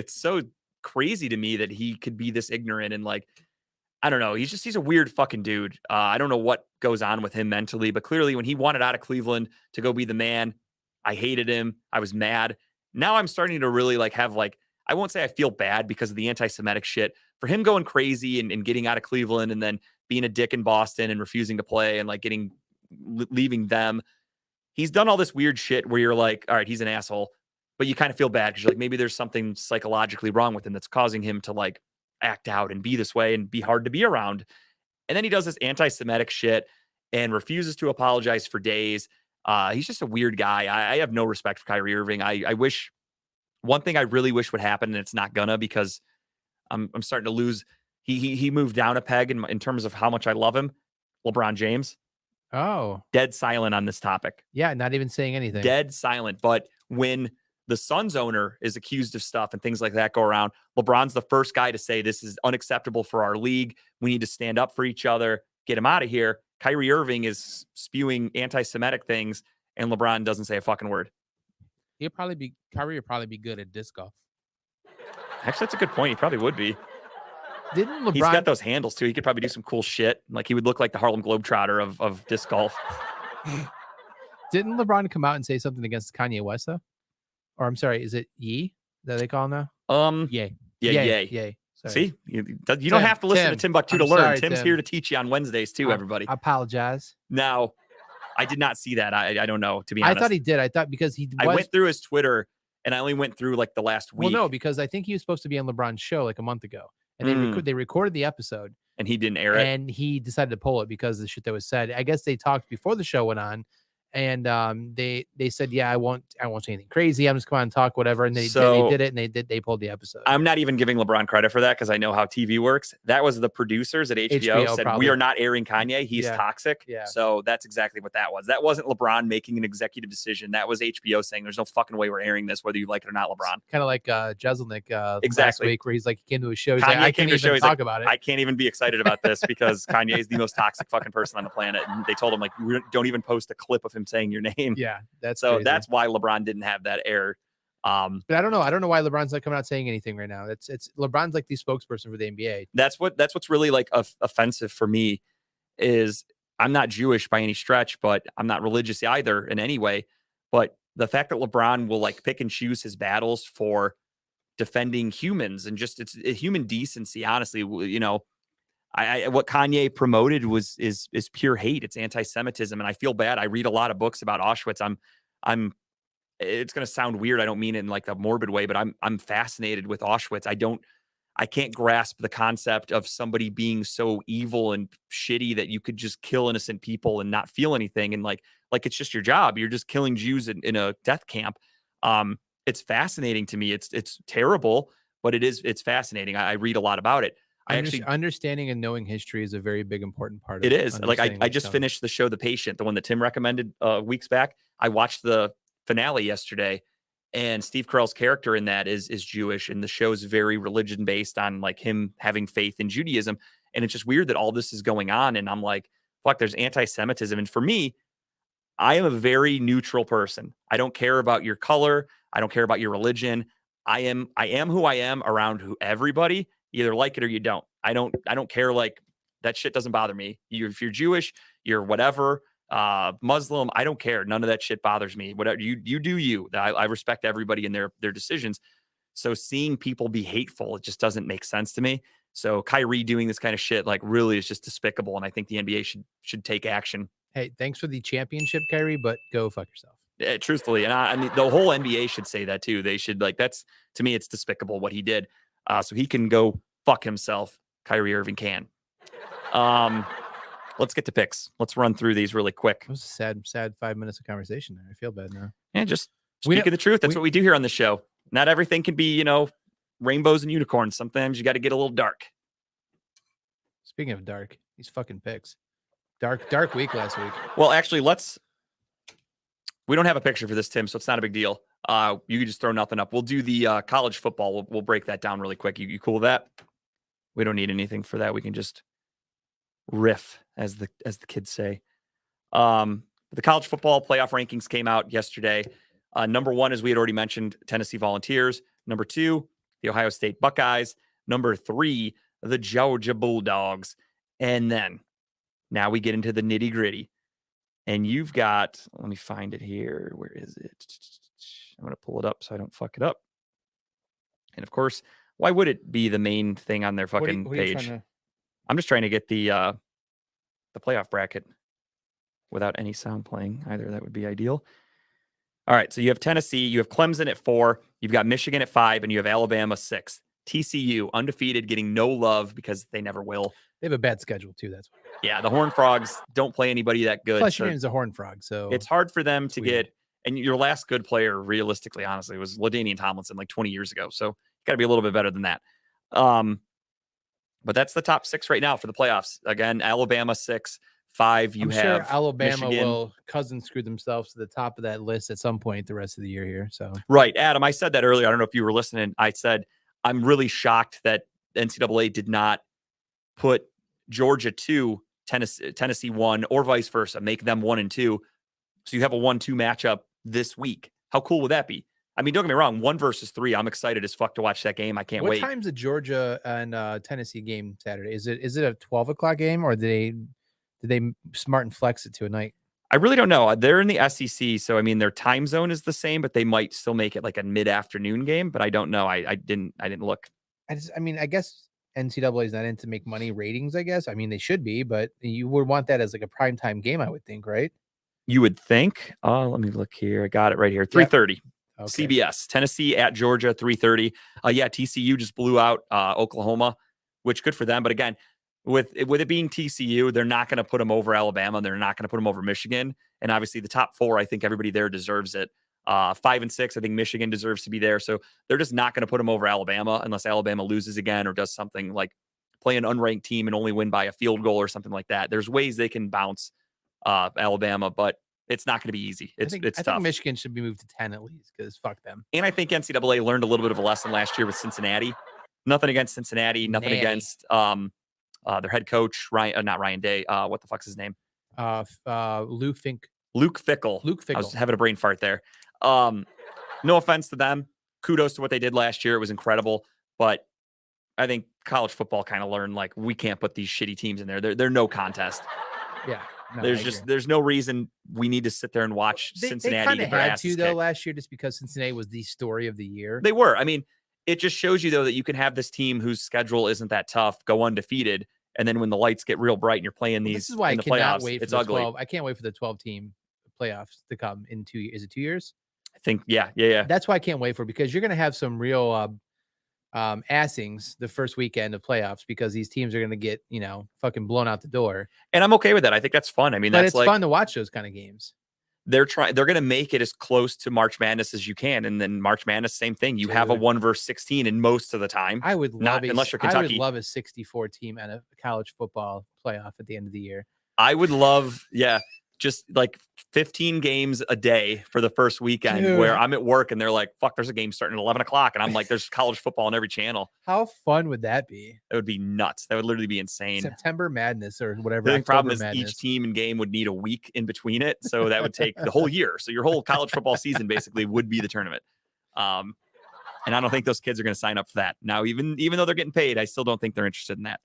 so crazy to me that he could be this ignorant and like, I don't know. He's a weird fucking dude. I don't know what goes on with him mentally, but clearly when he wanted out of Cleveland to go be the man, I hated him. I was mad. Now I'm starting to really like have like, I won't say I feel bad because of the anti-Semitic shit for him going crazy and getting out of Cleveland and then being a dick in Boston and refusing to play and like leaving them. He's done all this weird shit where you're like, all right, he's an asshole, but you kind of feel bad because you're like, maybe there's something psychologically wrong with him that's causing him to like act out and be this way and be hard to be around. And then he does this anti-Semitic shit and refuses to apologize for days. He's just a weird guy. I have no respect for Kyrie Irving. I wish one thing I really wish would happen, and it's not gonna because I'm starting to lose. He moved down a peg in terms of how much I love him. LeBron James. Oh, dead silent on this topic. Yeah, not even saying anything. Dead silent. But when the Suns owner is accused of stuff and things like that go around, LeBron's the first guy to say this is unacceptable for our league. We need to stand up for each other. Get him out of here. Kyrie Irving is spewing anti-Semitic things, and LeBron doesn't say a fucking word. Kyrie would probably be good at disc golf. Actually, that's a good point. He probably would be. Didn't LeBron? He's got those handles too. He could probably do some cool shit. Like he would look like the Harlem Globetrotter of disc golf. Didn't LeBron come out and say something against Kanye West though? Or I'm sorry, is it Ye that they call him now? Yay. Yay. Sorry. See, you don't have to listen to Timbuktu to learn. Sorry, Tim's here to teach you on Wednesdays too, everybody. I apologize. Now, I did not see that. I don't know, to be honest. I thought he did. I thought because I went through his Twitter and I only went through like the last week. Well, no, because I think he was supposed to be on LeBron's show like a month ago. And they recorded the episode. And he didn't air it. And he decided to pull it because of the shit that was said. I guess they talked before the show went on. And they said, yeah, I won't say anything crazy. I'm just going to talk, whatever. And they did it, and they pulled the episode. I'm not even giving LeBron credit for that because I know how TV works. That was the producers at HBO said, probably. We are not airing Kanye. He's toxic. Yeah. So that's exactly what that was. That wasn't LeBron making an executive decision. That was HBO saying, there's no fucking way we're airing this, whether you like it or not, LeBron. Kind of like Jeselnik exactly. last week where he's like, he came to a show. Kanye like, I can't even talk like, about it. I can't even be excited about this because Kanye is the most toxic fucking person on the planet. And they told him, like, don't even post a clip of him saying your name. Yeah, that's why LeBron didn't have that air. But I don't know. I don't know why LeBron's not coming out saying anything right now. It's LeBron's like the spokesperson for the NBA. That's what's really like offensive for me is I'm not Jewish by any stretch, but I'm not religious either in any way. But the fact that LeBron will like pick and choose his battles for defending humans and just it's human decency. Honestly, you know. What Kanye promoted is pure hate. It's anti-Semitism, and I feel bad. I read a lot of books about Auschwitz. I'm. It's going to sound weird. I don't mean it in like a morbid way, but I'm fascinated with Auschwitz. I can't grasp the concept of somebody being so evil and shitty that you could just kill innocent people and not feel anything, and like it's just your job. You're just killing Jews in a death camp. It's fascinating to me. It's terrible, but it's fascinating. I read a lot I actually understanding and knowing history is a very big important part of it. Is like I just finished the show The Patient, the one that Tim recommended weeks back. I watched the finale yesterday, and Steve Carell's character in that is Jewish, and the show is very religion based on like him having faith in Judaism. And it's just weird that all this is going on, and I'm like, fuck, there's anti-Semitism. And for me, I am a very neutral person. I don't care about your color. I don't care about your religion. I am who I am around everybody. Either like it or you don't. I don't care. Like that shit doesn't bother me. If you're Jewish, you're whatever, Muslim, I don't care. None of that shit bothers me. Whatever you do, you. I respect everybody and their decisions. So seeing people be hateful, it just doesn't make sense to me. So Kyrie doing this kind of shit, like, really is just despicable. And I think the NBA should take action. Hey, thanks for the championship, Kyrie, but go fuck yourself. Truthfully. And I mean, the whole NBA should say that too. They should, like, that's, to me, it's despicable what he did. So he can go fuck himself. Kyrie Irving can. Let's get to picks. Let's run through these really quick. It was a sad 5 minutes of conversation there. I feel bad now. Yeah, just speak of the truth. That's what we do here on the show. Not everything can be, rainbows and unicorns. Sometimes you got to get a little dark. Speaking of dark, these fucking picks. Dark week last week. Well, actually, we don't have a picture for this, Tim, so it's not a big deal. You can just throw nothing up. We'll do the college football. We'll break that down really quick. You cool with that? We don't need anything for that. We can just riff, as the kids say. The college football playoff rankings came out yesterday. Number 1, as we had already mentioned, Tennessee Volunteers. Number 2, the Ohio State Buckeyes. Number 3, the Georgia Bulldogs. And then now we get into the nitty gritty. And you've got, let me find it here. Where is it? I'm going to pull it up so I don't fuck it up. And of course, why would it be the main thing on their fucking page? I'm just trying to get the playoff bracket without any sound playing either. That would be ideal. All right. So you have Tennessee, you have Clemson at 4, you've got Michigan at 5, and you have Alabama 6. TCU undefeated, getting no love because they never will. They have a bad schedule too. That's why. Yeah, the Horned Frogs don't play anybody that good. Plus, your name's a Horned Frog, so it's hard for them to get. And your last good player, realistically, honestly, was LaDainian Tomlinson like 20 years ago. So you got to be a little bit better than that. But that's the top 6 right now for the playoffs. Again, Alabama 6, 5. I'm sure Alabama Michigan. will cousin screw themselves to the top of that list at some point the rest of the year here. So right, Adam, I said that earlier. I don't know if you were listening. I said I'm really shocked that NCAA did not put Georgia 2, Tennessee 1, or vice versa. Make them 1 and 2, so you have a 1-2 matchup this week. How cool would that be? I mean, don't get me wrong. 1 versus 3. I'm excited as fuck to watch that game. I can't wait. What time's the Georgia and Tennessee game Saturday? Is it a 12 o'clock game, or did they smart and flex it to a night? I really don't know. They're in the SEC, so I mean their time zone is the same, but they might still make it like a mid-afternoon game. But I don't know. I didn't look. I guess NCAA is not in to make money ratings. I guess. I mean they should be, but you would want that as like a primetime game, I would think, right? You would think. Let me look here. I got it right here. 3:30. Yep. Okay. CBS. Tennessee at Georgia. 3:30. Yeah, TCU just blew out Oklahoma, which good for them. But again, with it being TCU, they're not going to put them over Alabama. They're not going to put them over Michigan. And obviously the top 4, I think everybody there deserves it. 5 and 6, I think Michigan deserves to be there. So they're just not going to put them over Alabama unless Alabama loses again or does something like play an unranked team and only win by a field goal or something like that. There's ways they can bounce Alabama, but it's not going to be easy. It's tough. I think Michigan should be moved to 10 at least because fuck them. And I think NCAA learned a little bit of a lesson last year with Cincinnati. Nothing against Cincinnati. Nothing against their head coach, not Ryan Day. What the fuck's his name? Luke Fickell. I was having a brain fart there. No offense to them. Kudos to what they did last year. It was incredible. But I think college football kind of learned, like, we can't put these shitty teams in there. They're no contest. Yeah. No, there's no reason we need to sit there and watch Cincinnati. They kind of had to though last year, just because Cincinnati was the story of the year. They were. I mean, it just shows you though that you can have this team whose schedule isn't that tough go undefeated, and then when the lights get real bright and you're playing these, this is why I cannot wait for it's the ugly. 12. I can't wait for the 12-team playoffs to come in 2 years. Is it 2 years? I think yeah. That's why I can't wait for, because you're going to have some real assings the first weekend of playoffs, because these teams are going to get, fucking blown out the door. And I'm okay with that. I think that's fun. I mean, it's fun to watch those kind of games. They're going to make it as close to March Madness as you can. And then March Madness, same thing. You have a 1 versus 16 in most of the time. I would love unless you're Kentucky. I would love a 64 team and a college football playoff at the end of the year. I would love, just like 15 games a day for the first weekend where I'm at work and they're like, fuck, there's a game starting at 11 o'clock. And I'm like, there's college football on every channel. How fun would that be? That would be nuts. That would literally be insane. September Madness or whatever. The problem is each team and game would need a week in between it. So that would take the whole year. So your whole college football season basically would be the tournament. And I don't think those kids are going to sign up for that. Now, even though they're getting paid, I still don't think they're interested in that.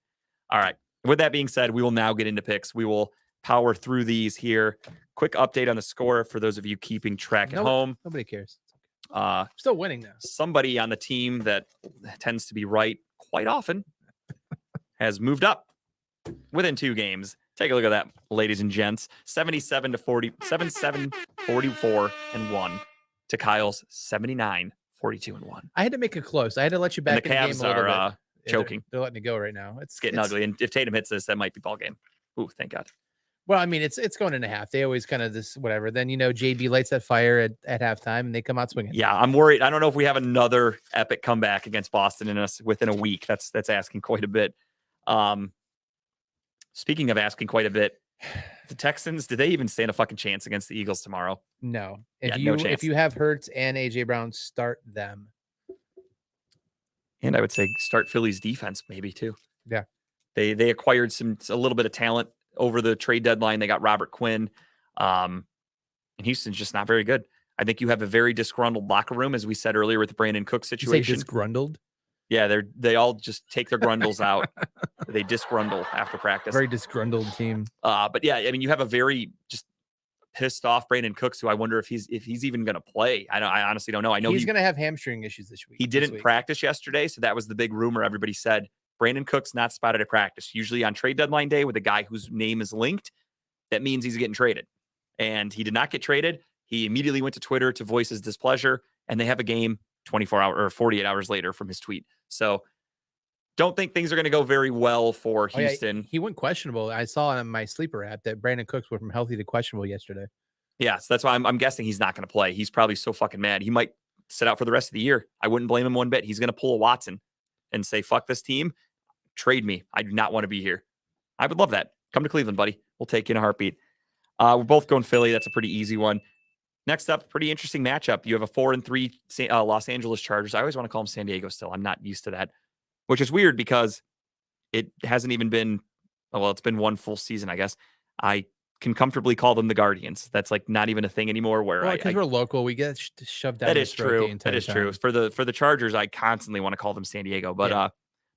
All right. With that being said, we will now get into picks. We will power through these here. Quick update on the score for those of you keeping track at home. Nobody cares. Still winning now. Somebody on the team that tends to be right quite often has moved up within 2 games. Take a look at that, ladies and gents. 77 to 40, 77, 44 and 1 to Kyle's 79, 42 and 1. I had to make it close. I had to let you back And the in the game Cavs a little are bit. Yeah, choking. They're letting it go right now. It's getting ugly. And if Tatum hits this, that might be ball game. Ooh, thank God. Well, I mean, it's going into half. They always kind of this whatever. Then JB lights that fire at halftime, and they come out swinging. Yeah, I'm worried. I don't know if we have another epic comeback against Boston in us within a week. That's asking quite a bit. Speaking of asking quite a bit, the Texans, did they even stand a fucking chance against the Eagles tomorrow? No. No chance. If you have Hurts and AJ Brown, start them. And I would say start Philly's defense maybe too. Yeah. They acquired a little bit of talent over the trade deadline. They got Robert Quinn. And Houston's just not very good. I think you have a very disgruntled locker room, as we said earlier with the Brandon Cook situation. You say disgruntled? Yeah, they all just take their grundles out. They disgruntle after practice. Very disgruntled team. But yeah, I mean, you have a very just pissed off Brandon Cooks, who I wonder if he's even going to play. I honestly don't know. I know he's going to have hamstring issues this week. He didn't practice yesterday, so that was the big rumor. Everybody said Brandon Cooks not spotted at practice. Usually on trade deadline day with a guy whose name is linked, that means he's getting traded. And he did not get traded. He immediately went to Twitter to voice his displeasure, and they have a game 24 hours or 48 hours later from his tweet. So don't think things are going to go very well for Houston. Yeah, he went questionable. I saw on my sleeper app that Brandon Cooks went from healthy to questionable yesterday. Yeah, so that's why I'm guessing he's not going to play. He's probably so fucking mad. He might sit out for the rest of the year. I wouldn't blame him one bit. He's going to pull a Watson and say, fuck this team. Trade me. I do not want to be here. I would love that. Come to Cleveland, buddy. We'll take you in a heartbeat. We're both going Philly. That's a pretty easy one. Next up, pretty interesting matchup. You have a 4-3 Los Angeles Chargers. I always want to call them San Diego still. I'm not used to that, which is weird because it hasn't even been, it's been one full season, I guess. I can comfortably call them the Guardians. That's like not even a thing anymore. Where because we're local, we get shoved down. That is true. That is true. For the Chargers, I constantly want to call them San Diego, but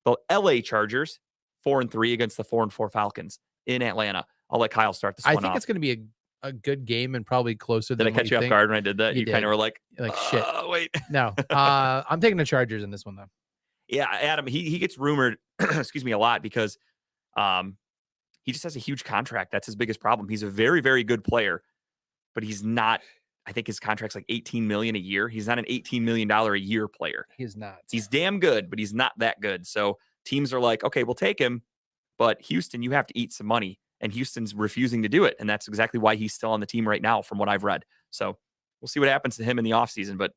the LA Chargers 4-3 against the 4-4 Falcons in Atlanta. I'll let Kyle start this one off. I think it's going to be a good game and probably closer than Did I catch you off guard when I did that? You kind of were like shit. Wait. No, I'm taking the Chargers in this one though. Yeah, Adam, he gets rumored, excuse me, a lot because he just has a huge contract. That's his biggest problem. He's a very, very good player, but he's not. I think his contract's like $18 million a year. He's not an $18 million a year player. He's not. He's damn good, but he's not that good. So teams are like, okay, we'll take him, but Houston, you have to eat some money. And Houston's refusing to do it. And that's exactly why he's still on the team right now, from what I've read. So we'll see what happens to him in the offseason. But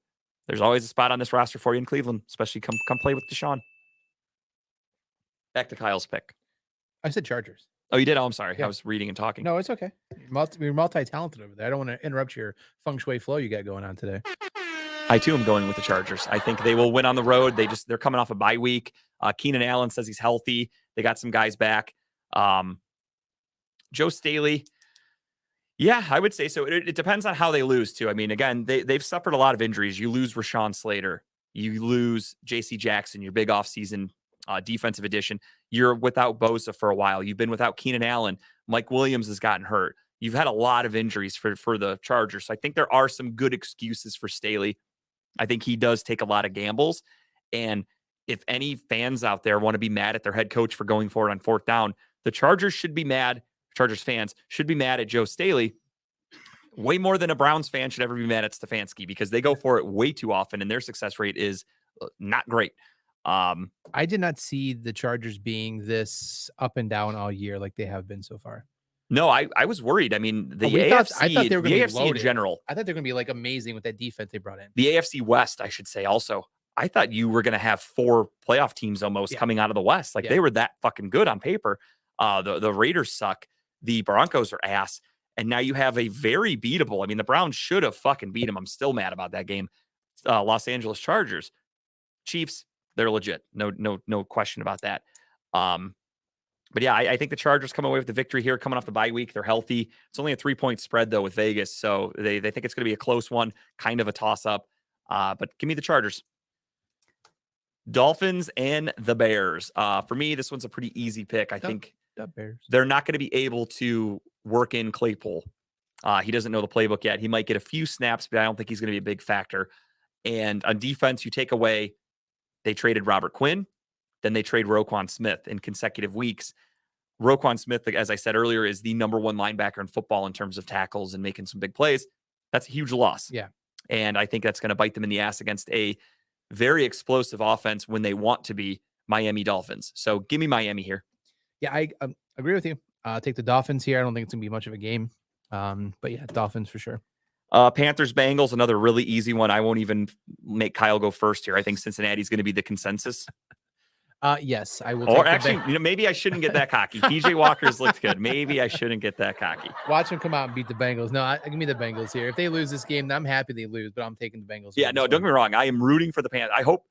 there's always a spot on this roster for you in Cleveland, especially come play with Deshaun. Back to Kyle's pick. I said Chargers. Oh, you did? Oh, I'm sorry. Yeah. I was reading and talking. No, it's okay. You're multi-talented over there. I don't want to interrupt your feng shui flow you got going on today. I, too, am going with the Chargers. I think they will win on the road. They're coming off a bye week. Keenan Allen says he's healthy. They got some guys back. Joe Staley, yeah, I would say so. It depends on how they lose, too. I mean, again, they've suffered a lot of injuries. You lose Rashawn Slater. You lose J.C. Jackson, your big offseason defensive addition. You're without Bosa for a while. You've been without Keenan Allen. Mike Williams has gotten hurt. You've had a lot of injuries for the Chargers. So I think there are some good excuses for Staley. I think he does take a lot of gambles. And if any fans out there want to be mad at their head coach for going for it on 4th down, the Chargers should be mad. Chargers fans should be mad at Joe Staley way more than a Browns fan should ever be mad at Stefanski, because they go for it way too often and their success rate is not great. I did not see the Chargers being this up and down all year like they have been so far. No, I was worried. I mean, the AFC, I thought they were going to be AFC in general. I thought they were going to be like amazing with that defense they brought in. The AFC West, I should say also. I thought you were going to have 4 playoff teams almost coming out of the West. Like they were that fucking good on paper. The Raiders suck. The Broncos are ass. And now you have a very beatable. I mean, the Browns should have fucking beat them. I'm still mad about that game. Los Angeles Chargers. Chiefs, they're legit. No question about that. But yeah, I think the Chargers come away with the victory here, coming off the bye week. They're healthy. It's only a 3-point spread, though, with Vegas. So they think it's going to be a close one, kind of a toss-up. But give me the Chargers. Dolphins and the Bears. For me, this one's a pretty easy pick. I think Bears. They're not going to be able to work in Claypool. He doesn't know the playbook yet. He might get a few snaps, but I don't think he's going to be a big factor. And on defense, you take away, they traded Robert Quinn, then they trade Roquan Smith in consecutive weeks. Roquan Smith, as I said earlier, is the number one linebacker in football in terms of tackles and making some big plays. That's a huge loss. Yeah. And I think that's going to bite them in the ass against a very explosive offense when they want to be Miami Dolphins. So give me Miami here. Yeah, I agree with you. Take the Dolphins here. I don't think it's going to be much of a game. But yeah, Dolphins for sure. Panthers, Bengals, another really easy one. I won't even make Kyle go first here. I think Cincinnati's going to be the consensus. Yes, I will. Or actually, maybe I shouldn't get that cocky. PJ Walker's looked good. Maybe I shouldn't get that cocky. Watch them come out and beat the Bengals. No, give me the Bengals here. If they lose this game, I'm happy they lose, but I'm taking the Bengals. Yeah, no, don't get me wrong. I am rooting for the Panthers. I hope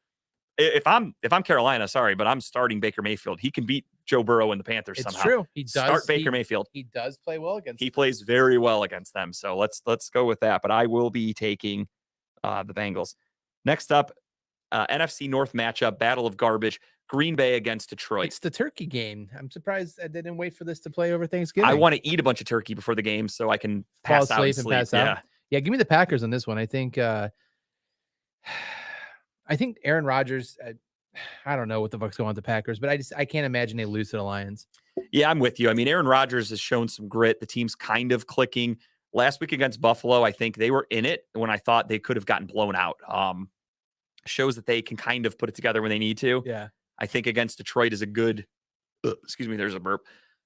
if I'm Carolina, sorry, but I'm starting Baker Mayfield. He can beat Joe Burrow and the Panthers somehow. It's true. He does start Baker Mayfield. He does play well against. He plays very well against them. So let's go with that. But I will be taking the Bengals. Next up, NFC North matchup, Battle of Garbage. Green Bay against Detroit. It's the turkey game. I'm surprised they didn't wait for this to play over Thanksgiving. I want to eat a bunch of turkey before the game so I can fall pass out and asleep sleep. and pass out. Yeah, give me the Packers on this one. I think Aaron Rodgers. I don't know what the fuck's going on with the Packers, but I can't imagine they lose to the Lions. Yeah, I'm with you. I mean, Aaron Rodgers has shown some grit. The team's kind of clicking. Last week against Buffalo, I think they were in it when I thought they could have gotten blown out. Shows that they can kind of put it together when they need to. Yeah. I think against Detroit is a good, there's a burp,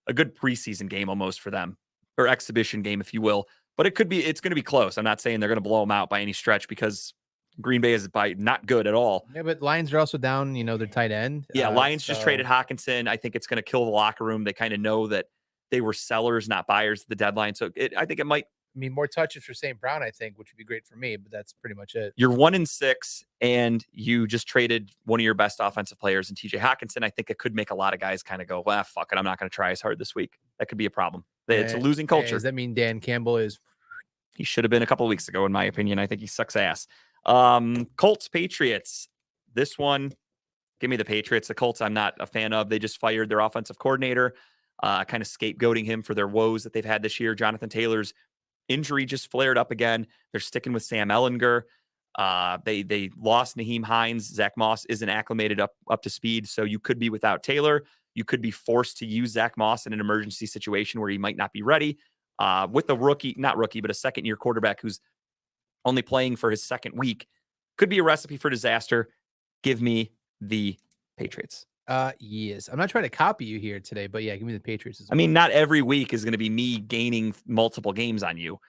a good preseason game almost for them, or exhibition game, if you will. But it's going to be close. I'm not saying they're going to blow them out by any stretch because Green Bay is not good at all. Yeah, but Lions are also down, their tight end. Yeah, Lions just traded Hawkinson. I think it's going to kill the locker room. They kind of know that they were sellers, not buyers at the deadline. So I think it might. I mean, more touches for St. Brown, I think, which would be great for me, but that's pretty much it. You're 1-6, and you just traded one of your best offensive players in TJ Hawkinson. I think it could make a lot of guys kind of go, well, fuck it, I'm not going to try as hard this week. That could be a problem. It's a losing culture. Does that mean Dan Campbell is? He should have been a couple of weeks ago, in my opinion. I think he sucks ass. Colts, Patriots. This one, give me the Patriots. The Colts, I'm not a fan of. They just fired their offensive coordinator, kind of scapegoating him for their woes that they've had this year. Jonathan Taylor's injury just flared up again. They're sticking with Sam Ehlinger. They lost Naheem Hines. Zach Moss isn't acclimated up to speed, so you could be without Taylor. You could be forced to use Zach Moss in an emergency situation where he might not be ready. With a second-year quarterback who's only playing for his second week, could be a recipe for disaster. Give me the Patriots. Yes. I'm not trying to copy you here today, but yeah, give me the Patriots. I mean, not every week is going to be me gaining multiple games on you.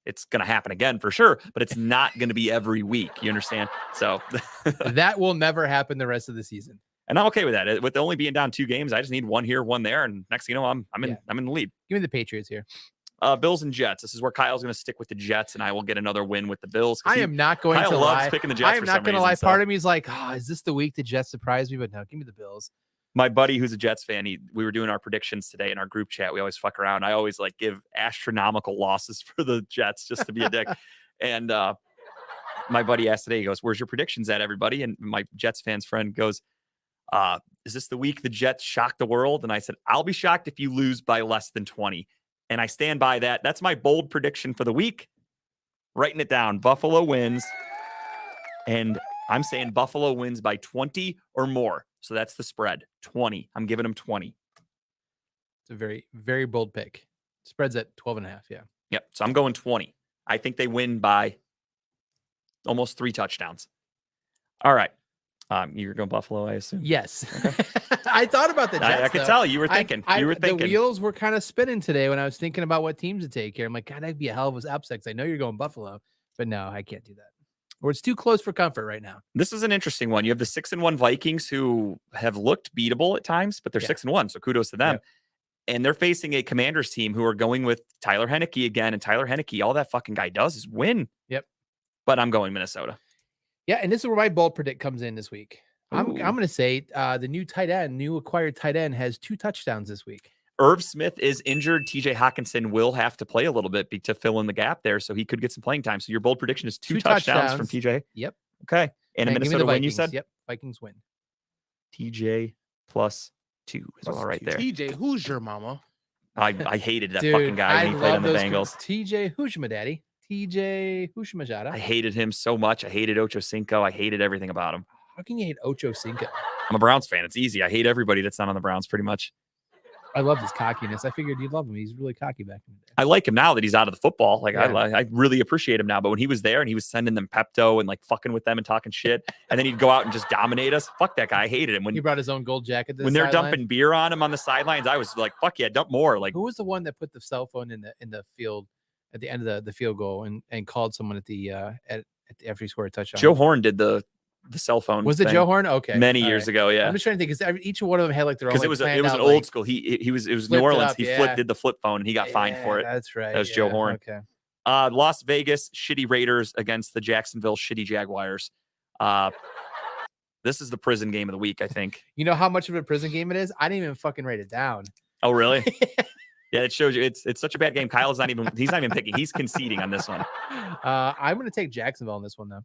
It's going to happen again for sure, but it's not going to be every week. You understand? So that will never happen the rest of the season. And I'm okay with that. With only being down 2 games, I just need one here, one there, and next thing you know, I'm in the lead. Give me the Patriots here. Bills and Jets. This is where Kyle's going to stick with the Jets, and I will get another win with the Bills. I am not going Kyle to loves lie. Picking the Jets. I am not going to lie. Part of me is like, is this the week the Jets surprise me? But no, give me the Bills. My buddy who's a Jets fan, we were doing our predictions today in our group chat. We always fuck around. I always give astronomical losses for the Jets just to be a dick. And my buddy asked today, he goes, where's your predictions at, everybody? And my Jets fans friend goes, is this the week the Jets shock the world? And I said, I'll be shocked if you lose by less than 20. And I stand by that. That's my bold prediction for the week. Writing it down. Buffalo wins. And I'm saying Buffalo wins by 20 or more. So that's the spread. 20. I'm giving them 20. It's a very, very bold pick. Spread's at 12.5. Yeah. Yep. So I'm going 20. I think they win by almost 3 touchdowns. All right. You're going Buffalo, I assume? Yes. Okay. I thought about the Jets. I could tell you were thinking. The wheels were kind of spinning today when I was thinking about what teams to take here. I'm like, God, that'd be a hell of a upset. I know you're going Buffalo, but no, I can't do that. Or it's too close for comfort right now. This is an interesting one. You have the 6-1 Vikings who have looked beatable at times, but they're 6-1. So kudos to them. Yep. And they're facing a Commanders team who are going with Tyler Heineke again. And Tyler Heineke, all that fucking guy does is win. Yep. But I'm going Minnesota. Yeah, and this is where my bold predict comes in this week. I'm going to say the new acquired tight end has 2 touchdowns this week. Irv Smith is injured. TJ Hawkinson will have to play a little bit to fill in the gap there, so he could get some playing time. So your bold prediction is 2 touchdowns from TJ? Yep. Okay. And a Minnesota win, you said? Yep. Vikings win. TJ +2 is all right there. TJ, who's your mama? I hated that fucking guy when he played on the Bengals. TJ, who's my daddy? TJ Hushimajara. I hated him so much. I hated Ocho Cinco. I hated everything about him. How can you hate Ocho Cinco? I'm a Browns fan. It's easy. I hate everybody that's not on the Browns pretty much. I love his cockiness. I figured you'd love him. He's really cocky back in the day. I like him now that he's out of the football. Like Yeah. I really appreciate him now. But when he was there and he was sending them Pepto and like fucking with them and talking shit, and then he'd go out and just dominate us. Fuck that guy. I hated him. He brought his own gold jacket. To When the they're sideline. dumping beer on him on the sidelines, I was like, fuck yeah, dump more. Like Who was the one that put the cell phone in the field at the end of the field goal and called someone at the after he scored a touchdown? Joe Horn did the cell phone. Was it thing Joe Horn? Okay, many all years right. ago. Yeah. I'm just trying to think because each one of them had like their own. Because Like, it was an old school. It was New flipped it Orleans. up, He yeah. did the flip phone and he got fined for it. That's right. That was Joe Horn. Okay. Las Vegas shitty Raiders against the Jacksonville shitty Jaguars. This is the prison game of the week, I think. You know how much of a prison game it is? I didn't even fucking write it down. Oh, really? Yeah, it shows you it's such a bad game. He's not even picking. He's conceding on this one. I'm going to take Jacksonville on this one though.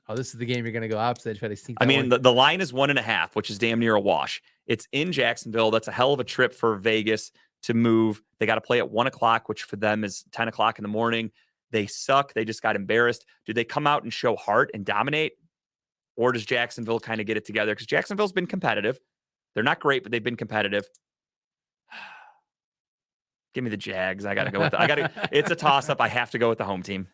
Oh, this is the game you're going to go opposite. Try to sneak. I mean, the line is 1.5, which is damn near a wash. It's in Jacksonville. That's a hell of a trip for Vegas to move. They got to play at 1 o'clock, which for them is 10 o'clock in the morning. They suck. They just got embarrassed. Do they come out and show heart and dominate? Or does Jacksonville kind of get it together? Because Jacksonville's been competitive. They're not great, but they've been competitive. Give me the Jags. I got to go with it's a toss-up. I have to go with the home team.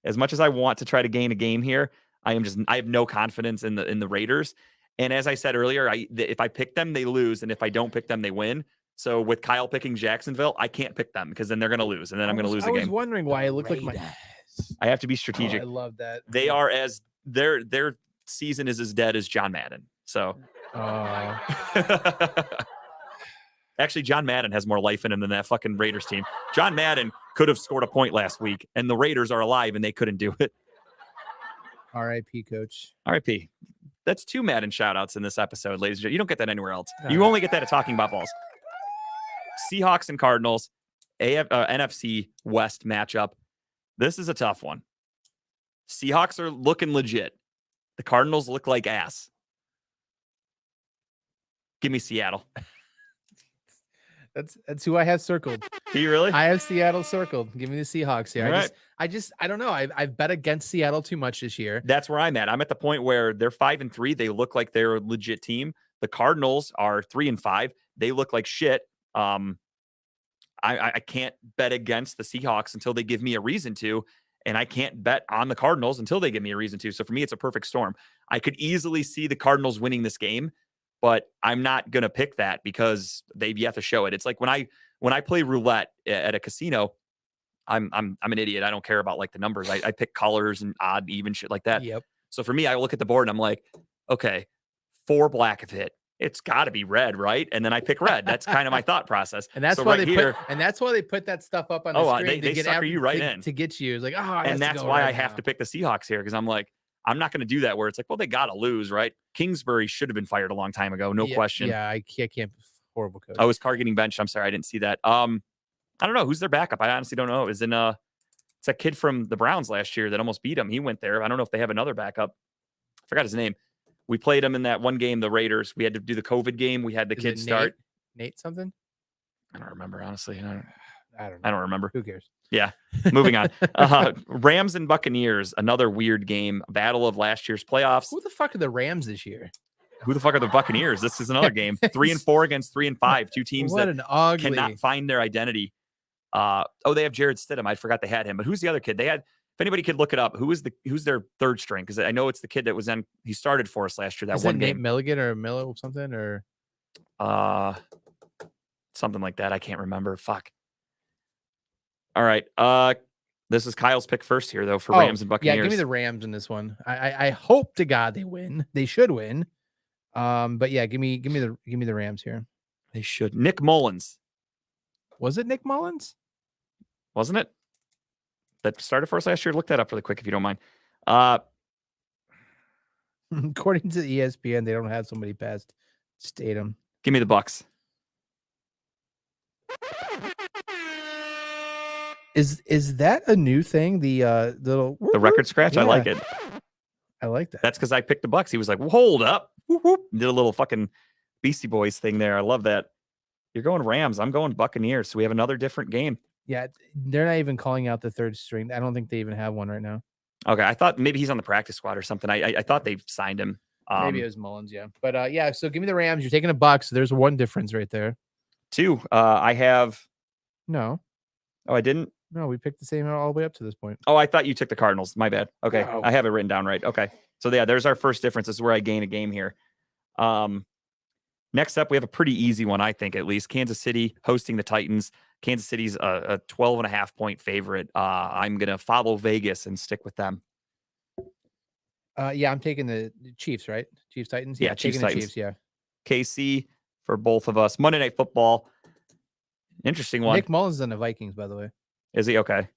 As much as I want to try to gain a game here, I have no confidence in the Raiders. And as I said earlier, if I pick them, they lose. And if I don't pick them, they win. So with Kyle picking Jacksonville, I can't pick them because then they're going to lose. And then I'm going to lose the I was game. wondering why it looked like my. I have to be Oh, strategic. I love that. They are their season is as dead as John Madden. So Oh. actually, John Madden has more life in him than that fucking Raiders team. John Madden could have scored a point last week, and the Raiders are alive, and they couldn't do it. R.I.P. Coach. RIP. That's 2 Madden shout-outs in this episode, ladies and gentlemen. You don't get that anywhere else. No. You only get that at Talking About Balls. Seahawks and Cardinals, NFC West matchup. This is a tough one. Seahawks are looking legit. The Cardinals look like ass. Give me Seattle. That's who I have circled. Do you really? I have Seattle circled. Give me the Seahawks here. All right. I don't know. I've bet against Seattle too much this year. That's where I'm at. I'm at the point where they're 5-3. They look like they're a legit team. The Cardinals are 3-5. They look like shit. I can't bet against the Seahawks until they give me a reason to, and I can't bet on the Cardinals until they give me a reason to. So for me, it's a perfect storm. I could easily see the Cardinals winning this game, but I'm not gonna pick that because they've yet to show it. It's like when I play roulette at a casino, I'm an idiot. I don't care about like the numbers. I pick colors and odd, even shit like that. Yep. So for me, I look at the board and I'm like, okay, 4 black have hit. It's got to be red, right? And then I pick red. That's kind of my thought process. And that's so why right they here, put that stuff up on the Oh, screen they to get sucker you right in. to get you. It's like, oh, and that's why I have to pick the Seahawks here because I'm like, I'm not going to do that where it's like, well, they got to lose, right? Kingsbury should have been fired a long time ago, no question. Yeah, I can't. Horrible coach. Oh, is Carr getting benched? I'm sorry, I didn't see that. I don't know who's their backup. I honestly don't know. It's a kid from the Browns last year that almost beat him. He went there. I don't know if they have another backup. I forgot his name. We played him in that one game, the Raiders. We had to do the COVID game. We had the Is kids it start. Nate something? I don't remember, honestly. I don't know. I don't remember. Who cares? Yeah. Moving on. Rams and Buccaneers, another weird game. Battle of last year's playoffs. Who the fuck are the Rams this year? Who the fuck are the Buccaneers? This is another game. 3-4 against 3-5. Two teams What that an ugly. cannot find their identity. They have Jared Stidham. I forgot they had him. But who's the other kid? They had, if anybody could look it up, who's their third string? Because I know it's the kid that was in, he started for us last year. That Is one that Nate game. Milligan or Miller or something or Something like that. I can't remember. Fuck. All right. This is Kyle's pick first here, though, for Rams and Buccaneers. Yeah, give me the Rams in this one. I hope to God they win. They should win. But yeah, give me the Rams here. They should. Nick Mullins. Was it Nick Mullins? Wasn't it? That started for us last year. Look that up really quick if you don't mind. According to the ESPN, they don't have somebody past Statham. Give me the Bucks. Is that a new thing? The little The record scratch. I like Yeah. it. I like that. That's because I picked the Bucks. He was like, well, hold up. Whoop, whoop. Did a little fucking Beastie Boys thing there. I love that. You're going Rams. I'm going Buccaneers. So we have another different game. Yeah, they're not even calling out the third string. I don't think they even have one right now. Okay, I thought maybe he's on the practice squad or something. I thought they signed him. Maybe it was Mullins, yeah. But yeah, so give me the Rams. You're taking a buck, so there's one difference right there. 2. I have. No, Oh, I didn't. no, we picked the same all the way up to this point. Oh, I thought you took the Cardinals. My bad. Okay, No. I have it written down right. Okay, so yeah, there's our first difference. This is where I gain a game here. Next up, we have a pretty easy one, I think, at least. Kansas City hosting the Titans. Kansas City's a 12.5 point favorite. I'm going to follow Vegas and stick with them. Yeah, I'm taking the Chiefs, right? Chiefs Titans. Yeah, Chiefs taking the Titans. Chiefs. Yeah. KC for both of us. Monday Night Football. Interesting one. Nick Mullins on the Vikings, by the way. Is he? Okay.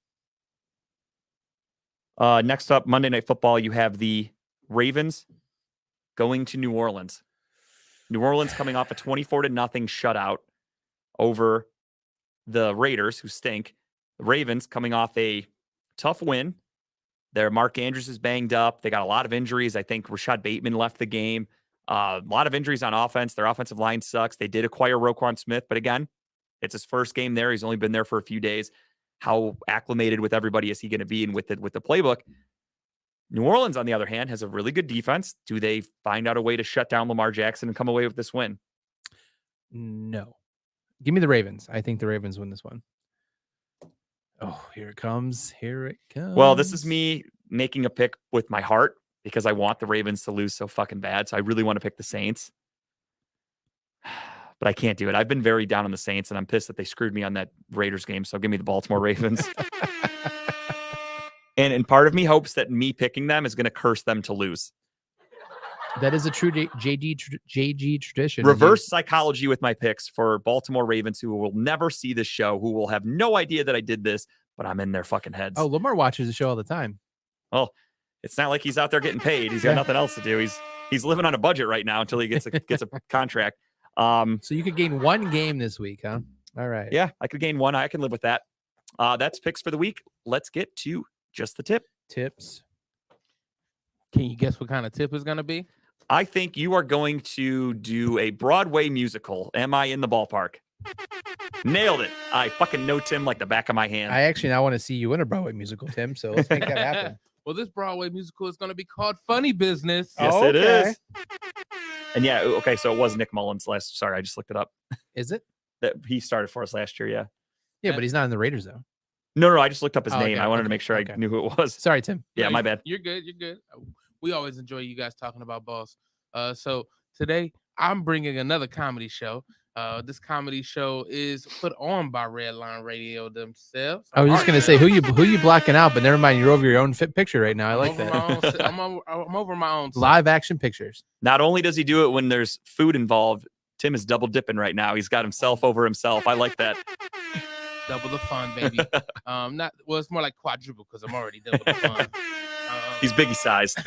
Next up, Monday Night Football, you have the Ravens going to New Orleans. New Orleans coming off a 24-0 shutout over the Raiders, who stink. The Ravens coming off a tough win. Their Mark Andrews is banged up. They got a lot of injuries. I think Rashad Bateman left the game. A lot of injuries on offense. Their offensive line sucks. They did acquire Roquan Smith, but again, it's his first game there. He's only been there for a few days. How acclimated with everybody is he going to be and with the playbook? New Orleans, on the other hand, has a really good defense. Do they find out a way to shut down Lamar Jackson and come away with this win? No. Give me the Ravens. I think the Ravens win this one. Oh, here it comes. Here it comes. Well, this is me making a pick with my heart because I want the Ravens to lose so fucking bad. So I really want to pick the Saints. But I can't do it. I've been very down on the Saints, and I'm pissed that they screwed me on that Raiders game. So give me the Baltimore Ravens. And part of me hopes that me picking them is going to curse them to lose. That is a true JG tradition. Reverse psychology with my picks for Baltimore Ravens, who will never see this show, who will have no idea that I did this, but I'm in their fucking heads. Oh, Lamar watches the show all the time. Well, it's not like he's out there getting paid. He's got nothing else to do. He's living on a budget right now until he gets a contract. So you could gain one game this week, huh? All right. Yeah, I could gain one. I can live with that. That's picks for the week. Let's get to just the tip. Tips. Can you guess what kind of tip is going to be? I think you are going to do a Broadway musical. Am I in the ballpark? Nailed it. I fucking know Tim like the back of my hand. I actually now want to see you in a Broadway musical, Tim. So let's make that happen. Well, this Broadway musical is going to be called Funny Business. Yes, Oh, it okay. is. And yeah, okay, so it was Nick Mullins last. Sorry, I just looked it up. Is it? That he started for us last year. Yeah. Yeah, but he's not in the Raiders though. No, I just looked up his Oh, name. okay, I wanted to okay, make sure okay. I knew who it was. Sorry, Tim. Yeah, No, my bad. You're good. You're good. We always enjoy you guys talking about balls. So today I'm bringing another comedy show. This comedy show is put on by Redline Radio themselves. I was just gonna say who you blocking out, but never mind. You're over your own fit picture right now. I like that. I'm over my own. Live action pictures. Not only does he do it when there's food involved, Tim is double dipping right now. He's got himself over himself. I like that. Double the fun, baby. It's more like quadruple because I'm already double the fun. He's biggie sized.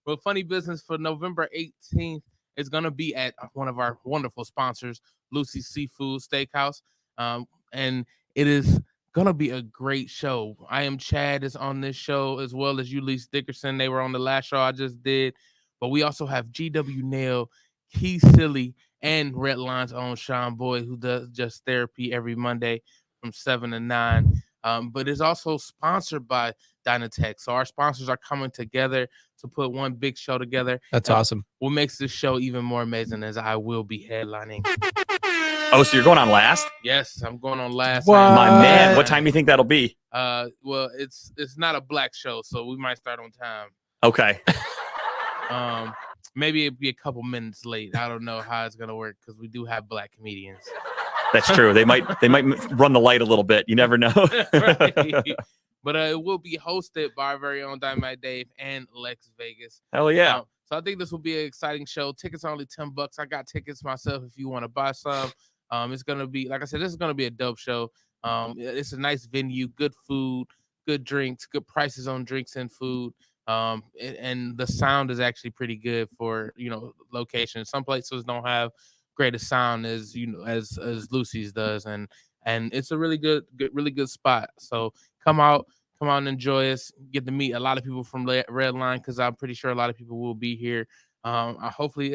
Well, Funny Business for November 18th is going to be at one of our wonderful sponsors, Lucy's Seafood Steakhouse. And it is going to be a great show. I Am Chad is on this show, as well as Ulysses Dickerson. They were on the last show I just did. But we also have GW Nail, Key Silly, and Redline's own Sean Boyd, who does Just Therapy every Monday from 7 to 9. But it's also sponsored by Dynatech. So our sponsors are coming together to put one big show together. That's awesome. What makes this show even more amazing is I will be headlining. Oh, so you're going on last? Yes, I'm going on last. What? My man, what time do you think that'll be? Well, it's not a black show, so we might start on time. Okay. Maybe it'd be a couple minutes late. I don't know how it's gonna work because we do have black comedians. That's true. They might run the light a little bit. You never know. Right. But it will be hosted by our very own Dynamite Dave and Lex Vegas. Hell yeah. So I think this will be an exciting show. Tickets are only $10. I got tickets myself if you want to buy some. It's gonna be, like I said, this is gonna be a dope show. It's a nice venue, good food, good drinks, good prices on drinks and food. And the sound is actually pretty good for locations. Some places don't have greatest sound as Lucy's does, and it's a really good spot. So come out and enjoy us. Get to meet a lot of people from Redline because I'm pretty sure a lot of people will be here. Hopefully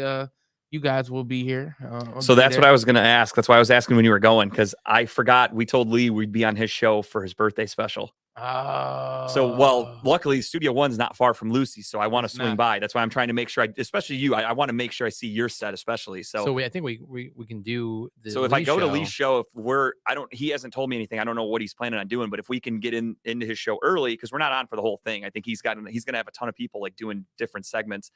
you guys will be here. So that's what I was going to ask. That's why I was asking when you were going, because I forgot we told Lee we'd be on his show for his birthday special. So, well, luckily Studio One's not far from Lucy, so I want to swing by. That's why I'm trying to make sure especially you, I want to make sure I see your set, especially. So I think we can do the so if I go to Lee's show, he hasn't told me anything. I don't know what he's planning on doing, but if we can get into his show early, because we're not on for the whole thing. I think he's going to have a ton of people like doing different segments.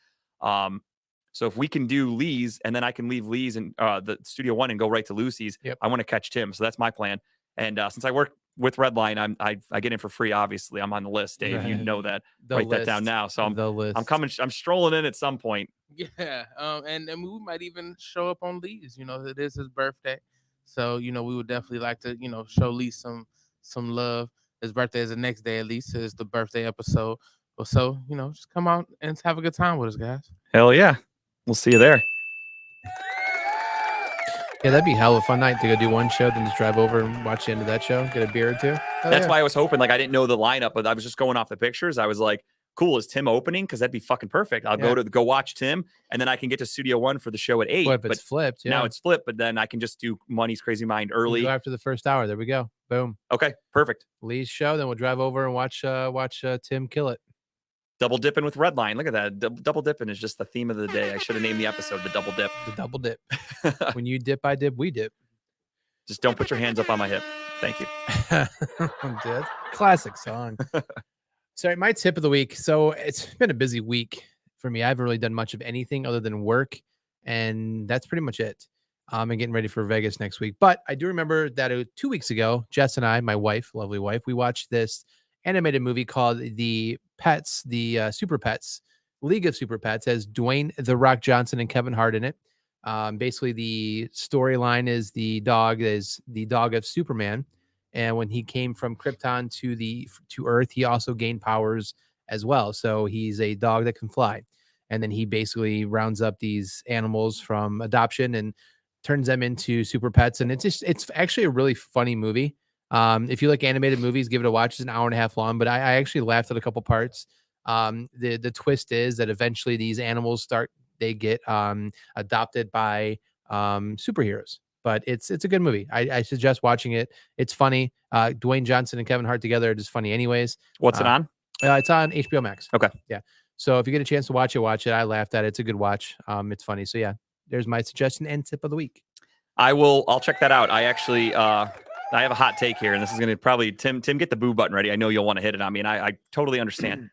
So if we can do Lee's and then I can leave Lee's and the Studio One and go right to Lucy's, I want to catch Tim. So that's my plan. And since I work with Redline, I get in for free. Obviously, I'm on the list, Dave. Right. You know that. Write that down now. So I'm strolling in at some point. Yeah. And we might even show up on Lee's. It is his birthday, so we would definitely like to show Lee some love. His birthday is the next day. At least is the birthday episode. So just come out and have a good time with us, guys. Hell yeah. We'll see you there. Yeah, that'd be hell of a fun night to go do one show, then just drive over and watch the end of that show, get a beer or two. That's why I was hoping, like, I didn't know the lineup, but I was just going off the pictures. I was like, cool, is Tim opening? Because that'd be fucking perfect. I'll go watch Tim, and then I can get to Studio One for the show at 8. But it's flipped. Now it's flipped, but then I can just do Money's Crazy Mind early. Go after the first hour. There we go. Boom. Okay, perfect. Lee's show, then we'll drive over and watch Tim kill it. Double dipping with Redline. Look at that. Double dipping is just the theme of the day. I should have named the episode The Double Dip. The Double Dip. When you dip, I dip, we dip. Just don't put your hands up on my hip. Thank you. Classic song. Sorry, my tip of the week. So it's been a busy week for me. I haven't really done much of anything other than work, and that's pretty much it. I'm getting ready for Vegas next week. But I do remember that 2 weeks ago, Jess and I, my wife, lovely wife, we watched this animated movie called The Pets, the Super Pets, League of Super Pets, has Dwayne The Rock Johnson and Kevin Hart in it. Basically, the storyline is the dog of Superman, and when he came from Krypton to Earth, he also gained powers as well. So he's a dog that can fly, and then he basically rounds up these animals from adoption and turns them into super pets. And it's actually a really funny movie. If you like animated movies, give it a watch. It's an hour and a half long, but I actually laughed at a couple parts. The twist is that eventually these animals get adopted by superheroes. But it's a good movie. I suggest watching it. It's funny. Dwayne Johnson and Kevin Hart together are just funny anyways. What's it on? It's on HBO Max. Okay. Yeah. So if you get a chance to watch it. I laughed at it. It's a good watch. It's funny. So yeah, there's my suggestion and tip of the week. I'll check that out. I actually I have a hot take here, and this is going to probably Tim get the boo button ready. I know you'll want to hit it on me, and I totally understand.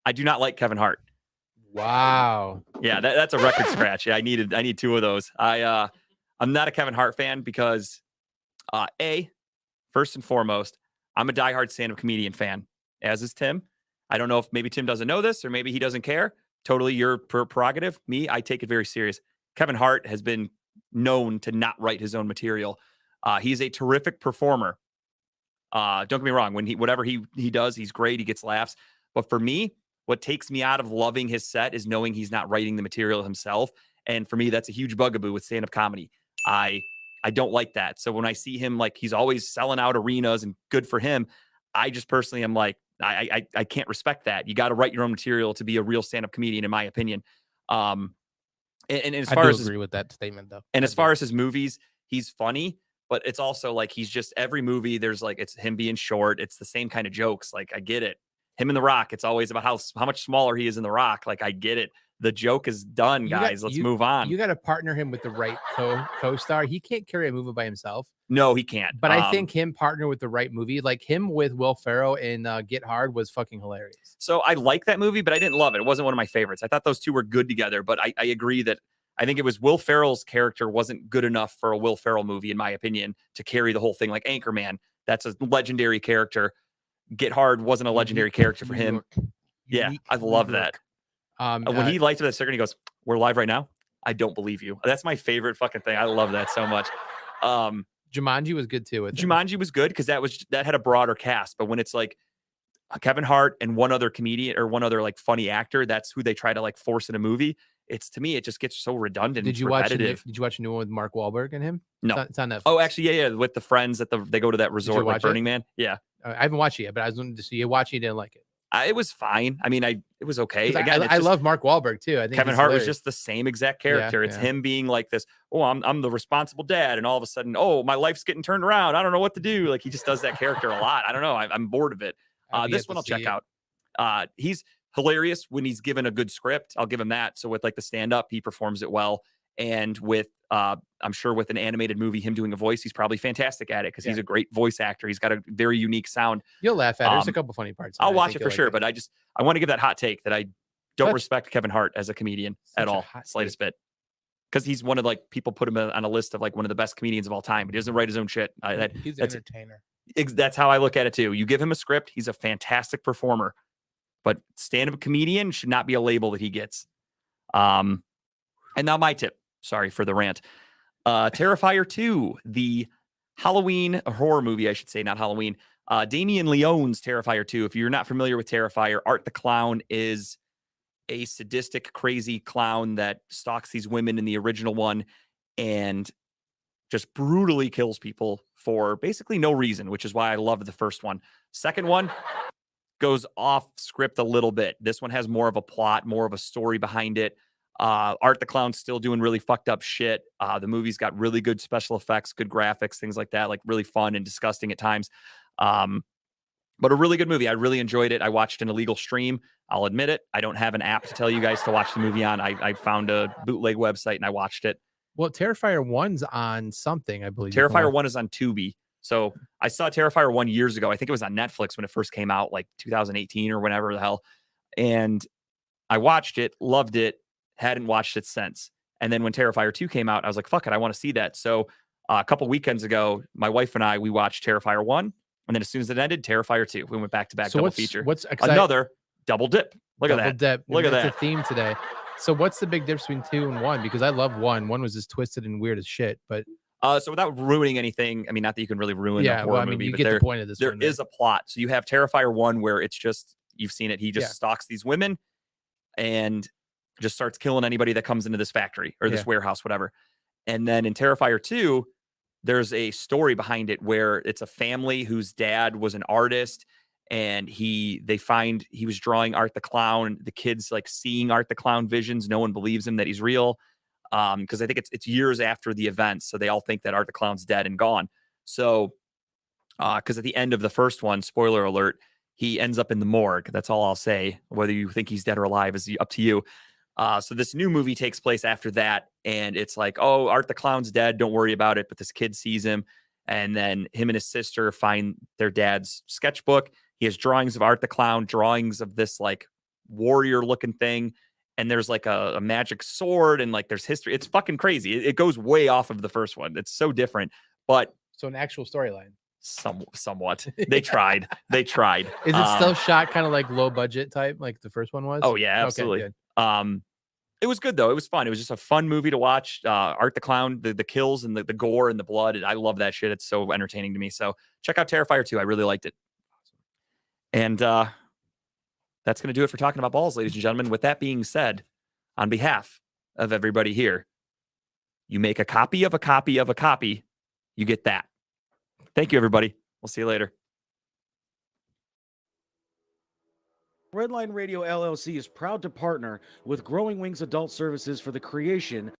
I do not like Kevin Hart. Wow. Yeah, that's a record scratch. Yeah, I need 2 of those. I'm not a Kevin Hart fan because first and foremost, I'm a diehard stand-up comedian fan, as is Tim. I don't know if maybe Tim doesn't know this or maybe he doesn't care. Totally your prerogative. Me, I take it very serious. Kevin Hart has been known to not write his own material. He's a terrific performer. Don't get me wrong. Whatever he does, he's great. He gets laughs. But for me, what takes me out of loving his set is knowing he's not writing the material himself. And for me, that's a huge bugaboo with stand-up comedy. I don't like that. So when I see him, like, he's always selling out arenas and good for him, I just personally am like, I can't respect that. You got to write your own material to be a real stand-up comedian, in my opinion. And as far as agree with that statement, though. And as far as his movies, he's funny, but it's also like he's just every movie. There's like it's him being short. It's the same kind of jokes. Like I get it. Him and The Rock. It's always about how much smaller he is in The Rock. Like I get it. The joke is done, guys. Let's move on. You got to partner him with the right co-star. He can't carry a movie by himself. No, he can't. But I think him partner with the right movie, like him with Will Ferrell in Get Hard, was fucking hilarious. So I like that movie, but I didn't love it. It wasn't one of my favorites. I thought those two were good together, but I agree that I think it was Will Ferrell's character wasn't good enough for a Will Ferrell movie, in my opinion, to carry the whole thing. Like Anchorman, that's a legendary character. Get Hard wasn't a legendary character for him. Yeah, I love that. When he lights up that second, he goes, "We're live right now." I don't believe you. That's my favorite fucking thing. I love that so much. Jumanji was good too. Jumanji was good because that had a broader cast. But when it's like Kevin Hart and one other comedian or one other like funny actor, that's who they try to like force in a movie. It's to me, it just gets so redundant. Did you watch a new one with Mark Wahlberg and him? No, it's on Netflix. Oh, actually, yeah, with the friends they go to that resort like Burning Man. Yeah, I haven't watched it yet, but I was going to see you watching. You didn't like it. It was fine. I mean, it was okay. 'Cause Again, I love Mark Wahlberg too. I think Kevin he's Hart was hilarious. just the same exact character. It's yeah. him being like this, oh, I'm the responsible dad, and all of a sudden, oh, my life's getting turned around. I don't know what to do. Like he just does that character a lot. I don't know. I'm bored of it. I've This yet one to I'll check see it. out. He's hilarious when he's given a good script. I'll give him that. So with like the stand up, he performs it well. And with I'm sure with an animated movie, him doing a voice, he's probably fantastic at it because he's a great voice actor. He's got a very unique sound. You'll laugh at it. There's a couple funny parts. I'll watch it for sure, but I want to give that hot take that I don't Such- respect Kevin Hart as a comedian Such at a all, hot slightest bit. Because he's one of like people put him on a list of like one of the best comedians of all time, but he doesn't write his own shit. He's an that's entertainer. that's how I look at it too. You give him a script, he's a fantastic performer, but stand-up comedian should not be a label that he gets. And now my tip. Sorry for the rant. Terrifier 2, the Halloween horror movie, I should say, not Halloween. Damien Leone's Terrifier 2. If you're not familiar with Terrifier, Art the Clown is a sadistic, crazy clown that stalks these women in the original one and just brutally kills people for basically no reason, which is why I loved the first one. Second one goes off script a little bit. This one has more of a plot, more of a story behind it. Art the Clown's still doing really fucked up shit. The movie's got really good special effects, good graphics, things like that, like really fun and disgusting at times. But a really good movie. I really enjoyed it. I watched an illegal stream. I'll admit it. I don't have an app to tell you guys to watch the movie on. I found a bootleg website and I watched it. Well, Terrifier 1's on something, I believe. You can Terrifier watch. 1 is on Tubi. So I saw Terrifier 1 years ago. I think it was on Netflix when it first came out, like 2018 or whenever the hell. And I watched it, loved it, hadn't watched it since. And then when Terrifier 2 came out, I was like, fuck it, I want to see that. So a couple weekends ago, my wife and I, we watched Terrifier 1. And then as soon as it ended, Terrifier 2. We went back to back double feature. Another double dip. Look at that. Dip. Look at That's that. a theme today. So what's the big difference between 2 and 1? Because I love 1. 1 was just twisted and weird as shit. But so without ruining anything, I mean, not that you can really ruin a horror well, I mean, movie, you but get the point of this. there one, is a plot. So you have Terrifier 1 where it's just, you've seen it. He just Yeah. stalks these women and just starts killing anybody that comes into this factory or this warehouse, whatever. And then in Terrifier 2, there's a story behind it where it's a family whose dad was an artist and they find he was drawing Art the Clown. The kids like seeing Art the Clown visions. No one believes him that he's real. Because I think it's years after the event. So they all think that Art the Clown's dead and gone. So because at the end of the first one, spoiler alert, he ends up in the morgue. That's all I'll say. Whether you think he's dead or alive is up to you. So this new movie takes place after that, and it's like, oh, Art the Clown's dead. Don't worry about it. But this kid sees him, and then him and his sister find their dad's sketchbook. He has drawings of Art the Clown, drawings of this like warrior-looking thing, and there's like a magic sword, and like there's history. It's fucking crazy. It goes way off of the first one. It's so different, but So an actual storyline. somewhat. They tried. They tried. Is it still shot kind of like low budget type, like the first one was? Oh yeah, Okay, absolutely. good. It was good though. It was fun. It was just a fun movie to watch. Art the Clown, the kills and the gore and the blood. I love that shit. It's so entertaining to me. So check out Terrifier 2. I really liked it. And that's going to do it for talking about balls, ladies and gentlemen. With that being said, on behalf of everybody here, you make a copy of a copy of a copy, you get that. Thank you, everybody. We'll see you later. Redline Radio LLC is proud to partner with Growing Wings Adult Services for the creation